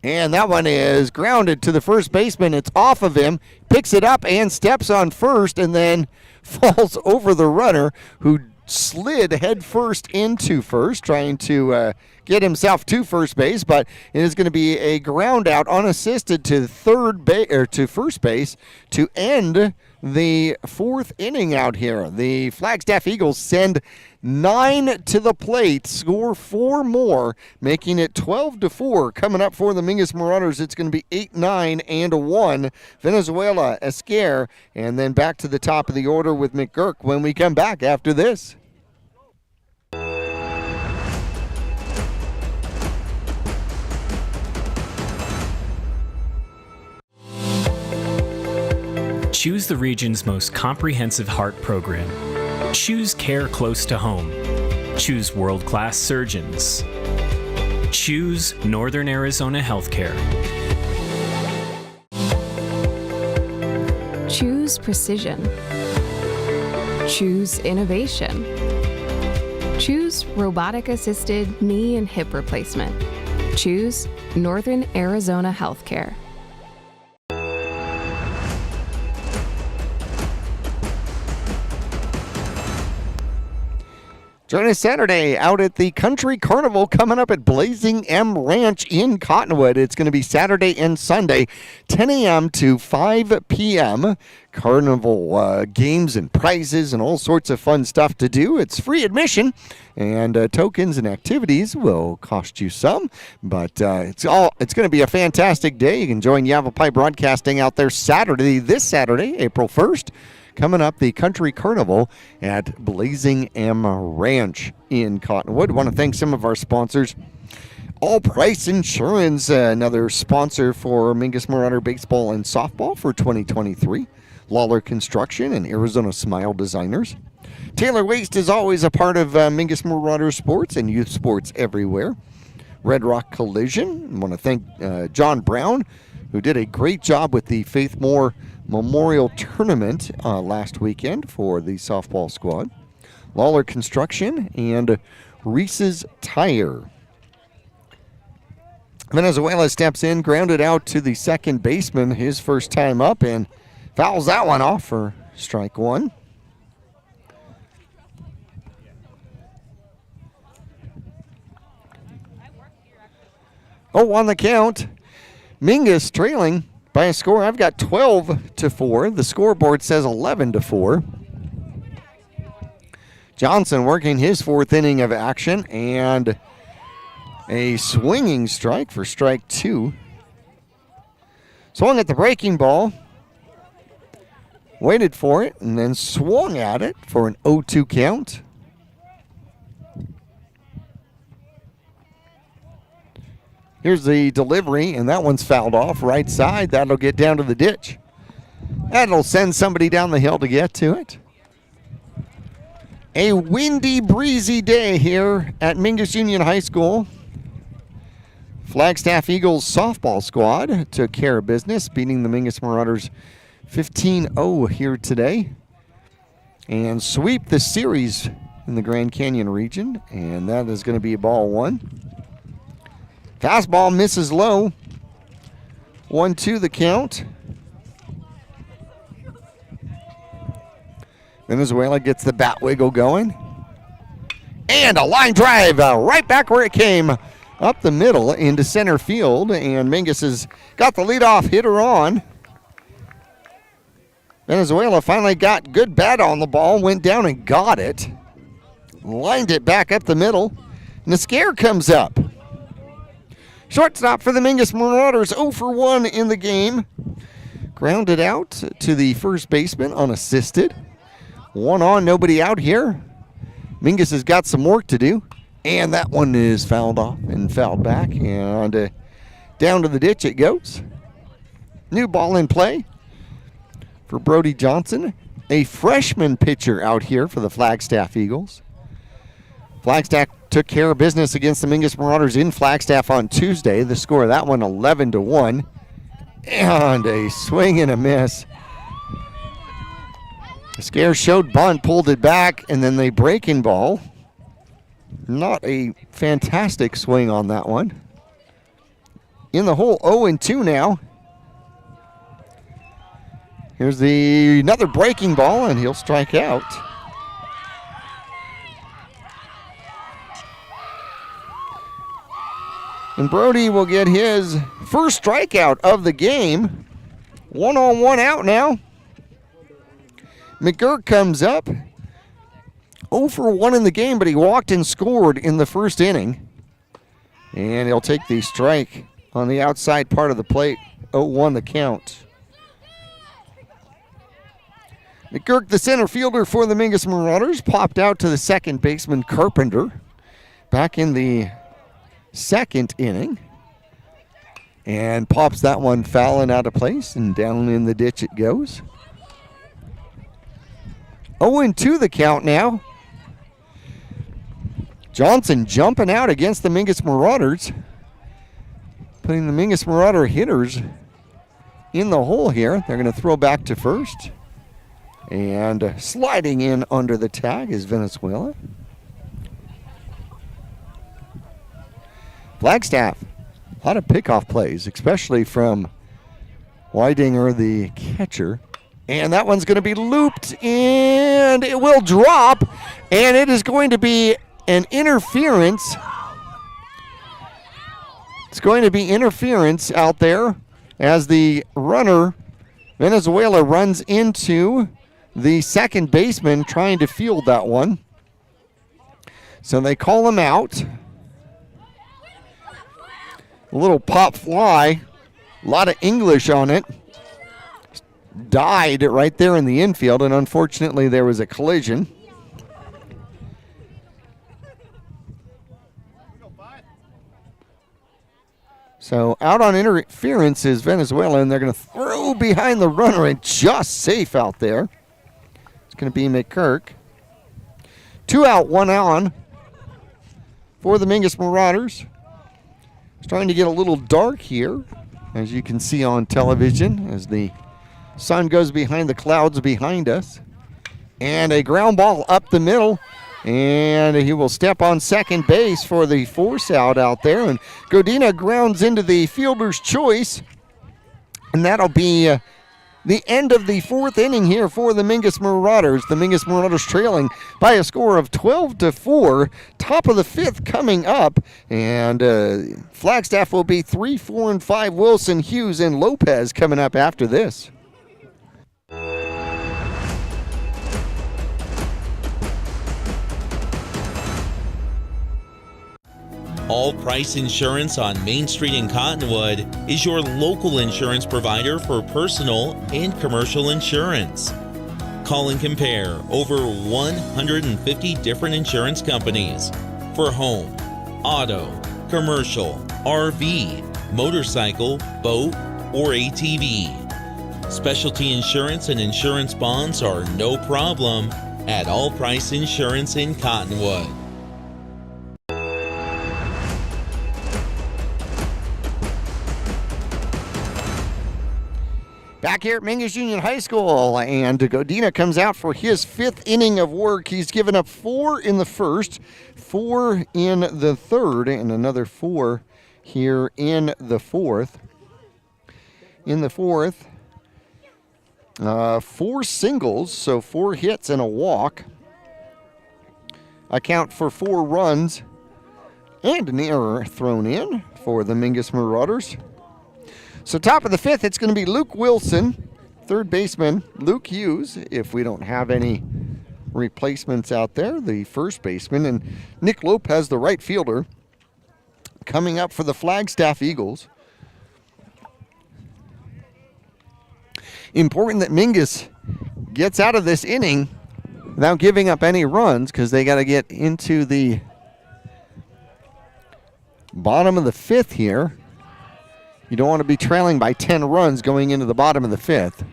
And that one is grounded to the first baseman. It's off of him, picks it up and steps on first, and then falls over the runner who slid head first into first, trying to get himself to first base, but it is going to be a ground out unassisted to first base to end the fourth inning out here. The Flagstaff Eagles send 9 to the plate, score 4 more, making it 12-4. Coming up for the Mingus Marauders, it's going to be 8-9 and 1. Venezuela, Esquer, and then back to the top of the order with McGurk when we come back after this. Choose the region's most comprehensive heart program. Choose care close to home. Choose world-class surgeons. Choose Northern Arizona Healthcare. Choose precision. Choose innovation. Choose robotic-assisted knee and hip replacement. Choose Northern Arizona Healthcare. Join us Saturday out at the Country Carnival coming up at Blazing M Ranch in Cottonwood. It's going to be Saturday and Sunday, 10 a.m. to 5 p.m. Carnival games and prizes and all sorts of fun stuff to do. It's free admission, and tokens and activities will cost you some, but it's going to be a fantastic day. You can join Yavapai Broadcasting out there this Saturday, April 1st. Coming up, the Country Carnival at Blazing M Ranch in Cottonwood. I want to thank some of our sponsors. All Price Insurance, another sponsor for Mingus Marauder Baseball and Softball for 2023. Lawler Construction and Arizona Smile Designers. Taylor Waste is always a part of Mingus Marauder sports and youth sports everywhere. Red Rock Collision. I want to thank John Brown, who did a great job with the Faith Moore Memorial Tournament last weekend for the softball squad. Lawler Construction and Reese's Tire. Venezuela steps in, grounded out to the second baseman, his first time up, and fouls that one off for strike one. Oh, on the count, Mingus trailing by a score. I've got 12-4. The scoreboard says 11-4. Johnson working his fourth inning of action, and a swinging strike for strike two. Swung at the breaking ball, waited for it, and then swung at it for an 0-2 count. Here's the delivery, and that one's fouled off right side. That'll get down to the ditch. That'll send somebody down the hill to get to it. A windy, breezy day here at Mingus Union High School. Flagstaff Eagles softball squad took care of business, beating the Mingus Marauders 15-0 here today. And sweep the series in the Grand Canyon region, and that is going to be ball one. Fastball misses low. 1-2 the count. Venezuela gets the bat wiggle going. And a line drive right back where it came. Up the middle into center field. And Mingus has got the leadoff hitter on. Venezuela finally got good bat on the ball. Went down and got it. Lined it back up the middle. And the scare comes up. Shortstop for the Mingus Marauders, 0-for-1 in the game. Grounded out to the first baseman unassisted. One on, nobody out here. Mingus has got some work to do. And that one is fouled off and fouled back. And down to the ditch it goes. New ball in play for Brody Johnson. A freshman pitcher out here for the Flagstaff Eagles. Flagstaff took care of business against the Mingus Marauders in Flagstaff on Tuesday. The score of that one 11-1. And a swing and a miss. Scare showed bunt, pulled it back, and then the breaking ball. Not a fantastic swing on that one. In the hole, 0-2 now. Here's another breaking ball, and he'll strike out. And Brody will get his first strikeout of the game. 1-on-1 out now. McGurk comes up. 0 for 1 in the game, but he walked and scored in the first inning. And he'll take the strike on the outside part of the plate. 0-1 the count. McGurk, the center fielder for the Mingus Marauders, popped out to the second baseman, Carpenter, back in the second inning. And pops that one fouling out of place, and down in the ditch it goes. 0-2 the count now. Johnson jumping out against the Mingus Marauders, putting the Mingus Marauder hitters in the hole here. They're going to throw back to first. And sliding in under the tag is Venezuela. Flagstaff, a lot of pickoff plays, especially from Weidinger, the catcher. And that one's going to be looped, and it will drop, and it is going to be an interference. It's going to be interference out there as the runner, Venezuela, runs into the second baseman trying to field that one. So they call him out. A little pop fly, a lot of English on it. Died right there in the infield, and unfortunately there was a collision. So out on interference is Venezuela, and they're going to throw behind the runner, and just safe out there. It's going to be McKirk. 2 out, 1 on for the Mingus Marauders. It's starting to get a little dark here, as you can see on television, as the sun goes behind the clouds behind us. And a ground ball up the middle. And he will step on second base for the force out there. And Godina grounds into the fielder's choice. And that'll be the end of the fourth inning here for the Mingus Marauders. The Mingus Marauders trailing by a score of 12-4. Top of the fifth coming up. And Flagstaff will be 3, 4, and 5. Wilson, Hughes, and Lopez coming up after this. All Price Insurance on Main Street in Cottonwood is your local insurance provider for personal and commercial insurance. Call and compare over 150 different insurance companies for home, auto, commercial, RV, motorcycle, boat, or ATV. Specialty insurance and insurance bonds are no problem at All Price Insurance in Cottonwood. Back here at Mingus Union High School, and Godina comes out for his fifth inning of work. He's given up 4 in the first, 4 in the third, and another 4 here in the fourth. In the fourth, 4 singles, so 4 hits and a walk. Account for 4 runs and an error thrown in for the Mingus Marauders. So top of the fifth, it's going to be Luke Wilson, third baseman, Luke Hughes, if we don't have any replacements out there, the first baseman, and Nick Lopez, the right fielder, coming up for the Flagstaff Eagles. Important that Mingus gets out of this inning without giving up any runs, because they got to get into the bottom of the fifth here. You don't want to be trailing by 10 runs going into the bottom of the fifth.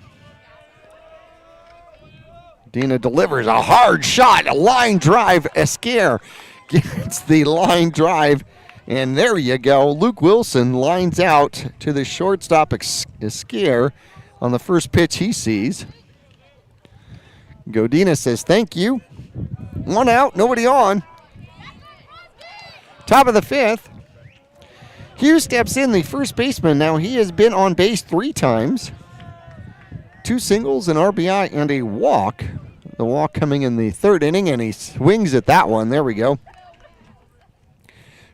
Dina delivers a hard shot, a line drive, a scare gets the line drive. And there you go. Luke Wilson lines out to the shortstop Esquire on the first pitch he sees. Godina says, thank you. 1 out, nobody on. Top of the 5th. Hughes steps in, the first baseman. Now he has been on base 3 times. 2 singles, an RBI, and a walk. The walk coming in the 3rd inning, and he swings at that one. There we go.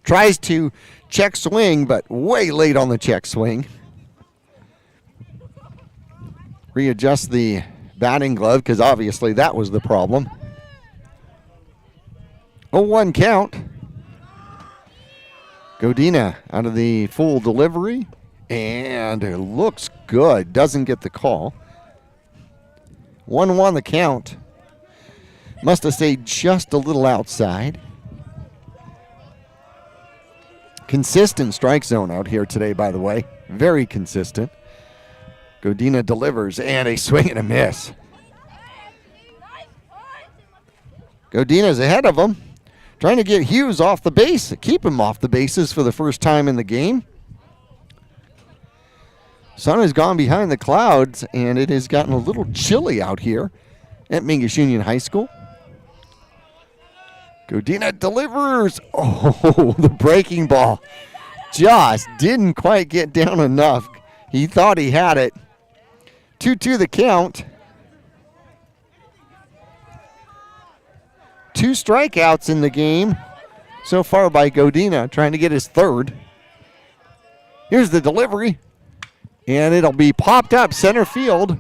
Tries to check swing, but way late on the check swing. Readjust the batting glove, because obviously that was the problem. 0-1 count. Godina out of the full delivery, and it looks good. Doesn't get the call. 1-1 the count. Must have stayed just a little outside. Consistent strike zone out here today, by the way. Very consistent. Godina delivers, and a swing and a miss. Godina's ahead of him. Trying to get Hughes off the base, keep him off the bases for the first time in the game. Sun has gone behind the clouds, and it has gotten a little chilly out here at Mingus Union High School. Godina delivers. Oh, the breaking ball just didn't quite get down enough. He thought he had it. 2-2 the count. 2 strikeouts in the game so far by Godina, trying to get his 3rd. Here's the delivery, and it'll be popped up center field.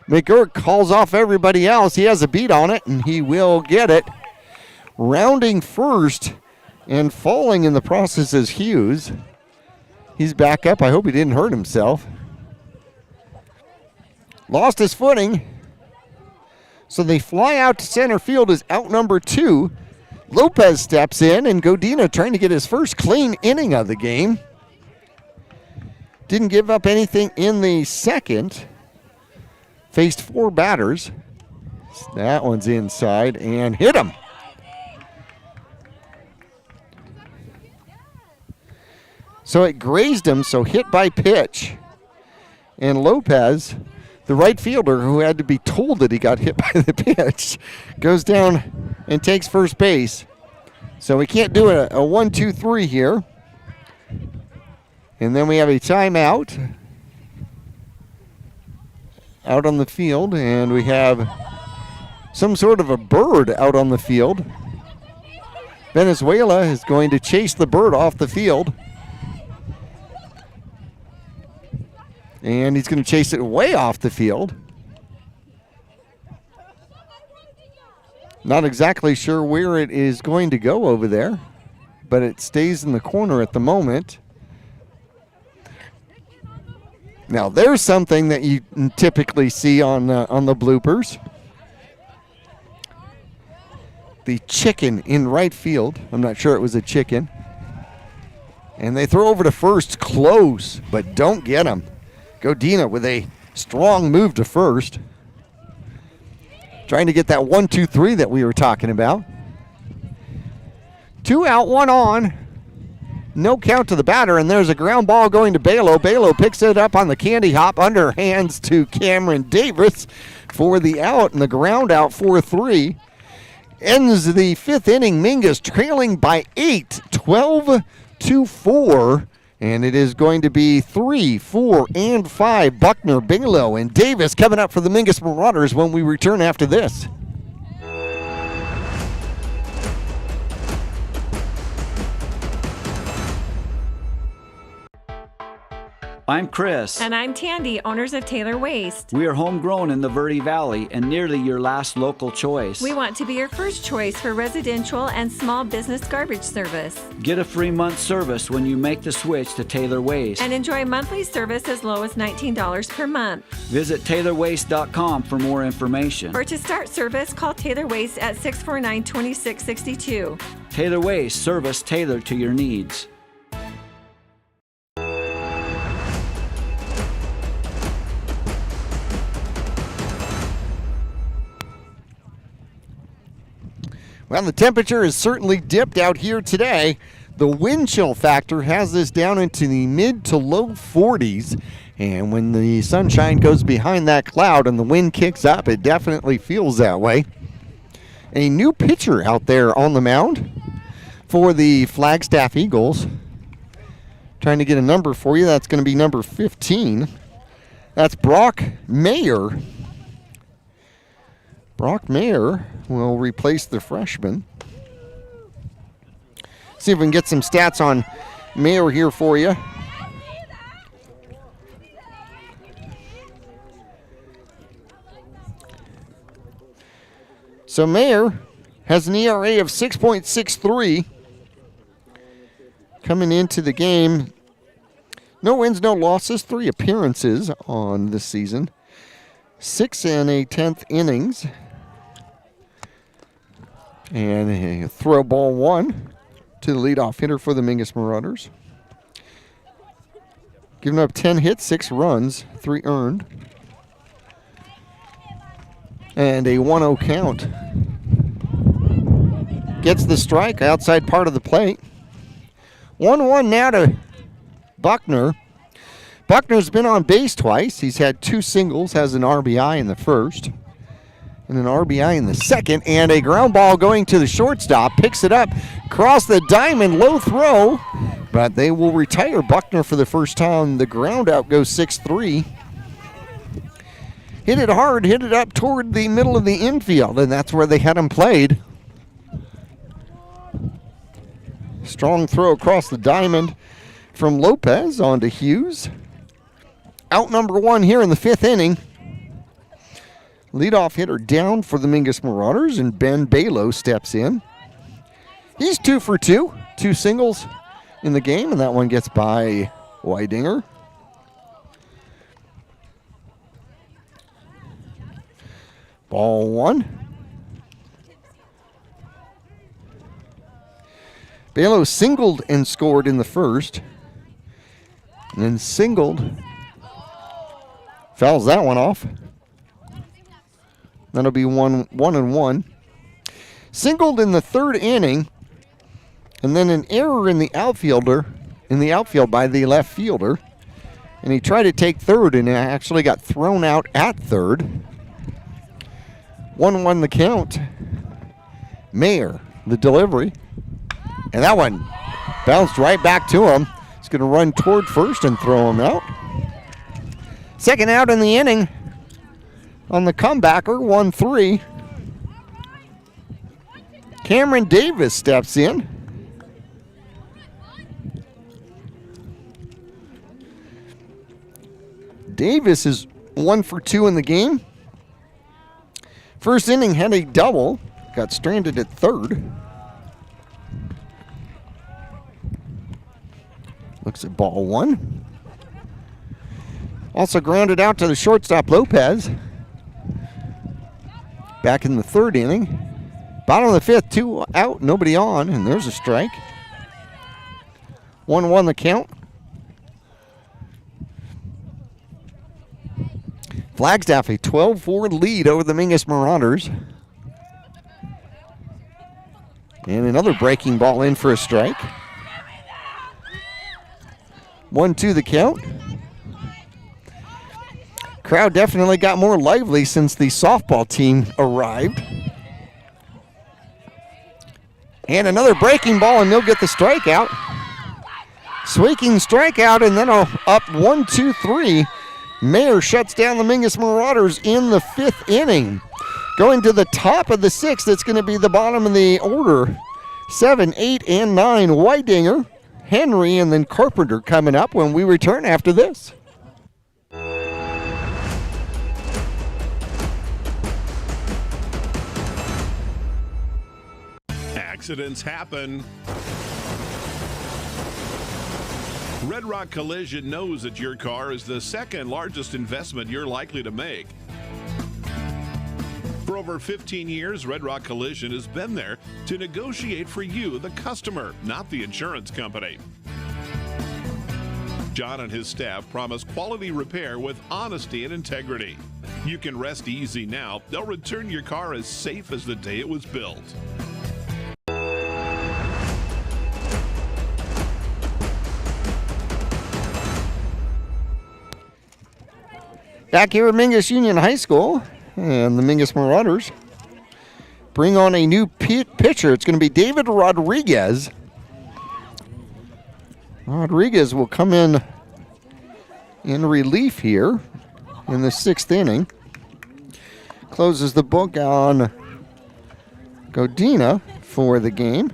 McGurk calls off everybody else. He has a beat on it, and he will get it. Rounding first and falling in the process is Hughes. He's back up. I hope he didn't hurt himself. Lost his footing. So they fly out to center field as out number 2. Lopez steps in, and Godina trying to get his first clean inning of the game. Didn't give up anything in the second. Faced 4 batters. That one's inside and hit him. So it grazed him, so hit by pitch. And Lopez, the right fielder who had to be told that he got hit by the pitch, goes down and takes first base. So we can't do a 1-2-3 here. And then we have a timeout out on the field, and we have some sort of a bird out on the field. Venezuela is going to chase the bird off the field. And he's going to chase it way off the field. Not exactly sure where it is going to go over there, but it stays in the corner at the moment. Now, there's something that you typically see on the bloopers. The chicken in right field. I'm not sure it was a chicken. And they throw over to first, close, but don't get him. Godina with a strong move to first. Trying to get that 1-2-3 that we were talking about. 2 out, 1 on. No count to the batter, and there's a ground ball going to Balo. Balo picks it up on the candy hop, underhands to Cameron Davis for the out, and the ground out 4-3. Ends the 5th inning. Mingus trailing by 8, 12-4. And it is going to be 3, 4, and 5. Buckner, Bigelow, and Davis coming up for the Mingus Marauders when we return after this. I'm Chris. And I'm Tandy, owners of Taylor Waste. We are homegrown in the Verde Valley and nearly your last local choice. We want to be your first choice for residential and small business garbage service. Get a free month service when you make the switch to Taylor Waste. And enjoy monthly service as low as $19 per month. Visit TaylorWaste.com for more information. Or to start service, call Taylor Waste at 649-2662. Taylor Waste, service tailored to your needs. Well, the temperature is certainly dipped out here today. The wind chill factor has this down into the mid to low 40s. And when the sunshine goes behind that cloud and the wind kicks up, it definitely feels that way. A new pitcher out there on the mound for the Flagstaff Eagles. Trying to get a number for you. That's going to be number 15. That's Brock Mayer. Brock Mayer will replace the freshman. See if we can get some stats on Mayer here for you. So Mayer has an ERA of 6.63 coming into the game. No wins, no losses, 3 appearances on this season. 6 1/10 innings. And a throw ball 1 to the leadoff hitter for the Mingus Marauders. Giving up 10 hits, 6 runs, 3 earned. And a 1-0 count. Gets the strike outside part of the plate. 1-1 now to Buckner. Buckner's been on base twice. He's had 2 singles, has an RBI in the first, and an RBI in the second, and a ground ball going to the shortstop. Picks it up, across the diamond, low throw, but they will retire Buckner for the first time. The ground out goes 6-3. Hit it hard, hit it up toward the middle of the infield, and that's where they had him played. Strong throw across the diamond from Lopez onto Hughes. Out number 1 here in the 5th inning. Leadoff hitter down for the Mingus Marauders, and Ben Balo steps in. He's 2 for 2. 2 singles in the game, and that one gets by Weidinger. Ball 1. Balo singled and scored in the first, and then singled. Fouls that one off. That'll be 1-1. Singled in the 3rd inning, and then an error in the outfield by the left fielder. And he tried to take third and actually got thrown out at third. 1-1 the count. Mayer, the delivery. And that one bounced right back to him. He's going to run toward first and throw him out. Second out in the inning on the comebacker, 1-3. Cameron Davis steps in. Davis is 1 for 2 in the game. First inning had a double, got stranded at third. Looks at ball 1. Also grounded out to the shortstop Lopez. Back in the 3rd inning. Bottom of the 5th, 2 out, nobody on, and there's a strike. 1-1 the count. Flagstaff a 12-4 lead over the Mingus Marauders. And another breaking ball in for a strike. 1-2 the count. Crowd definitely got more lively since the softball team arrived. And another breaking ball, and they'll get the strikeout. Sweaking strikeout, and then up 1-2-3. Mayer shuts down the Mingus Marauders in the 5th inning. Going to the top of the 6th, it's going to be the bottom of the order. 7, 8, and 9. Weidinger, Henry, and then Carpenter coming up when we return after this. Accidents happen. Red Rock Collision knows that your car is the second largest investment you're likely to make. For over 15 years, Red Rock Collision has been there to negotiate for you, the customer, not the insurance company. John and his staff promise quality repair with honesty and integrity. You can rest easy now. They'll return your car as safe as the day it was built. Back here at Mingus Union High School, and the Mingus Marauders bring on a new pitcher. It's going to be David Rodriguez. Rodriguez will come in relief here in the 6th inning. Closes the book on Godina for the game.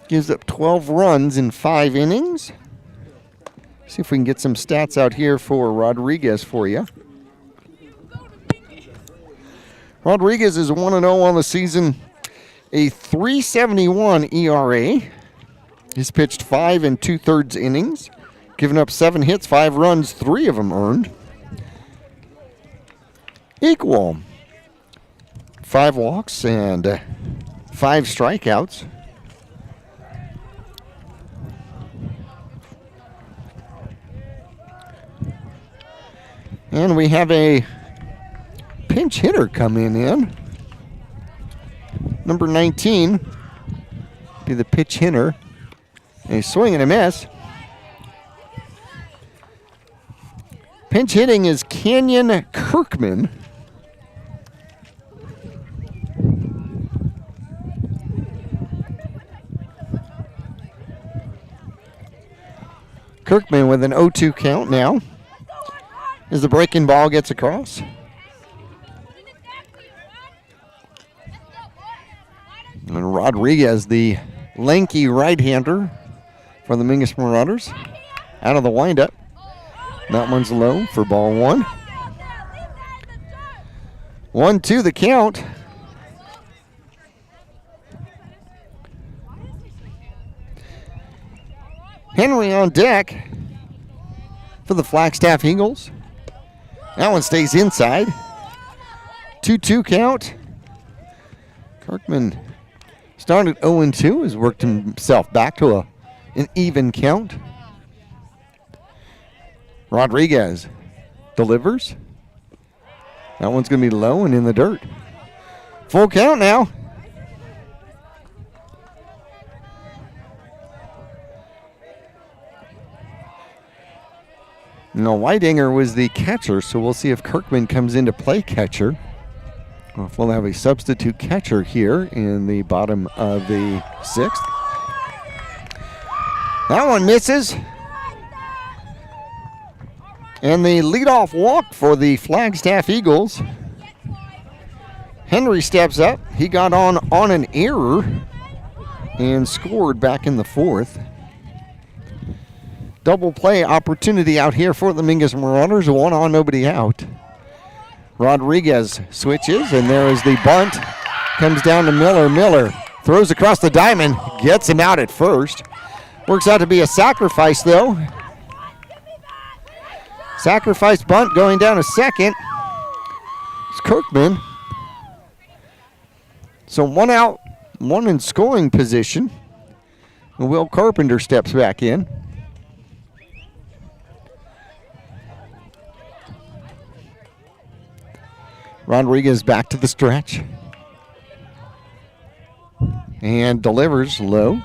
Gives up 12 runs in 5 innings. See if we can get some stats out here for Rodriguez for you. Rodriguez is 1-0 on the season, a 3.71 ERA. He's pitched 5 2/3 innings, given up 7 hits, 5 runs, 3 of them earned. Equal 5 walks and 5 strikeouts. And we have a pinch hitter coming in. Number 19 be the pitch hitter. A swing and a miss. Pinch hitting is Canyon Kirkman. Kirkman with an 0-2 count now as the breaking ball gets across. And Rodriguez, the lanky right-hander for the Mingus Marauders, out of the windup. That one's low for ball 1. 1-2 the count. Henry on deck for the Flagstaff Eagles. That one stays inside. 2-2 count. Kirkman started 0-2, has worked himself back to an even count. Rodriguez delivers. That one's going to be low and in the dirt. Full count now. No, Whitinger was the catcher, so we'll see if Kirkman comes in to play catcher. Or if we'll have a substitute catcher here in the bottom of the 6th. That one misses. And the leadoff walk for the Flagstaff Eagles. Henry steps up. He got on an error and scored back in the 4th. Double play opportunity out here for the Mingus Marauders. 1 on, nobody out. Rodriguez switches, and there is the bunt. Comes down to Miller. Miller throws across the diamond, gets him out at first. Works out to be a sacrifice, though. Sacrifice bunt going down to second. It's Kirkman. So 1 out, 1 in scoring position. And Will Carpenter steps back in. Rodriguez back to the stretch. And delivers low.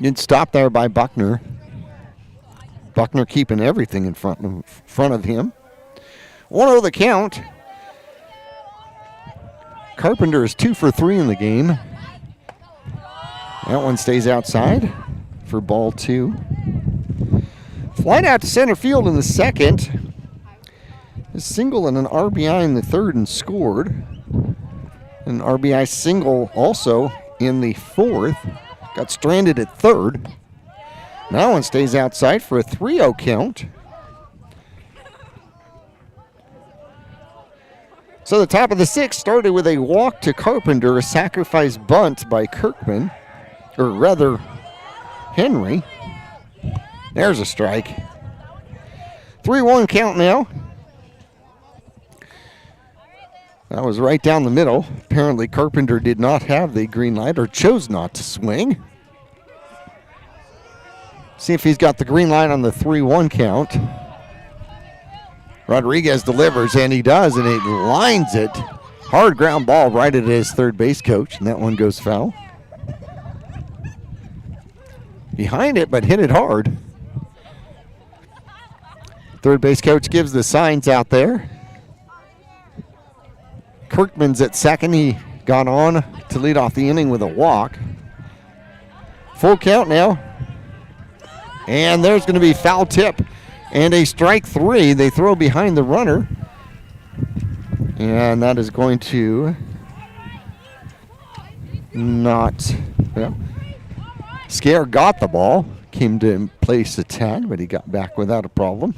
Good stop there by Buckner. Buckner keeping everything in front of him. 1-0 the count. Carpenter is 2 for 3 in the game. That one stays outside for ball 2. Flight out to center field in the 2nd. A single and an RBI in the 3rd and scored. An RBI single also in the 4th. Got stranded at 3rd. That one stays outside for a 3-0 count. So the top of the 6th started with a walk to Carpenter, a sacrifice bunt by Kirkman, or rather Henry. There's a strike. 3-1 count now. That was right down the middle. Apparently Carpenter did not have the green light or chose not to swing. See if he's got the green light on the 3-1 count. Rodriguez delivers, and he does, and he lines it. Hard ground ball right at his third base coach, and that one goes foul. Behind it, but hit it hard. Third base coach gives the signs out there. Kirkman's at second. He got on to lead off the inning with a walk. Full count now. And there's going to be foul tip and a strike 3. They throw behind the runner. And that is going to not, well, Scare got the ball. Came to place a tag, but he got back without a problem.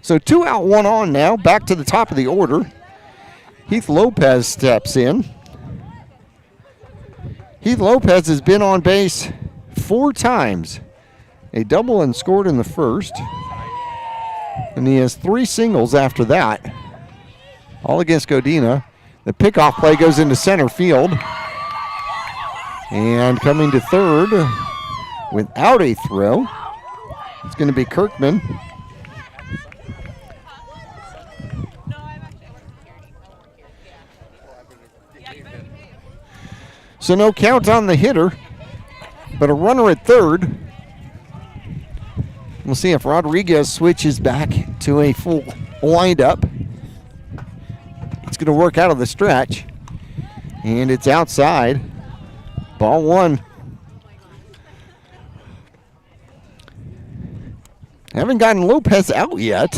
So 2 out, 1 on now. Back to the top of the order. Heath Lopez steps in. Heath Lopez has been on base 4 times. A double and scored in the first. And he has 3 singles after that. All against Godina. The pickoff play goes into center field. And coming to third without a throw, it's going to be Kirkman. So no count on the hitter, but a runner at third. We'll see if Rodriguez switches back to a full windup. It's going to work out of the stretch, and it's outside. Ball 1. Haven't gotten Lopez out yet.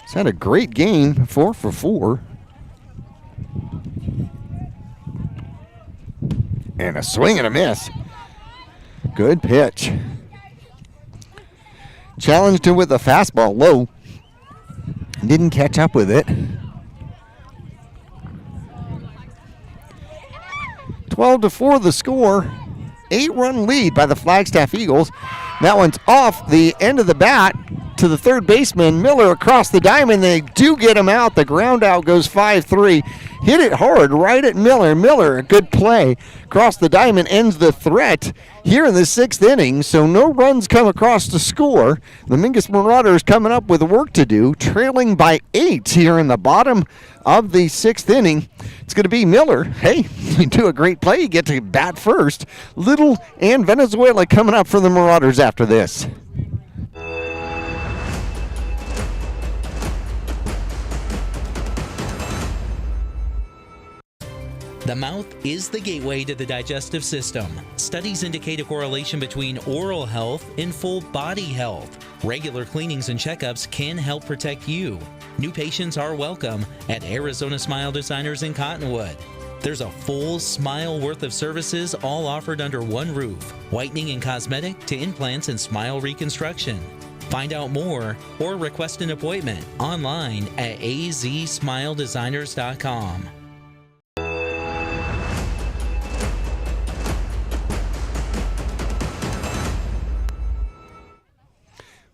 He's had a great game, 4 for 4. And a swing and a miss. Good pitch. Challenged him with a fastball low. Didn't catch up with it. 12-4 the score. 8-run lead by the Flagstaff Eagles. That one's off the end of the bat to the third baseman. Miller across the diamond. They do get him out. The ground out goes 5-3. Hit it hard right at Miller. Miller, a good play. Across the diamond ends the threat here in the 6th inning. So no runs come across to score. The Mingus Marauders coming up with work to do. Trailing by 8 here in the bottom of the 6th inning. It's going to be Miller. Hey, you do a great play. You get to bat first. Little and Venezuela coming up for the Marauders after this. The mouth is the gateway to the digestive system. Studies indicate a correlation between oral health and full body health. Regular cleanings and checkups can help protect you. New patients are welcome at Arizona Smile Designers in Cottonwood. There's a full smile worth of services all offered under one roof. Whitening and cosmetic to implants and smile reconstruction. Find out more or request an appointment online at azsmiledesigners.com.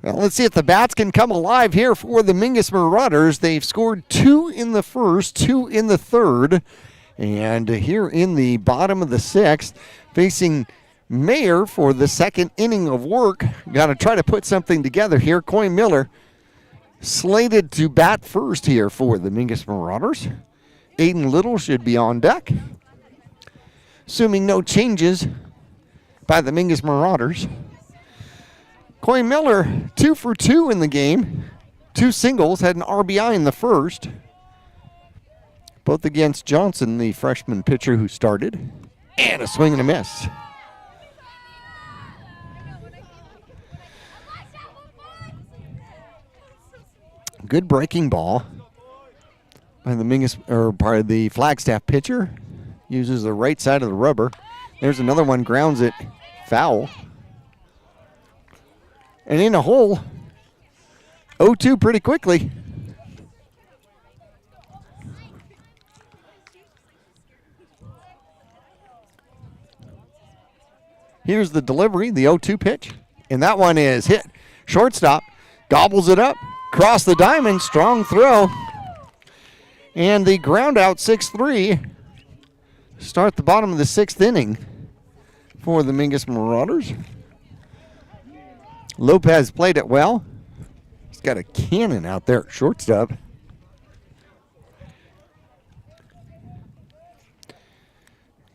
Well, let's see if the bats can come alive here for the Mingus Marauders. They've scored 2 in the first, 2 in the third. And here in the bottom of the 6th, facing Mayer for the 2nd inning of work. Got to try to put something together here. Coy Miller slated to bat first here for the Mingus Marauders. Aiden Little should be on deck. Assuming no changes by the Mingus Marauders. Coy Miller, 2 for 2 in the game. 2 singles, had an RBI in the first. Both against Johnson, the freshman pitcher who started. And a swing and a miss. Good breaking ball by the Flagstaff pitcher. Uses the right side of the rubber. There's another one, grounds it foul. And in a hole, 0-2 pretty quickly. Here's the delivery, the 0-2 pitch. And that one is hit. Shortstop gobbles it up. Cross the diamond, strong throw. And the ground out 6-3. Start the bottom of the 6th inning for the Mingus Marauders. Lopez played it well. He's got a cannon out there at shortstop.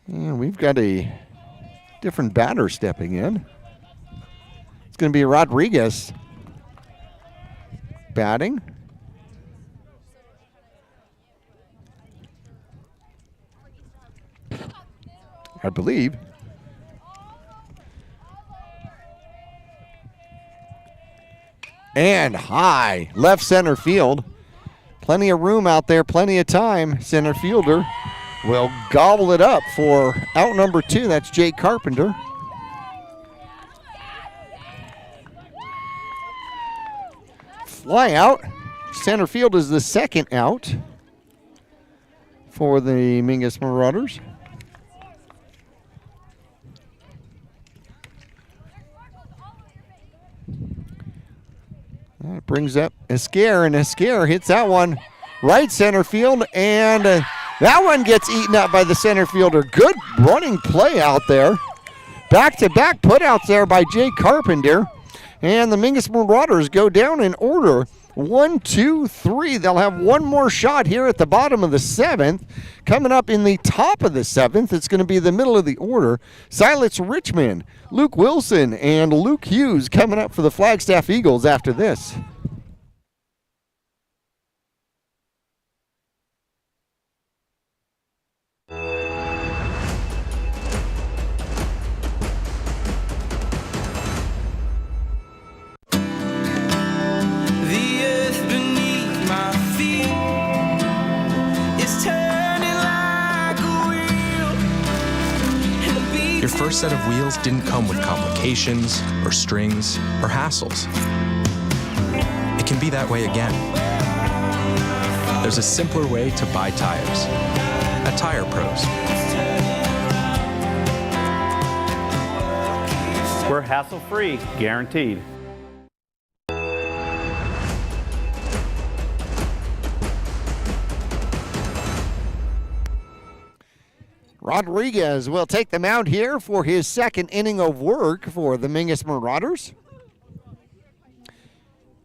And we've got a different batter stepping in. It's going to be Rodriguez. batting. I believe. And high, left center field. Plenty of room out there, plenty of time. Center fielder will gobble it up for out number 2. That's Jake Carpenter. Fly out. Center field is the second out for the Mingus Marauders. That brings up Esquire, and Esquire hits that one right center field, and that one gets eaten up by the center fielder. Good running play out there. Back-to-back putouts there by Jay Carpenter, and the Mingus Marauders go down in order. 1, 2, 3. They'll have one more shot here at the bottom of the 7th. Coming up in the top of the 7th, it's going to be the middle of the order. Silas Richmond, Luke Wilson, and Luke Hughes coming up for the Flagstaff Eagles after this. Your first set of wheels didn't come with complications, or strings, or hassles. It can be that way again. There's a simpler way to buy tires at Tire Pros. We're hassle-free, guaranteed. Rodriguez will take the mound here for his second inning of work for the Mingus Marauders.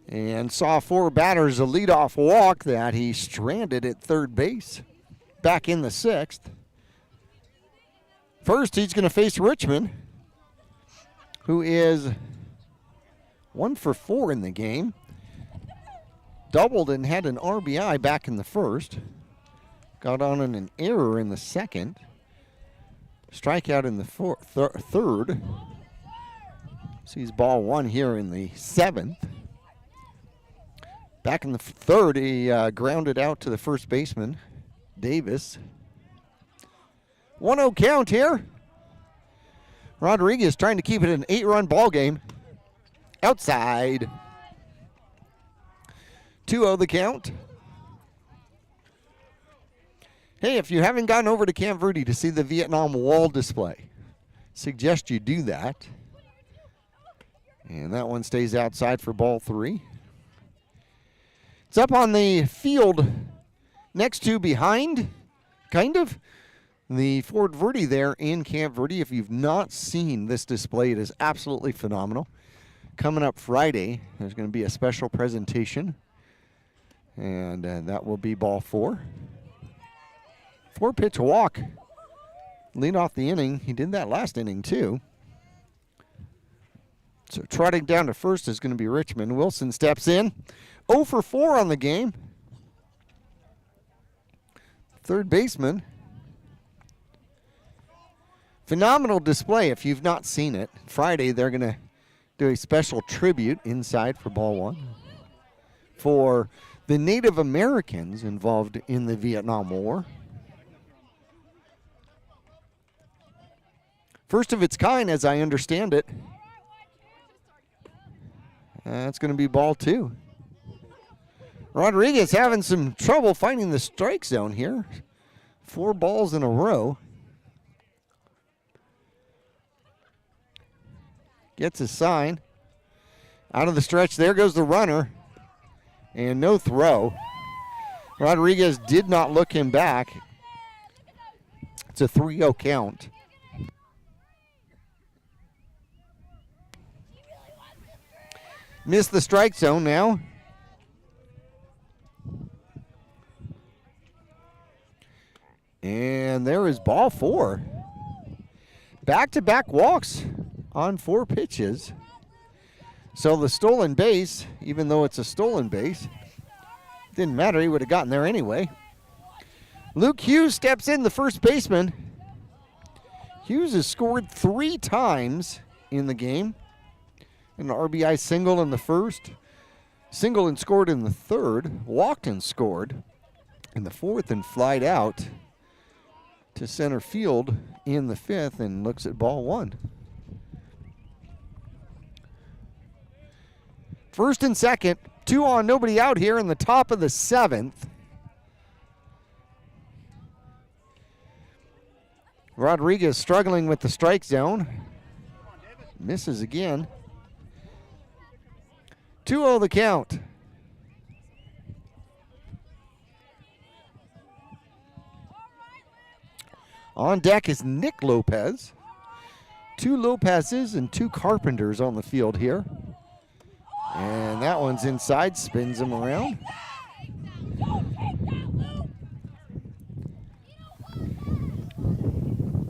And saw 4 batters a leadoff walk that he stranded at third base back in the 6th. First, he's going to face Richmond, who is 1 for 4 in the game. Doubled and had an RBI back in the 1st. Got on an error in the 2nd. Strikeout in the 3rd. Sees ball 1 here in the 7th. Back in the 3rd, he grounded out to the first baseman, Davis. 1-0 count here. Rodriguez trying to keep it an 8-run ball game. Outside. 2-0 the count. Hey, if you haven't gone over to Camp Verde to see the Vietnam Wall display, suggest you do that. And that one stays outside for ball 3. It's up on the field next to behind, kind of, the Fort Verde there in Camp Verde. If you've not seen this display, it is absolutely phenomenal. Coming up Friday, there's going to be a special presentation, and that will be ball 4. 4-pitch walk. Lead off the inning. He did that last inning, too. So trotting down to first is going to be Richmond. Wilson steps in. 0 for 4 on the game. Third baseman. Phenomenal display if you've not seen it. Friday, they're going to do a special tribute inside for ball 1 for the Native Americans involved in the Vietnam War. First of its kind, as I understand it. That's going to be ball 2. Rodriguez having some trouble finding the strike zone here. 4 balls in a row. Gets a sign. Out of the stretch, there goes the runner. And no throw. Rodriguez did not look him back. It's a 3-0 count. Missed the strike zone now. And there is ball 4. Back-to-back walks on 4 pitches. So the stolen base, even though it's a stolen base, didn't matter. He would have gotten there anyway. Luke Hughes steps in, the first baseman. Hughes has scored 3 times in the game. An RBI single in the first, single and scored in the third, walked and scored in the fourth, and flied out to center field in the fifth and looks at ball 1. First and second, 2 on, nobody out here in the top of the 7th. Rodriguez struggling with the strike zone. Misses again. 2-0 the count. On deck is Nick Lopez. 2 Lopez's and 2 Carpenters on the field here. And that one's inside, spins him around.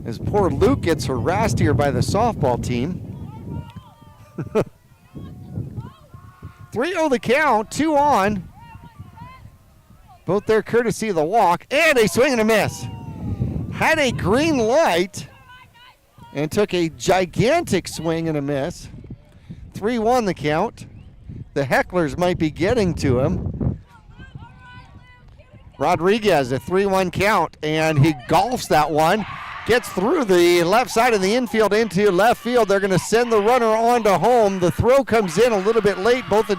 As poor Luke gets harassed here by the softball team. 3-0 the count, 2 on. Both there courtesy of the walk, and a swing and a miss. Had a green light and took a gigantic swing and a miss. 3-1 the count. The hecklers might be getting to him. Rodriguez, a 3-1 count, and he golfs that one. Gets through the left side of the infield into left field. They're going to send the runner on to home. The throw comes in a little bit late. Both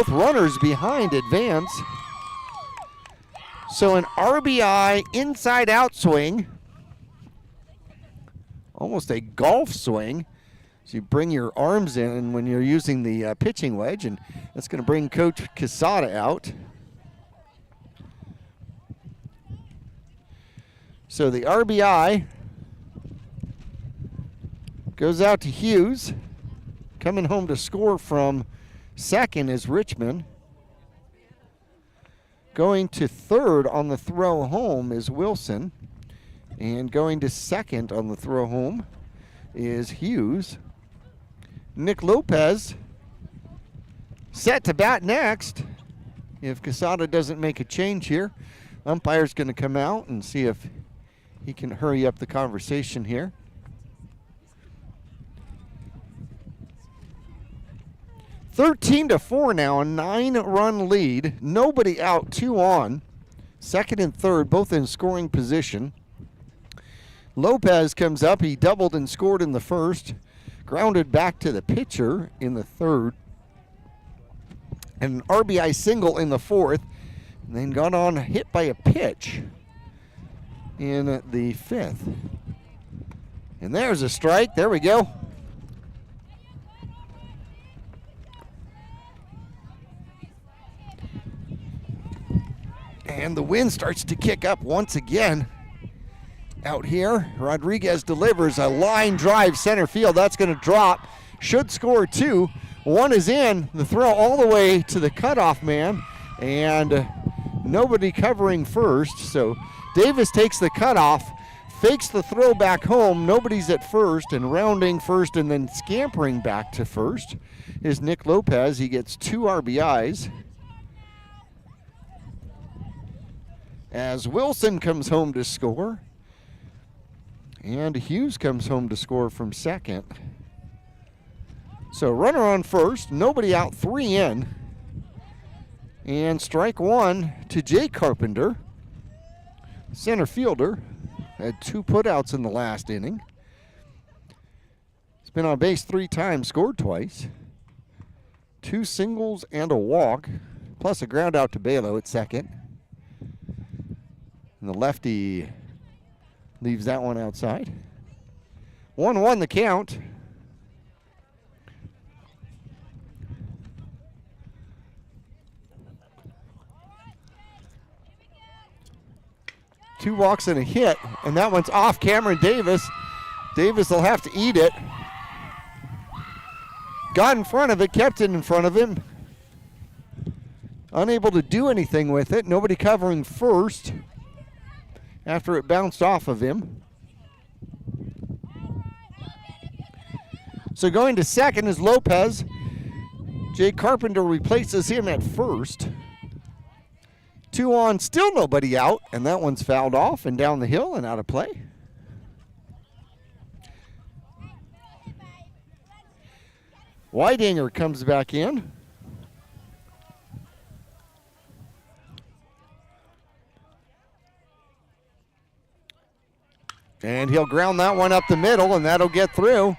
runners behind advance. So an RBI inside out swing. Almost a golf swing. So you bring your arms in when you're using the pitching wedge, and that's going to bring Coach Quesada out. So the RBI goes out to Hughes. Coming home to score from second is Richmond. Going to third on the throw home is Wilson. And going to second on the throw home is Hughes. Nick Lopez set to bat next. If Quesada doesn't make a change here, umpire's going to come out and see if he can hurry up the conversation here. (13-4) now, a 9-run lead. Nobody out, 2 on. Second and third, both in scoring position. Lopez comes up. He doubled and scored in the first. Grounded back to the pitcher in the third. And an RBI single in the fourth. And then got on hit by a pitch in the fifth. And there's a strike. There we go. And the wind starts to kick up once again out here. Rodriguez delivers a line drive center field. That's going to drop. Should score 2. 1 is in. The throw all the way to the cutoff man. And nobody covering first. So Davis takes the cutoff, fakes the throw back home. Nobody's at first, and rounding first and then scampering back to first is Nick Lopez. He gets 2 RBIs. As Wilson comes home to score, and Hughes comes home to score from second. So runner on first, nobody out, 3 in. And strike 1 to Jay Carpenter. Center fielder had 2 putouts in the last inning. He's been on base 3 times, scored twice. 2 singles and a walk, plus a ground out to Balo at second. And the lefty leaves that one outside. 1-1 the count. Two walks and a hit, and that one's off Cameron Davis. Davis will have to eat it. Got in front of it, kept it in front of him. Unable to do anything with it. Nobody covering first after it bounced off of him. So going to second is Lopez. Jay Carpenter replaces him at first. 2 on, still nobody out, and that one's fouled off and down the hill and out of play. Weidinger comes back in. And he'll ground that one up the middle, and that'll get through.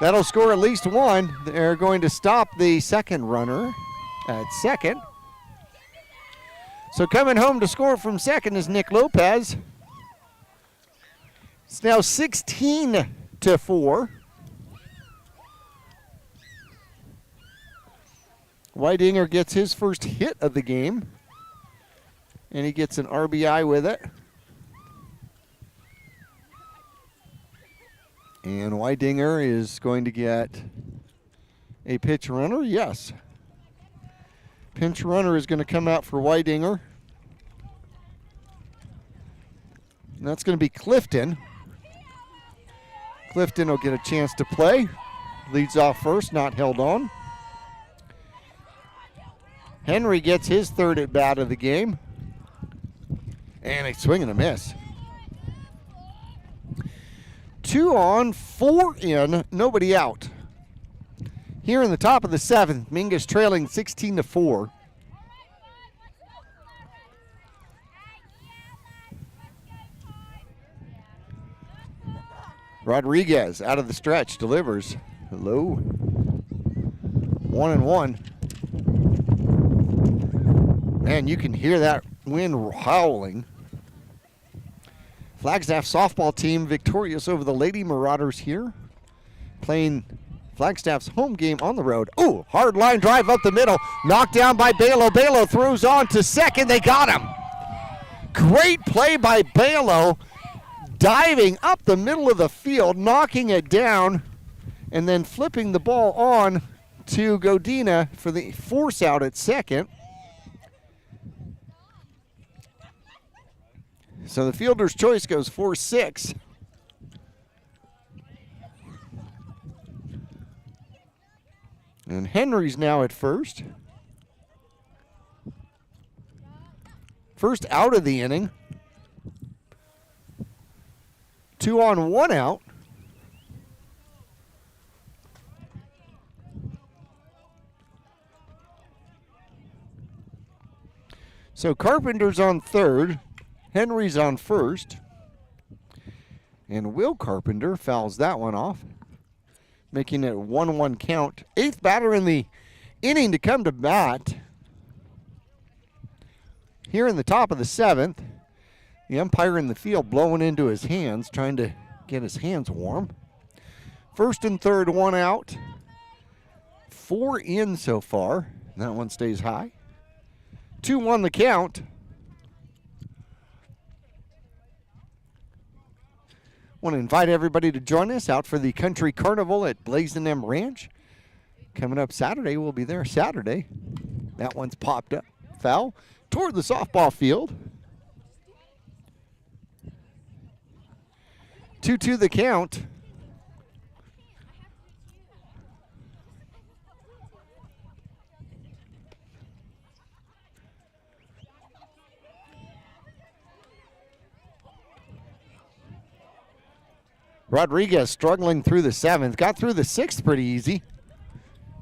That'll score at least one. They're going to stop the second runner at second. So coming home to score from second is Nick Lopez. It's now 16-4. Weidinger gets his first hit of the game, and he gets an RBI with it. And Weidinger is going to get a pitch runner, yes. Pinch runner is going to come out for Weidinger. And that's going to be Clifton. Clifton will get a chance to play. Leads off first, not held on. Henry gets his third at bat of the game. And a swing and a miss. 2 on, 4 in, nobody out. Here in the top of the 7th, Mingus trailing 16-4. Rodriguez out of the stretch delivers. Low. 1-1. Man, you can hear that wind howling. Flagstaff softball team victorious over the Lady Marauders here. Playing Flagstaff's home game on the road. Ooh, hard line drive up the middle. Knocked down by Balo. Balo throws on to second. They got him. Great play by Balo. Diving up the middle of the field, knocking it down, and then flipping the ball on to Godina for the force out at second. So the fielder's choice goes 4-6. And Henry's now at first. First out of the inning. 2 on, 1 out. So Carpenter's on third. Henry's on first. And Will Carpenter fouls that one off, making it 1-1 count. 8th batter in the inning to come to bat. Here in the top of the 7th, the umpire in the field blowing into his hands, trying to get his hands warm. First and third, 1 out. 4 in so far. That one stays high. 2-1 the count. Want to invite everybody to join us out for the Country Carnival at Blazin' M Ranch. Coming up Saturday, we'll be there Saturday. That one's popped up. Foul toward the softball field. 2-2 the count. Rodriguez struggling through the 7th. Got through the 6th pretty easy.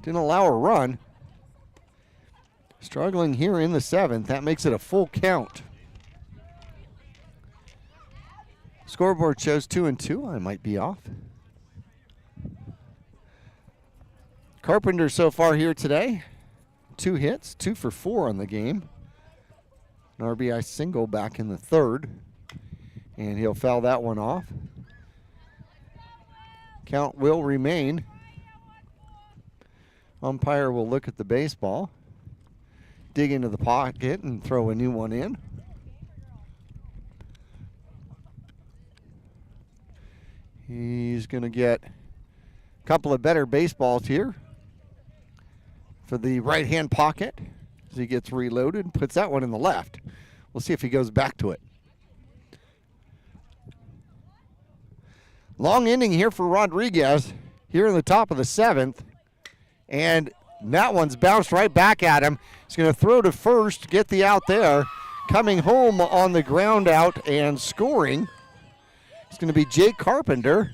Didn't allow a run. Struggling here in the 7th. That makes it a full count. Scoreboard shows 2-2. I might be off. Carpenter so far here today. 2 hits, 2 for 4 on the game. An RBI single back in the 3rd. And he'll foul that one off. Count will remain. Umpire will look at the baseball, dig into the pocket, and throw a new one in. He's going to get a couple of better baseballs here for the right-hand pocket as he gets reloaded. Puts that one in the left. We'll see if he goes back to it. Long inning here for Rodriguez here in the top of the 7th. And And that one's bounced right back at him. He's going to throw to first, get the out there. Coming home on the ground out and scoring, it's going to be Jake Carpenter.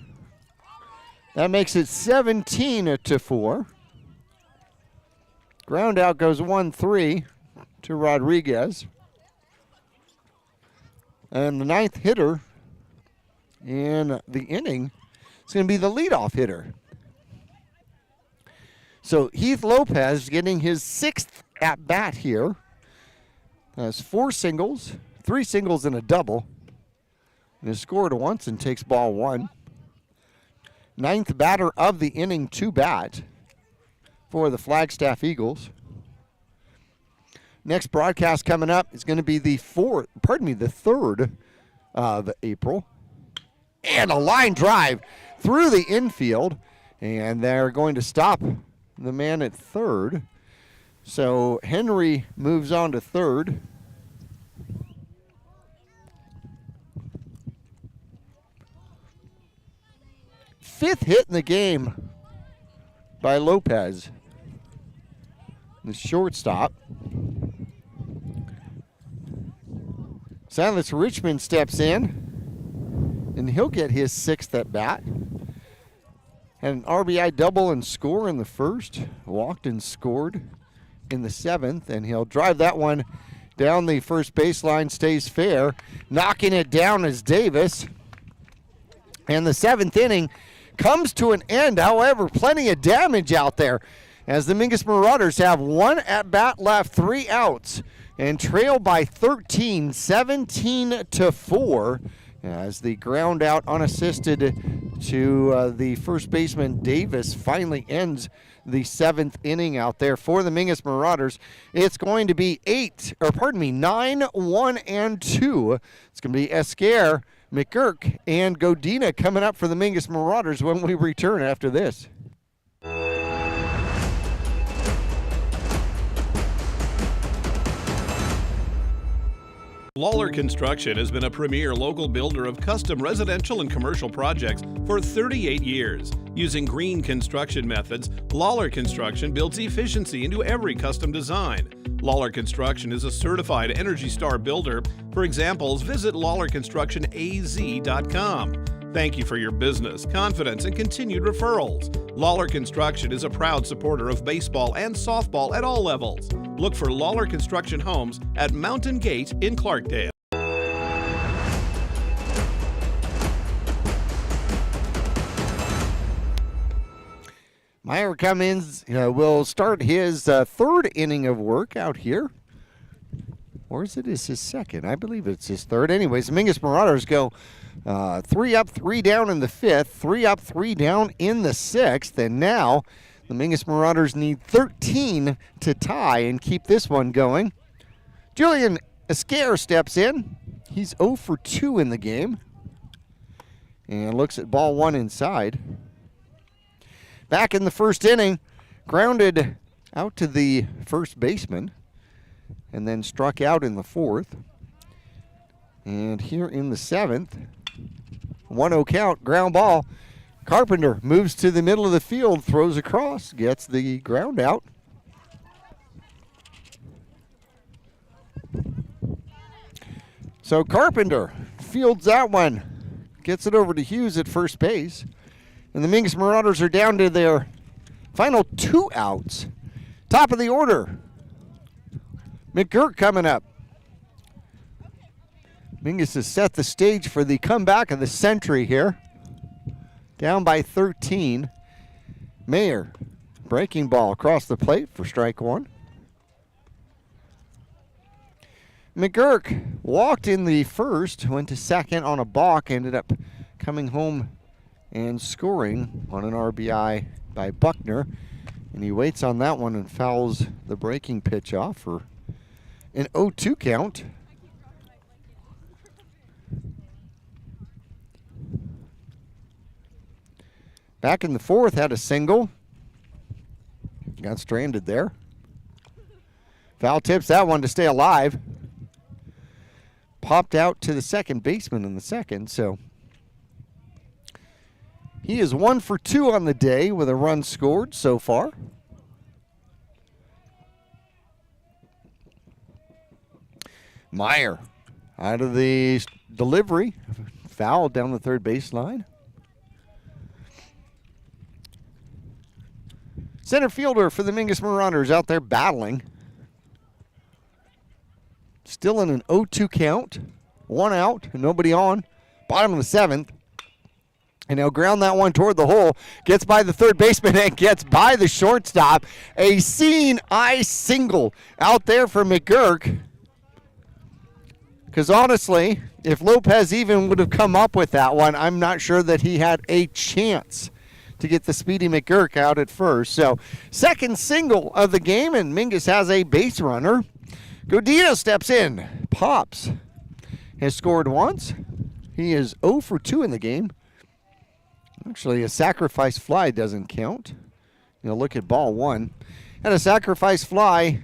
That makes it 17-4. Ground out goes 1-3 to Rodriguez. And the ninth hitter in the inning is going to be the leadoff hitter. So Heath Lopez getting his 6th at-bat here. Has 4 singles, 3 singles and a double. And has scored once and takes ball 1. 9th batter of the inning to bat for the Flagstaff Eagles. Next broadcast coming up is going to be the 3rd of April. And a line drive through the infield. And they're going to stop the man at third. So Henry moves on to third. Fifth hit in the game by Lopez, the shortstop. Silas Richmond steps in, and he'll get his 6th at bat. Had an RBI double and score in the first, walked and scored in the 7th, and he'll drive that one down the first baseline, stays fair. Knocking it down is Davis. And the 7th inning comes to an end. However, plenty of damage out there as the Mingus Marauders have 1 at-bat left, 3 outs, and trail by 13, 17-4, as the ground out unassisted to the first baseman Davis finally ends the 7th inning out there for the Mingus Marauders. It's going to be 9, 1, and 2. It's going to be Esquer, McGurk, and Godina coming up for the Mingus Marauders when we return after this. Lawler Construction has been a premier local builder of custom residential and commercial projects for 38 years. Using green construction methods, Lawler Construction builds efficiency into every custom design. Lawler Construction is a certified Energy Star builder. For examples, visit LawlerConstructionAZ.com. Thank you for your business, confidence, and continued referrals. Lawler Construction is a proud supporter of baseball and softball at all levels. Look for Lawler Construction Homes at Mountain Gate in Clarkdale. Meyer Cummins will start his 3rd inning of work out here. Or is it his 2nd? I believe it's his 3rd. Anyways, the Mingus Marauders go 3 up, 3 down in the 5th, 3 up, 3 down in the 6th, and now the Mingus Marauders need 13 to tie and keep this one going. Julian Esquer steps in. He's 0 for 2 in the game and looks at ball 1 inside. Back in the 1st inning, grounded out to the first baseman and then struck out in the 4th. And here in the 7th, 1-0 count, ground ball. Carpenter moves to the middle of the field, throws across, gets the ground out. So Carpenter fields that one, gets it over to Hughes at first base. And the Mingus Marauders are down to their final 2 outs. Top of the order, McGurk coming up. Mingus has set the stage for the comeback of the century here. Down by 13. Mayer, breaking ball across the plate for strike 1. McGurk walked in the 1st, went to 2nd on a balk, ended up coming home and scoring on an RBI by Buckner. And he waits on that one and fouls the breaking pitch off for an 0-2 count. Back in the 4th, had a single. Got stranded there. Foul tips that one to stay alive. Popped out to the second baseman in the 2nd, so he is 1 for 2 on the day with a run scored so far. Meyer out of the delivery. Foul down the third baseline. Center fielder for the Mingus Marauders out there battling. Still in an 0-2 count. One out, nobody on. Bottom of the seventh. And he'll ground that one toward the hole. Gets by the third baseman and gets by the shortstop. A seeing eye single out there for McGurk. Because honestly, if Lopez even would have come up with that one, I'm not sure that he had a chance to get the speedy McGurk out at first. So, second single of the game, and Mingus has a base runner. Godino steps in. Pops has scored once. He is 0 for 2 in the game. Actually, a sacrifice fly doesn't count. Look at ball one. Had a sacrifice fly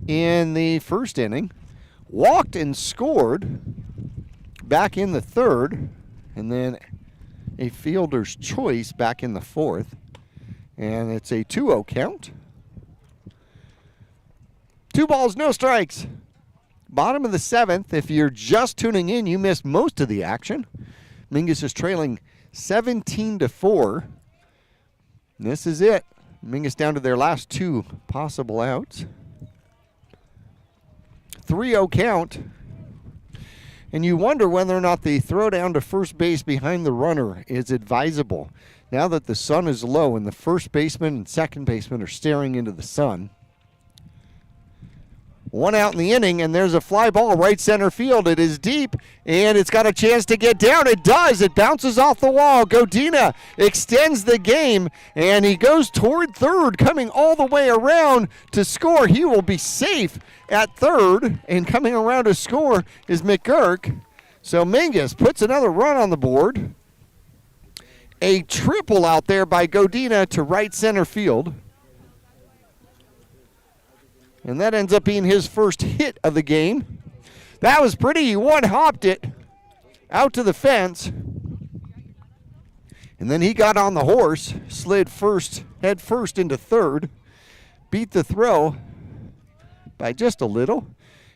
in the first inning. Walked and scored back in the third. And then a fielder's choice back in the fourth. And it's a 2-0 count. 2 balls, no strikes. Bottom of the seventh. If you're just tuning in, you missed most of the action. Mingus is trailing 17-4. And this is it. Mingus down to their last 2 possible outs. 3-0 count. And you wonder whether or not the throw down to first base behind the runner is advisable. Now that the sun is low and the first baseman and second baseman are staring into the sun. 1 out in the inning, and there's a fly ball right center field. It is deep, and it's got a chance to get down. It does. It bounces off the wall. Godina extends the game, and he goes toward third, coming all the way around to score. He will be safe at third, and coming around to score is McGurk. So Mingus puts another run on the board. A triple out there by Godina to right center field. And that ends up being his first hit of the game. That was pretty. He one-hopped it out to the fence. And then he got on the horse, slid head first into third, beat the throw by just a little,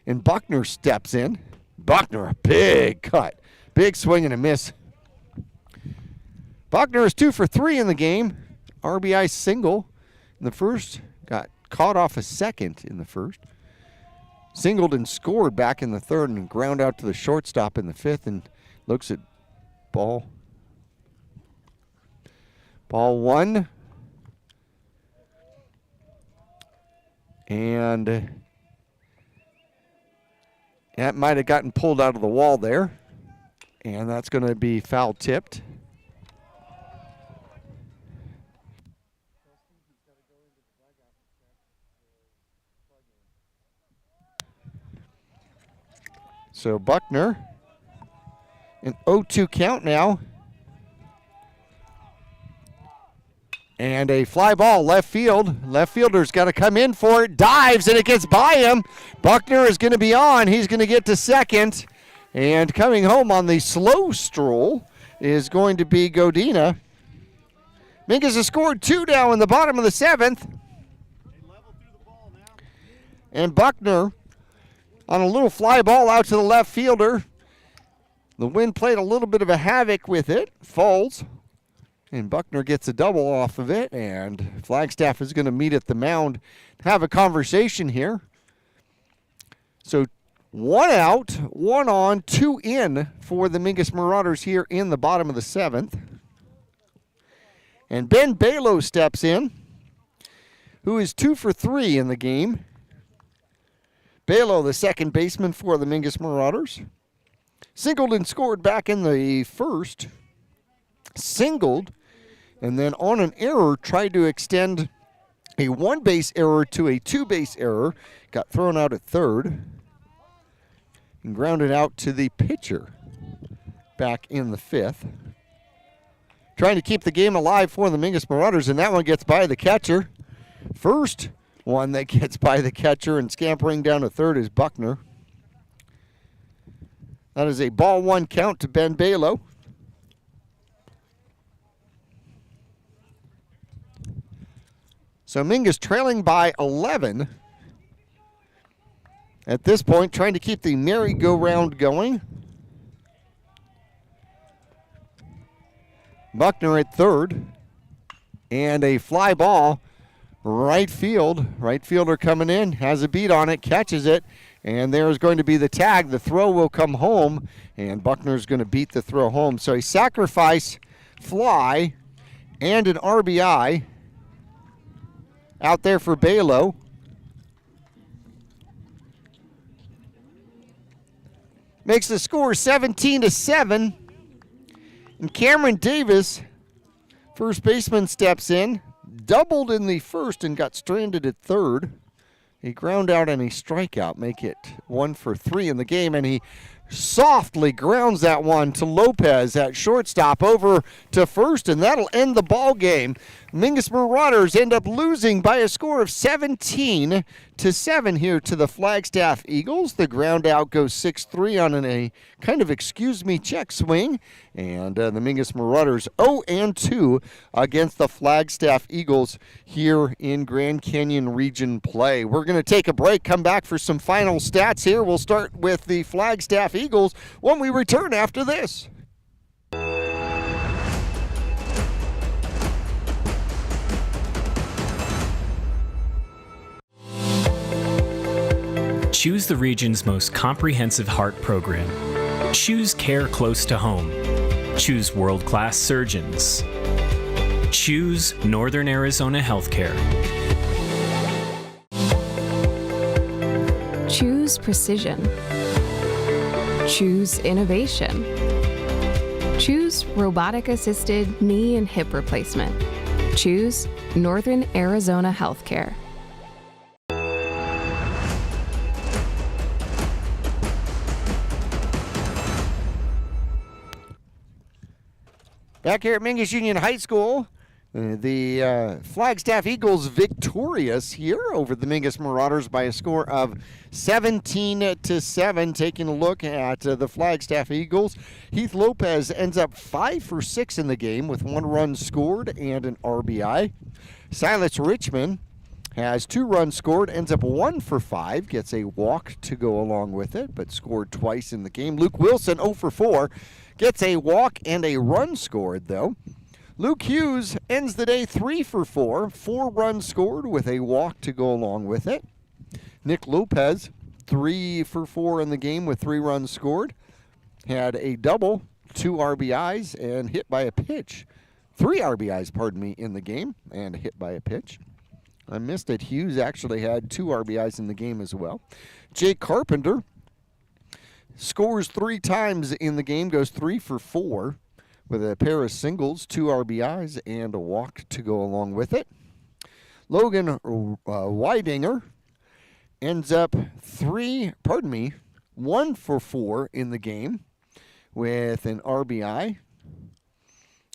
and Buckner steps in. Buckner, a big cut. Big swing and a miss. Buckner is 2 for 3 in the game. RBI single in the first. Got caught off a second in the first. Singled and scored back in the third and ground out to the shortstop in the fifth, and looks at ball. Ball one. And that might have gotten pulled out of the wall there. And that's going to be foul tipped. So Buckner, an 0-2 count now. And a fly ball left field. Left fielder's got to come in for it. Dives, and it gets by him. Buckner is going to be on. He's going to get to second. And coming home on the slow stroll is going to be Godina. Mingus has scored 2 now in the bottom of the seventh. And Buckner on a little fly ball out to the left fielder. The wind played a little bit of a havoc with it. Falls. And Buckner gets a double off of it. And Flagstaff is going to meet at the mound, have a conversation here. So 1 out, 1 on, 2 in for the Mingus Marauders here in the bottom of the seventh. And Ben Balo steps in, who is 2 for 3 in the game. Balo, the second baseman for the Mingus Marauders. Singled and scored back in the first. Singled, and then on an error, tried to extend a 1-base error to a 2-base error. Got thrown out at third. And grounded out to the pitcher back in the fifth. Trying to keep the game alive for the Mingus Marauders, and that one gets by the catcher. First one that gets by the catcher and scampering down to third is Buckner. That is a ball 1 count to Ben Balo. So Mingus trailing by 11. at this point, trying to keep the merry-go-round going. Buckner at third. And a fly ball, right field. Right fielder coming in, has a beat on it, catches it, and there's going to be the tag. The throw will come home, and Buckner's going to beat the throw home. So a sacrifice fly and an RBI out there for Balo. Makes the score 17-7. And Cameron Davis, first baseman, steps in, doubled in the first and got stranded at third. He ground out and a strikeout, make it 1 for 3 in the game, and he softly grounds that one to Lopez at shortstop over to first, and that'll end the ball game. Mingus Marauders end up losing by a score of 17-7 here to the Flagstaff Eagles. The ground out goes 6-3 on a kind of excuse-me check swing, and the Mingus Marauders 0-2 against the Flagstaff Eagles here in Grand Canyon Region play. We're going to take a break, come back for some final stats here. We'll start with the Flagstaff Eagles when we return after this. Choose the region's most comprehensive heart program. Choose care close to home. Choose world-class surgeons. Choose Northern Arizona Healthcare. Choose precision. Choose innovation. Choose robotic-assisted knee and hip replacement. Choose Northern Arizona Healthcare. Back here at Mingus Union High School, the Flagstaff Eagles victorious here over the Mingus Marauders by a score of 17-7. Taking a look at the Flagstaff Eagles, Heath Lopez ends up 5 for 6 in the game with 1 run scored and an RBI. Silas Richmond has 2 runs scored, ends up 1 for 5, gets a walk to go along with it, but scored twice in the game. Luke Wilson 0 for 4. Gets a walk and a run scored, though. Luke Hughes ends the day 3 for 4. 4 runs scored with a walk to go along with it. Nick Lopez, 3 for 4 in the game with 3 runs scored. Had a double, 2 RBIs, and hit by a pitch. 3 RBIs, pardon me, in the game, and hit by a pitch. I missed it. Hughes actually had 2 RBIs in the game as well. Jake Carpenter scores 3 times in the game, goes 3 for 4 with a pair of singles, 2 RBIs, and a walk to go along with it. Logan Weidinger ends up 1 for 4 in the game with an RBI.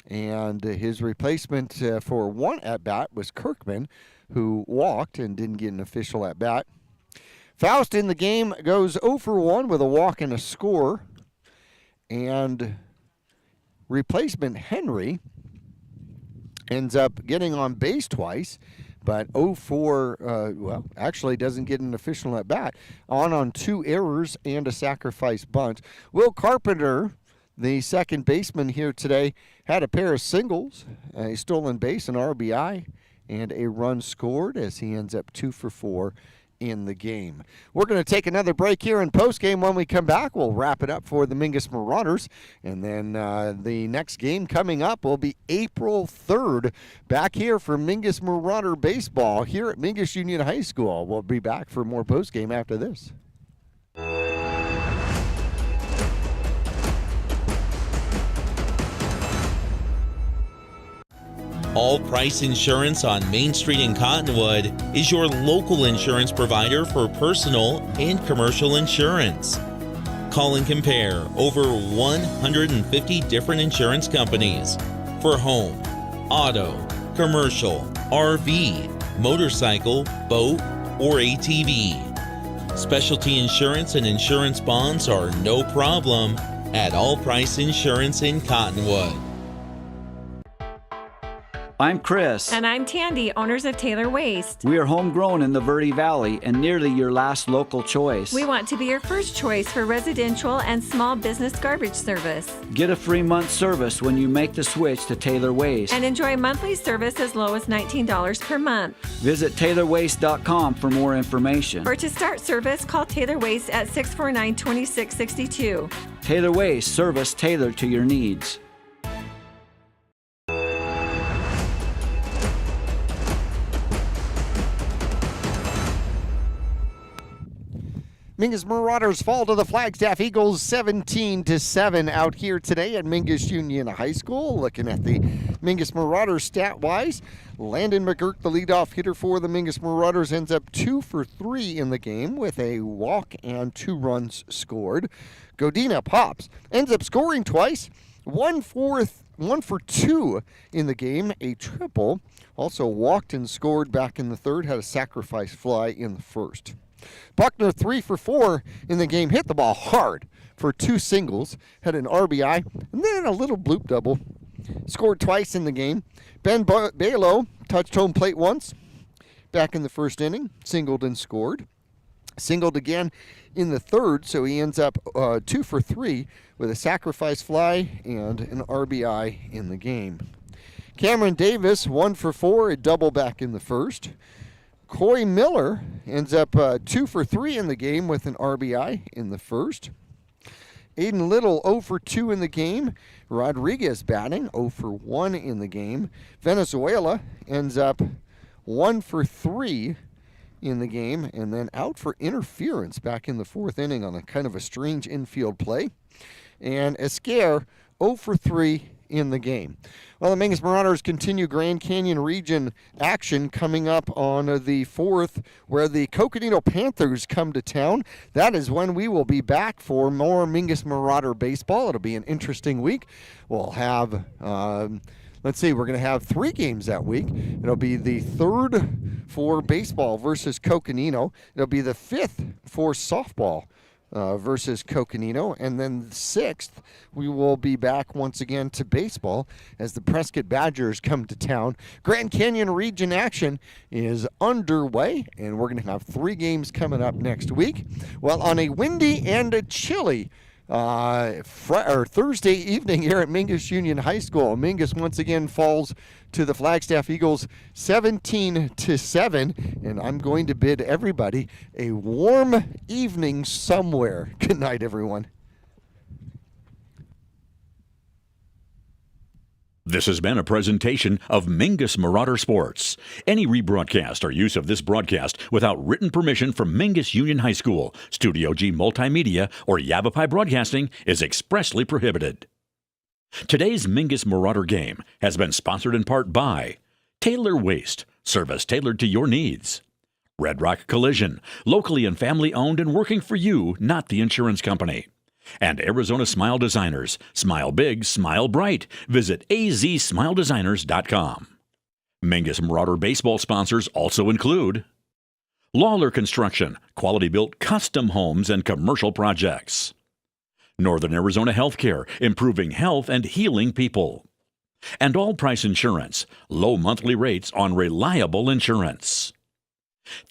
And his replacement for 1 at-bat was Kirkman, who walked and didn't get an official at-bat. Faust in the game goes 0 for 1 with a walk and a score. And replacement Henry ends up getting on base twice, but 0 for, actually doesn't get an official at bat. On 2 errors and a sacrifice bunt. Will Carpenter, the second baseman here today, had a pair of singles, a stolen base, an RBI, and a run scored as he ends up 2 for 4 in the game. We're going to take another break here in postgame. When we come back, we'll wrap it up for the Mingus Marauders, and then the next game coming up will be April 3rd. Back here for Mingus Marauder baseball here at Mingus Union High School. We'll be back for more postgame after this. All Price Insurance on Main Street in Cottonwood is your local insurance provider for personal and commercial insurance. Call and compare over 150 different insurance companies for home, auto, commercial, RV, motorcycle, boat, or ATV. Specialty insurance and insurance bonds are no problem at All Price Insurance in Cottonwood. I'm Chris. And I'm Tandy, owners of Taylor Waste. We are homegrown in the Verde Valley and nearly your last local choice. We want to be your first choice for residential and small business garbage service. Get a free month service when you make the switch to Taylor Waste. And enjoy monthly service as low as $19 per month. Visit TaylorWaste.com for more information. Or to start service, call Taylor Waste at 649-2662. Taylor Waste, service tailored to your needs. Mingus Marauders fall to the Flagstaff Eagles 17-7 out here today at Mingus Union High School. Looking at the Mingus Marauders stat-wise, Landon McGurk, the leadoff hitter for the Mingus Marauders, ends up 2 for 3 in the game with a walk and 2 runs scored. Godina Pops ends up scoring twice, 1 for 2 in the game, a triple. Also walked and scored back in the third, had a sacrifice fly in the first. Buckner 3 for 4 in the game, hit the ball hard for 2 singles, had an RBI, and then a little bloop double. Scored twice in the game. Ben Balo touched home plate once back in the first inning, singled and scored. Singled again in the third, so he ends up 2 for 3 with a sacrifice fly and an RBI in the game. Cameron Davis 1 for 4, a double back in the first. Coy Miller ends up 2 for 3 in the game with an RBI in the first. Aiden Little 0 for 2 in the game. Rodriguez batting 0 for 1 in the game. Venezuela ends up 1 for 3 in the game and then out for interference back in the fourth inning on a kind of a strange infield play. And Esquer 0 for 3 in the game. Well, the Mingus Marauders continue Grand Canyon region action coming up on the 4th, where the Coconino Panthers come to town. That is when we will be back for more Mingus Marauder baseball. It'll be an interesting week. We'll have, we're going to have 3 games that week. It'll be the 3rd for baseball versus Coconino. It'll be the 5th for softball versus Coconino, and then the 6th we will be back once again to baseball as the Prescott Badgers come to town. Grand Canyon region action is underway, and we're going to have 3 games coming up next week. Well, on a windy and a chilly Thursday evening here at Mingus Union High School, Mingus once again falls to the Flagstaff Eagles 17-7, and I'm going to bid everybody a warm evening somewhere. Good night, everyone. This has been a presentation of Mingus Marauder Sports. Any rebroadcast or use of this broadcast without written permission from Mingus Union High School, Studio G Multimedia, or Yavapai Broadcasting is expressly prohibited. Today's Mingus Marauder game has been sponsored in part by Taylor Waste, service tailored to your needs. Red Rock Collision, locally and family owned and working for you, not the insurance company. And Arizona Smile Designers. Smile big, smile bright. Visit azsmiledesigners.com. Mingus Marauder baseball sponsors also include Lawler Construction, quality-built custom homes and commercial projects. Northern Arizona Healthcare, improving health and healing people. And All Price Insurance, low monthly rates on reliable insurance.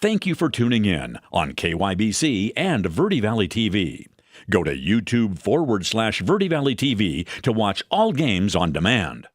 Thank you for tuning in on KYBC and Verde Valley TV. Go to YouTube/Verde Valley TV to watch all games on demand.